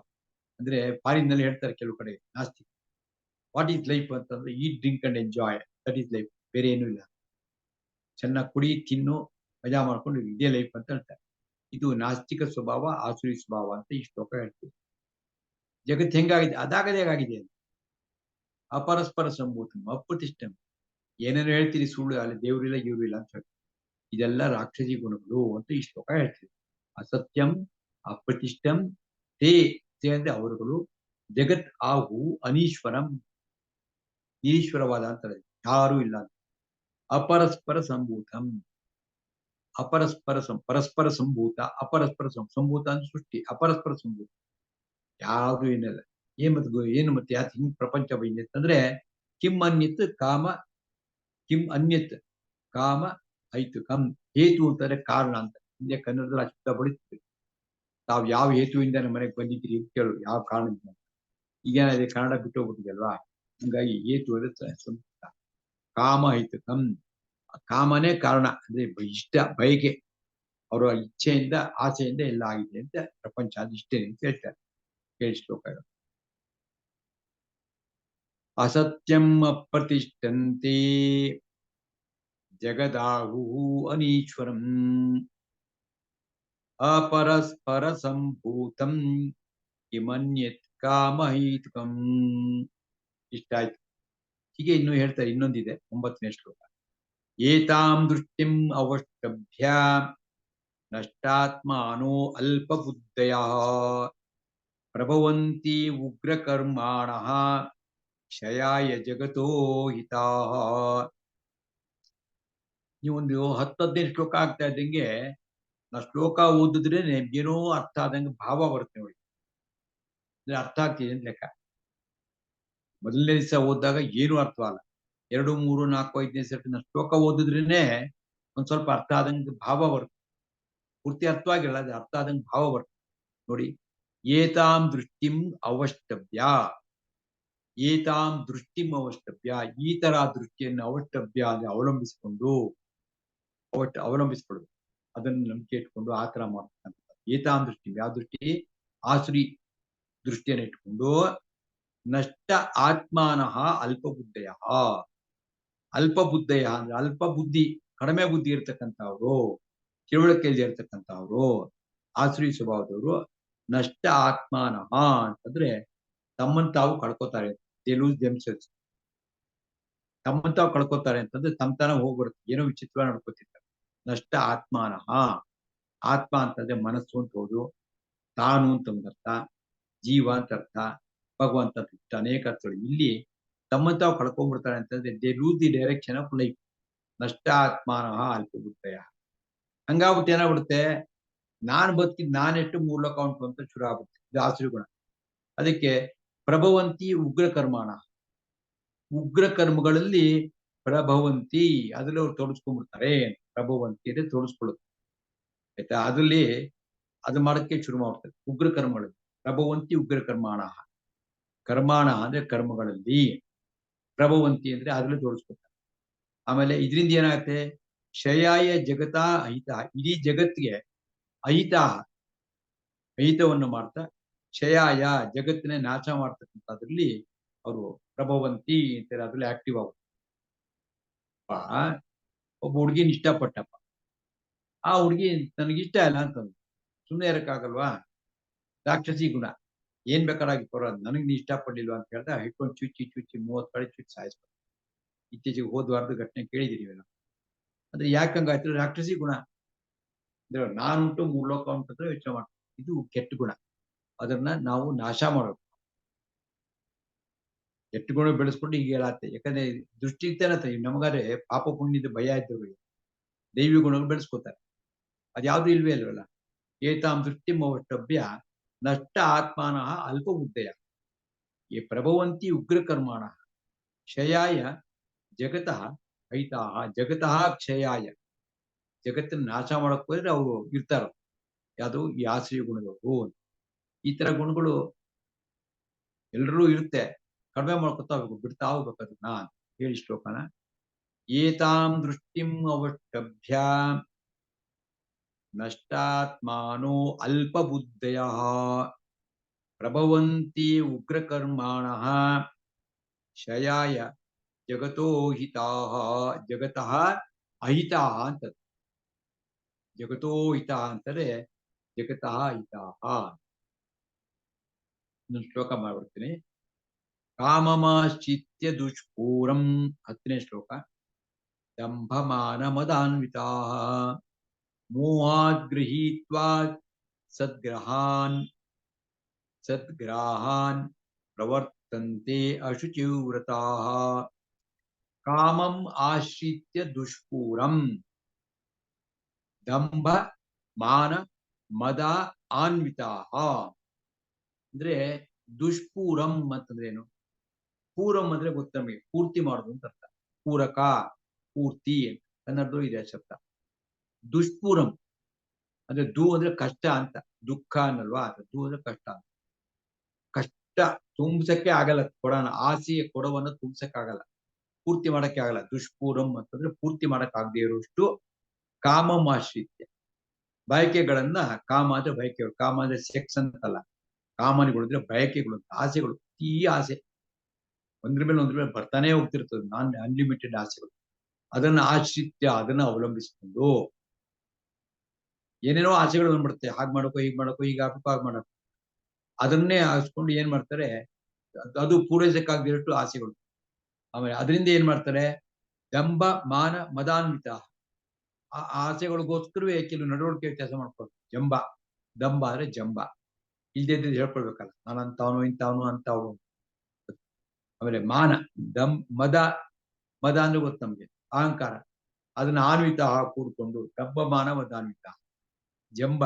ಅಂದ್ರೆ ಫಾರಿನ್ ನಲ್ಲಿ ಹೇಳ್ತಾರೆ ಕೆಲವು ಕಡೆ ನಾಸ್ತಿಕ್, ವಾಟ್ ಈಸ್ ಲೈಫ್ ಅಂತಂದ್ರೆ ಈಟ್ drink and enjoy, that is life, ಬೇರೆ ಏನೂ ಇಲ್ಲ. ಚೆನ್ನಾಗಿ ಕುಡಿ ತಿನ್ನು ಮಜಾ ಮಾಡ್ಕೊಂಡು ಇದೇ ಲೈಫ್ ಅಂತ ಹೇಳ್ತಾರೆ. ಇದು ನಾಸ್ತಿಕ ಸ್ವಭಾವ, ಆಸುರಿ ಸ್ವಭಾವ ಅಂತ ಈ ಶ್ಲೋಕ ಹೇಳ್ತೀವಿ. ಜಗತ್ತು ಹೆಂಗಾಗಿದೆ, ಅದಾಗದೇ ಹೇಗಾಗಿದೆ ಅಂತ. ಅಪರಸ್ಪರ ಸಂಭೂತಂ ಅಪ್ರತಿಷ್ಠಂ, ಏನೇನು ಹೇಳ್ತೀರಿ ಸುಳ್ಳು, ಅಲ್ಲಿ ದೇವರಿಲ್ಲ ಇವ್ರಿಲ್ಲ ಅಂತ ಹೇಳಿ, ಇದೆಲ್ಲ ರಾಕ್ಷಸಿ ಗುಣಗಳು ಅಂತ ಈ ಶ್ಲೋಕ ಹೇಳ್ತೀವಿ. ಅಸತ್ಯಂ ಅಪ್ರತಿಷ್ಠಂ ತೇ ತೇ ಅಂದ್ರೆ ಅವರುಗಳು, ಜಗತ್ ಆಹು ಅನೀಶ್ವರಂ, ಈಶ್ವರವಾದ ಅಂತ ಯಾರೂ ಇಲ್ಲ ಅಂತ. ಅಪರಸ್ಪರ ಸಂಭೂತಂ, ಪರಸ್ಪರ ಸಂಭೂತ, ಅಪರಸ್ಪರ ಸಂಭೂತ ಅಂತ ಸೃಷ್ಟಿ, ಅಪರಸ್ಪರ ಸಂಭೂತ ಯಾವುದು ಏನಿಲ್ಲ. ಏನು ಮತ್ತೆ ಯಾಕೆ ಹಿಂಗ್ ಪ್ರಪಂಚ ಬೈಂದೆ ಅಂತಂದ್ರೆ, ಕಿಂ ಅನ್ಯತ್ ಕಾಮ, ಕಿಂ ಅನ್ಯತ್ ಕಾಮ ಐತುಕಂ. ಹೇತು ಅಂತಂದ್ರೆ ಕಾರಣ ಅಂತ. ಹಿಂದೆ ಕನ್ನಡದಲ್ಲಿ ಅಷ್ಟ ಬಡಿತೀವಿ, ತಾವು ಯಾವ ಹೇತುವಿಂದ ನಮ್ಮ ಮನೆಗೆ ಬಂದಿದ್ದೀರಿ ಅಂತ ಕೇಳೋದು, ಯಾವ ಕಾರಣದಿಂದ. ಈಗೇನಾದ್ರೆ ಕನ್ನಡ ಬಿಟ್ಟು ಹೋಗ್ಬಿಟ್ಟಿದಲ್ವಾ, ಹಂಗಾಗಿ ಹೇತು ಅಂದ್ರೆ ಕಾಮ ಐತುಕಂ. ಕಾಮನೇ ಕಾರಣ ಅಂದ್ರೆ ಇಷ್ಟ, ಬಯಕೆ, ಅವರ ಇಚ್ಛೆಯಿಂದ ಆಸೆಯಿಂದ ಎಲ್ಲ ಆಗಿದೆ ಅಂತ ಪ್ರಪಂಚ ಇಷ್ಟೇ ಅಂತ ಹೇಳ್ತಾರೆ. ಕೇಳಿ ಶ್ಲೋಕಗಳು. ಅಸತ್ಯಂ ಅಪ್ರತಿಷ್ಠಂತೆ ಜಗದಾಹು ಅನೀಶ್ವರಂ ಅಪರಸ್ಪರ ಸಂಭೂತಂ ಕಿಮನ್ಯತ್ ಕಾಮಹೈತುಕಂ. ಇಷ್ಟ ಆಯ್ತು. ಹೀಗೆ ಇನ್ನು ಹೇಳ್ತಾರೆ, ಇನ್ನೊಂದಿದೆ 9ನೇ ಶ್ಲೋಕ. ಏತಾಂ ದೃಷ್ಟಿಂ ಅವಷ್ಟಭ್ಯ ನಷ್ಟಾತ್ಮಾನೋ ಅಲ್ಪಬುದ್ಧಯಃ ಪ್ರಭವಂತಿ ಉಗ್ರಕರ್ಮಾಣಃ ಕ್ಷಯಾಯ ಜಗತೋ ಹಿತಾಃ. ನೀವೊಂದು 10-15 ಶ್ಲೋಕ ಆಗ್ತಾ ಇದ್ದಂಗೆ ನಾ ಶ್ಲೋಕ ಓದಿದ್ರೆ ಏನೋ ಅರ್ಥ ಆದಂಗೆ ಭಾವ ಬರುತ್ತೆ ನೋಡಿ, ಅಂದ್ರೆ ಅರ್ಥ ಆಗ್ತಿದೆ ಅಂತ ಲೆಕ್ಕ. ಮೊದಲನೇ ದಿವಸ ಓದಿದಾಗ ಏನು ಅರ್ಥವಲ್ಲ, 2, 3, 4, 5ನೇ ಸೆಟ್ ಶ್ಲೋಕ ಓದಿದ್ರೇನೆ ಒಂದ್ ಸ್ವಲ್ಪ ಅರ್ಥ ಆದಂಗೆ ಭಾವ ಬರುತ್ತೆ. ಪೂರ್ತಿ ಅರ್ಥವಾಗಿರಲ್ಲ, ಅದು ಅರ್ಥ ಆದಂಗೆ ಭಾವ ಬರುತ್ತೆ ನೋಡಿ. ಏತಾಂ ದೃಷ್ಟಿಂ ಅವಷ್ಟಭ್ಯ, ಏತಾಂ ದೃಷ್ಟಿಂ ಅವಷ್ಟಭ್ಯ, ಈ ತರ ದೃಷ್ಟಿಯನ್ನು ಅವಷ್ಟಭ್ಯ ಅಂದ್ರೆ ಅವಲಂಬಿಸಿಕೊಳ್ಳೋದು, ಅದನ್ನು ನಂಬಿಕೆ ಇಟ್ಕೊಂಡು ಆ ತರ ಮಾಡ್ತಕ್ಕಂಥ ಏತಾಂ ದೃಷ್ಟಿ. ಯಾವ ದೃಷ್ಟಿ? ಆಸುರಿ ದೃಷ್ಟಿಯನ್ನು ಇಟ್ಕೊಂಡು ನಷ್ಟ ಆತ್ಮಾನಃ ಅಲ್ಪಬುದ್ಧಯ. ಅಲ್ಪಬುದ್ಧಯ ಅಂದ್ರೆ ಅಲ್ಪ ಬುದ್ಧಿ, ಕಡಿಮೆ ಬುದ್ಧಿ ಇರ್ತಕ್ಕಂಥವ್ರು, ತಿಳುವಳಿಕೆಯಲ್ಲಿ ಇರ್ತಕ್ಕಂಥವ್ರು, ಆಸುರಿ ಸ್ವಭಾವದವರು. ನಷ್ಟ ಆತ್ಮಾನಃ ಅಂತಂದ್ರೆ ತಮ್ಮನ್ನು ತಾವು ಕಳ್ಕೊತಾರೆ, ದೇ ಲೂಸ್ ದೆಮ್ಸೆಲ್ಸ್. ತಮ್ಮನ್ನು ತಾವು ಕಳ್ಕೊತಾರೆ ಅಂತಂದ್ರೆ ತಮ್ಮತನ ಹೋಗ್ಬಿಡುತ್ತೆ, ಏನೋ ವಿಚಿತ್ರವಾಗಿ ನಡ್ಕೋತಿರ್ತಾರೆ. ನಷ್ಟ ಆತ್ಮಾನಃ, ಆತ್ಮ ಅಂತಂದ್ರೆ ಮನಸ್ಸು ಅಂತ ಹೋದು, ತಾನು ಅಂತ ಒಂದು ಅರ್ಥ, ಜೀವ ಅಂತ ಅರ್ಥ, ಭಗವಂತ ಅಂತ ಅನೇಕ ಅರ್ಥಗಳು. ಇಲ್ಲಿ ತಮ್ಮನ್ನು ತಾವು ಕಳ್ಕೊಂಡ್ಬಿಡ್ತಾರೆ ಅಂತಂದ್ರೆ they loose the direction of life. ನಷ್ಟ ಆತ್ಮಾನಃ ಅಲ್ಪಬುದ್ಧಯ. ಹಂಗಾಗ್ಬಿಟ್ಟು ಏನಾಗ್ಬಿಡುತ್ತೆ, ನಾನು ಬದುಕಿದ್ ನಾನೆಷ್ಟು ಮೂಲಕ ಉಂಟು ಅಂತ ಶುರು ಆಗುತ್ತೆ, ಇದು ಆಸುರಿ ಗುಣ. ಅದಕ್ಕೆ ಪ್ರಭವಂತಿ ಉಗ್ರ ಕರ್ಮಾಣ, ಉಗ್ರ ಕರ್ಮಗಳಲ್ಲಿ ಪ್ರಭವಂತಿ, ಅದ್ರಲ್ಲಿ ಅವ್ರು ತೋರಿಸ್ಕೊಂಡ್ಬಿಡ್ತಾರೆ. ಪ್ರಭವಂತಿ ಅಂದ್ರೆ ತೋರಿಸ್ಕೊಳ್ಳುತ್ತೆ, ಆಯ್ತಾ. ಅದ್ರಲ್ಲಿ ಅದು ಮಾಡಕ್ಕೆ ಶುರು ಮಾಡ್ತಾರೆ ಉಗ್ರ ಕರ್ಮಗಳಲ್ಲಿ. ಪ್ರಭವಂತಿ ಉಗ್ರ ಕರ್ಮಾಣ, ಕರ್ಮಾಣ ಅಂದ್ರೆ ಕರ್ಮಗಳಲ್ಲಿ, ಪ್ರಭವಂತಿ ಅಂದ್ರೆ ಅದ್ರಲ್ಲಿ ತೋರಿಸ್ಕೊತಾರೆ. ಆಮೇಲೆ ಇದರಿಂದ ಏನಾಗುತ್ತೆ, ಕ್ಷಯಾಯ ಜಗತ ಅಹಿತ, ಇಡೀ ಜಗತ್ತಿಗೆ ಅಹಿತ, ಅಹಿತವನ್ನು ಮಾಡ್ತಾ, ಕ್ಷಯಾಯ ಜಗತ್ತಿನ ನಾಶ ಮಾಡ್ತಕ್ಕಂಥದ್ರಲ್ಲಿ ಅವರು ಪ್ರಭವಂತಿ ಅಂತಾರೆ, ಅದ್ರಲ್ಲಿ ಆಕ್ಟಿವ್ ಆಗುತ್ತೆ. ಒಬ್ಬ ಹುಡುಗಿನ ಇಷ್ಟಪಟ್ಟಪ್ಪ, ಆ ಹುಡುಗಿ ನನಗಿಷ್ಟ ಇಲ್ಲ ಅಂತಂದು ಸುಮ್ಮನೆ ಇರಕ್ಕಾಗಲ್ವಾ, ರಾಕ್ಷಸಿ ಗುಣ. ಏನ್ ಬೇಕಾರಾಗಿ ಬರೋದು, ನನಗೆ ನೀ ಇಷ್ಟಪಡ್ಲಿಲ್ವಾ ಅಂತ ಹೇಳ್ದ, ಹಿಡ್ಕೊಂಡು ಚುಚ್ಚಿ 30 ಕಡೆ ಚುಚ್ಚಿ ಸಾಯಿಸ್ಬೇಕು. ಇತ್ತೀಚೆಗೆ ಹೋದ್ವಾರದ ಘಟನೆ ಕೇಳಿದಿರಿ ಇವೆಲ್ಲ. ಅಂದ್ರೆ ಯಾಕಂಗಾಯ್ತು, ರಾಕ್ಷಸಿ ಗುಣ. ಅಂದ್ರೆ ನಾನುಂಟು 3 ಲೋಕ ಉಂಟಂದ್ರೆ ಯೋಚನೆ ಮಾಡ್ತೀವಿ, ಇದು ಕೆಟ್ಟ ಗುಣ. ಅದನ್ನ ನಾವು ನಾಶ ಮಾಡೋದು. ಕೆಟ್ಟ ಗುಣ ಬೆಳೆಸ್ಕೊಂಡು ಈಗ ಹೇಳತ್ತೆ, ಯಾಕಂದ್ರೆ ದೃಷ್ಟಿ ಇರ್ತೇನತ್ತ ನಮಗಾದ್ರೆ ಪಾಪ ಪುಣ್ಯದ ಭಯ ಇದ್ದವರಿಗೆ ದೈವಿ ಗುಣಗಳು ಬೆಳೆಸ್ಕೋತಾರೆ. ಅದ್ಯಾವ್ದು ಇಲ್ವೇ ಅಲ್ವಲ್ಲ. ಏತಾಂ ದೃಷ್ಟಿ ಅವಷ್ಟಭ್ಯ ನಷ್ಟ ಆತ್ಮಾನಃ ಅಲ್ಪ ಬುದ್ಧಯ ಈ ಪ್ರಭವಂತಿ ಉಗ್ರ ಕರ್ಮಾಣ ಕ್ಷಯಾಯ ಜಗತಃ ಐತಾಹ. ಜಗತಃ ಕ್ಷಯಾಯ, ಜಗತ್ತನ್ನು ನಾಶ ಮಾಡಕ್ ಹೋದ್ರೆ ಅವರು ಇರ್ತಾರ. ಯಾವುದು ಈ ಆಶ್ರಯ ಗುಣಗಳು. ಈ ತರ ಗುಣಗಳು ಎಲ್ಲರೂ ಇರುತ್ತೆ, ಕಡಿಮೆ ಮಾಡ್ಕೊತಾ ಹೋಗ್ಬೇಕು, ಬಿಡ್ತಾ ಹೋಗ್ಬೇಕು ಅದನ್ನ ಹೇಳಿ ಶ್ಲೋಕನ. ಏತಾಂ ದೃಷ್ಟಿಂ ಅವಷ್ಟಭ್ಯ ನಷ್ಟಾತ್ಮಾನೋ ಅಲ್ಪಬುದ್ಧಯ ಪ್ರಭವಂತಿ ಉಗ್ರಕರ್ಮಾಣಃ ಕ್ಷಯಾಯ ಜಗತೋ ಹಿತಾಃ. ಜಗತಃ ಅಹಿತಾಹ ಅಂತ. ಜಗತೋ ಹಿತಃ ಅಂತಾರೆ, ಜಗತಃ ಹಿತಾಹ. ಇನ್ನೊಂದು ಶ್ಲೋಕ ಮಾಡ್ಬಿಡ್ತೀನಿ. ಕಾಮಮಾಶ್ಚಿತ್ಯ ದುಷ್ಪೂರಂ 10ನೇ ಶ್ಲೋಕ. ದಂಭಮಾನ ಮದಾನ್ವಿತಾಃ ಮೋಹಾದ್ ಗೃಹೀತ್ವಾ ಸದ್ಗ್ರಹಾನ್ ಪ್ರವರ್ತಂತೆ ಅಶುಚಿವ್ರತಾಃ. ಕಾಮಂ ಆಶ್ರಿತ್ಯ ದುಷ್ಪೂರಂ ದಂಭ ಮಾನ ಮದ ಆನ್ವಿತಾಃ. ಅಂದ್ರೆ ದುಷ್ಪೂರಂ ಅಂತಂದ್ರೆ ಏನು? ಪೂರಂ ಅಂದ್ರೆ ಗೊತ್ತ ನಮಗೆ, ಪೂರ್ತಿ ಮಾಡೋದು ಅಂತ ಅರ್ಥ. ಪೂರಕ, ಪೂರ್ತಿ ಕನ್ನಡದಲ್ಲೂ ಇದೆ ಶಬ್ದ. ದುಷ್ಪೂರಂ ಅಂದ್ರೆ ಅಂದ್ರೆ ಕಷ್ಟ ಅಂತ, ದುಃಖ ಅನ್ನಲ್ವಾ, ದು ಅಂದ್ರೆ ಕಷ್ಟ. ಕಷ್ಟ ತುಂಬಿಸಕ್ಕೆ ಆಗಲ್ಲ, ಕೊಡೋಣ ಆಸೆಯ ಕೊಡವನ್ನ ತುಂಬಿಸಕ್ ಆಗಲ್ಲ, ಪೂರ್ತಿ ಮಾಡಕ್ಕೆ ಆಗಲ್ಲ. ದುಷ್ಪೂರಂ ಅಂತಂದ್ರೆ ಪೂರ್ತಿ ಮಾಡಕ್ ಆಗದೆ ಇರುವಷ್ಟು ಕಾಮಮಾಶ್ರಿತ್ಯ, ಬಯಕೆಗಳನ್ನ. ಕಾಮ ಅಂದ್ರೆ ಬಯಕೆಗಳು, ಕಾಮ ಅಂದ್ರೆ ಸೆಕ್ಸ್ ಅಂತಲ್ಲ, ಕಾಮನೆಗಳು ಅಂದ್ರೆ ಬಯಕೆಗಳು, ಆಸೆಗಳು, ಈ ಆಸೆ ಒಂದ್ರ ಮೇಲೆ ಬರ್ತಾನೆ ಹೋಗ್ತಿರ್ತದೆ, ನಾನ್ ಅನ್ಲಿಮಿಟೆಡ್ ಆಸೆಗಳು. ಅದನ್ನ ಆಶ್ರಿತ್ಯ, ಅದನ್ನ ಅವಲಂಬಿಸಿಕೊಂಡು ಏನೇನೋ ಆಸೆಗಳು ಬಂದ್ಬಿಡುತ್ತೆ. ಹಾಗೆ ಮಾಡಕೋ, ಹೀಗೆ ಮಾಡಕೋ, ಹೀಗೆ ಹಾಕೋ, ಹಾಗೆ ಮಾಡಕೋ, ಅದನ್ನೇ ಹಾಸ್ಕೊಂಡು ಏನ್ ಮಾಡ್ತಾರೆ, ಅದು ಪೂರೈಸಕ್ಕಾಗದಿರಷ್ಟು ಆಸೆಗಳು. ಆಮೇಲೆ ಅದರಿಂದ ಏನ್ ಮಾಡ್ತಾರೆ, ದಂಭ ಮಾನ ಮದಾನ್ವಿತ, ಆ ಆಸೆಗಳಿಗೋಸ್ಕರವೇ ಕೆಲವು ನಡವಳಿಕೆ ವ್ಯತ್ಯಾಸ ಮಾಡ್ಕೊಳ್ತಾರೆ. ಜಂಬ, ದಂಬ ಅಂದ್ರೆ ಜಂಬ, ಇಲ್ದಿದ್ದು ಹೇಳ್ಕೊಳ್ಬೇಕಲ್ಲ, ನಾನು ಅಂತವನು ಇಂಥವನು ಅಂತವನು. ಆಮೇಲೆ ಮಾನ, ಮದ, ಮದ ಅಂದ್ರೆ ಗೊತ್ತು ನಮ್ಗೆ, ಅಹಂಕಾರ, ಅದನ್ನ ಆನ್ವಿತ ಕೂಡ್ಕೊಂಡು ಡಬ್ಬ ಮಾನ ಮದಾನ್ವಿತ, ಜಂಬ.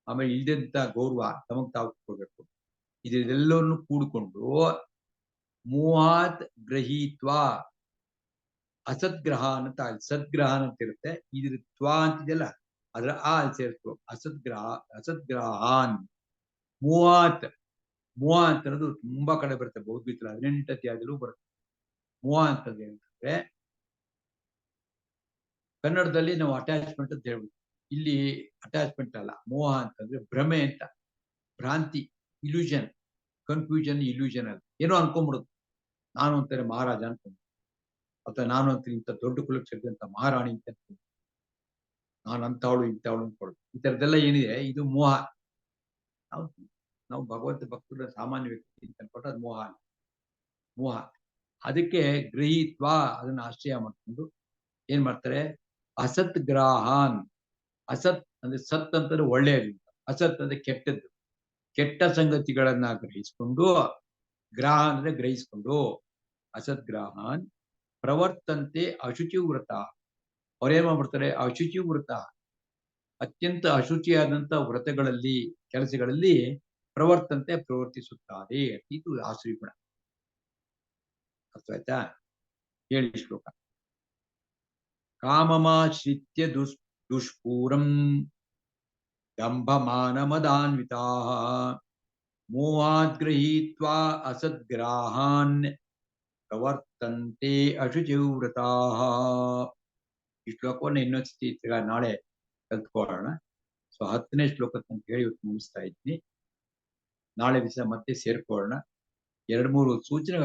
ಆಮೇಲೆ ಇಲ್ದಂತ ಗೌರವ, ತಮಗ್ ತಾವು ಕೊಡ್ಬೇಕು. ಇದೆಲ್ಲವನ್ನು ಕೂಡಿಕೊಂಡು ಮೋಹಾತ್ ಗ್ರಹೀತ್ವ ಅಸದ್ಗ್ರಹಾನ್ ಅಂತ, ಸದ್ಗ್ರಹಾನ್ ಅಂತ ಇರುತ್ತೆ. ಇದ್ರ ತ್ವಾ ಅಂತಿದೆಯಲ್ಲ, ಅದ್ರ ಅಲ್ಲಿ ಸೇರ್ತು ಅಸದ್ಗ್ರಹಾನ್. ಮೋಹಾತ್, ಮೋಹ ಅಂತ ಅನ್ನೋದು ತುಂಬಾ ಕಡೆ ಬರುತ್ತೆ, ಭಗವದ್ಗೀತೆ 18ನೇ ಅಧ್ಯಾಯದಲ್ಲೂ ಬರುತ್ತೆ. ಮೋಹ ಅಂತಂದ್ರೆ ಏನಂತಂದ್ರೆ, ಕನ್ನಡದಲ್ಲಿ ನಾವು ಅಟ್ಯಾಚ್ಮೆಂಟ್ ಅಂತ ಹೇಳ್ಬೋದು, ಇಲ್ಲಿ ಅಟ್ಯಾಚ್ಮೆಂಟ್ ಅಲ್ಲ. ಮೋಹ ಅಂತಂದ್ರೆ ಭ್ರಮೆ ಅಂತ, ಭ್ರಾಂತಿ, ಇಲ್ಯೂಷನ್, ಕನ್ಫ್ಯೂಷನ್, ಇಲ್ಯೂಷನ್ ಅಲ್ಲ. ಏನೋ ಅನ್ಕೊಂಡ್ಬಿಡುದು, ನಾನು ಅಂತಾರೆ ಮಹಾರಾಜ ಅನ್ಕೊಂಡು, ಅಥವಾ ನಾನು ಅಂತ ಇಂಥ ದೊಡ್ಡ ಕುಲಕ್ಕೆ ಸೇರಿದಂತ ಮಹಾರಾಣಿ ಅಂತ ಅನ್ಕೊಂಡು, ನಾನು ಅಂತವಳು ಇಂಥವಳು ಅನ್ಕೊಳ್ಳೋದು. ಈ ತರದೆಲ್ಲ ಏನಿದೆ, ಇದು ಮೋಹ. ನಾವು ನಾವು ಭಗವಂತ ಭಕ್ತರ ಸಾಮಾನ್ಯ ವ್ಯಕ್ತಿ ಅಂತ ಅನ್ಕೊಂಡ್ರೆ ಅದು ಮೋಹ. ಮೋಹ. ಅದಕ್ಕೆ ಗೃಹೀತ್ವ, ಅದನ್ನ ಆಶ್ರಯ ಮಾಡ್ಕೊಂಡು ಏನ್ ಮಾಡ್ತಾರೆ, ಅಸತ್ ಗ್ರಾಹಾನ್. ಅಸತ್ ಅಂದ್ರೆ ಸತ್ ಅಂತಂದ್ರೆ ಒಳ್ಳೆಯದು, ಅಸತ್ ಅಂದ್ರೆ ಕೆಟ್ಟದ್ದು, ಕೆಟ್ಟ ಸಂಗತಿಗಳನ್ನ ಗ್ರಹಿಸಿಕೊಂಡು, ಗ್ರಹ ಅಂದ್ರೆ ಗ್ರಹಿಸಿಕೊಂಡು, ಅಸತ್ ಗ್ರಹಾನ್ ಪ್ರವರ್ತಂತೆ ಅಶುಚಿ ವ್ರತ. ಅವ್ರೇನ್ ಮಾಡ್ಬಿಡ್ತಾರೆ, ಅಶುಚಿ ವ್ರತ, ಅತ್ಯಂತ ಅಶುಚಿಯಾದಂತ ವ್ರತಗಳಲ್ಲಿ, ಕೆಲಸಗಳಲ್ಲಿ ಪ್ರವರ್ತಂತೆ ಪ್ರವರ್ತಿಸುತ್ತಾರೆ. ಇದು ಆಸುರಿ ಗುಣ. ಅರ್ಥ ಆಯ್ತಾ? ಹೇಳಿ ಶ್ಲೋಕ. ಕಾಮಮಾಶ್ರಿತ್ಯ ದುಷ್ಪೂರಂ ದಂಭಮಾನ ಮದಾನ್ವಿತಾಃ ಮೋಹಾದ್ ಗೃಹೀತ್ವಾ ಅಸದ್ಗ್ರಾಹಾನ್ ಪ್ರವರ್ತಂತೆ ಅಶುಚಿವ್ರತಾಃ. ಈ ಶ್ಲೋಕವನ್ನು ಇನ್ನೊಂದ್ಸತಿ ನಾಳೆ ಕಲ್ತ್ಕೊಳ್ಳೋಣ. ಸೊ 10ನೇ ಶ್ಲೋಕ ಅಂತ ಹೇಳಿ ಇವತ್ತು ಮುಗಿಸ್ತಾ ಇದ್ದೀನಿ. ನಾಳೆ ದಿವಸ ಮತ್ತೆ ಸೇರ್ಕೊಳ್ಳೋಣ. 2-3 ಸೂಚನೆಗಳು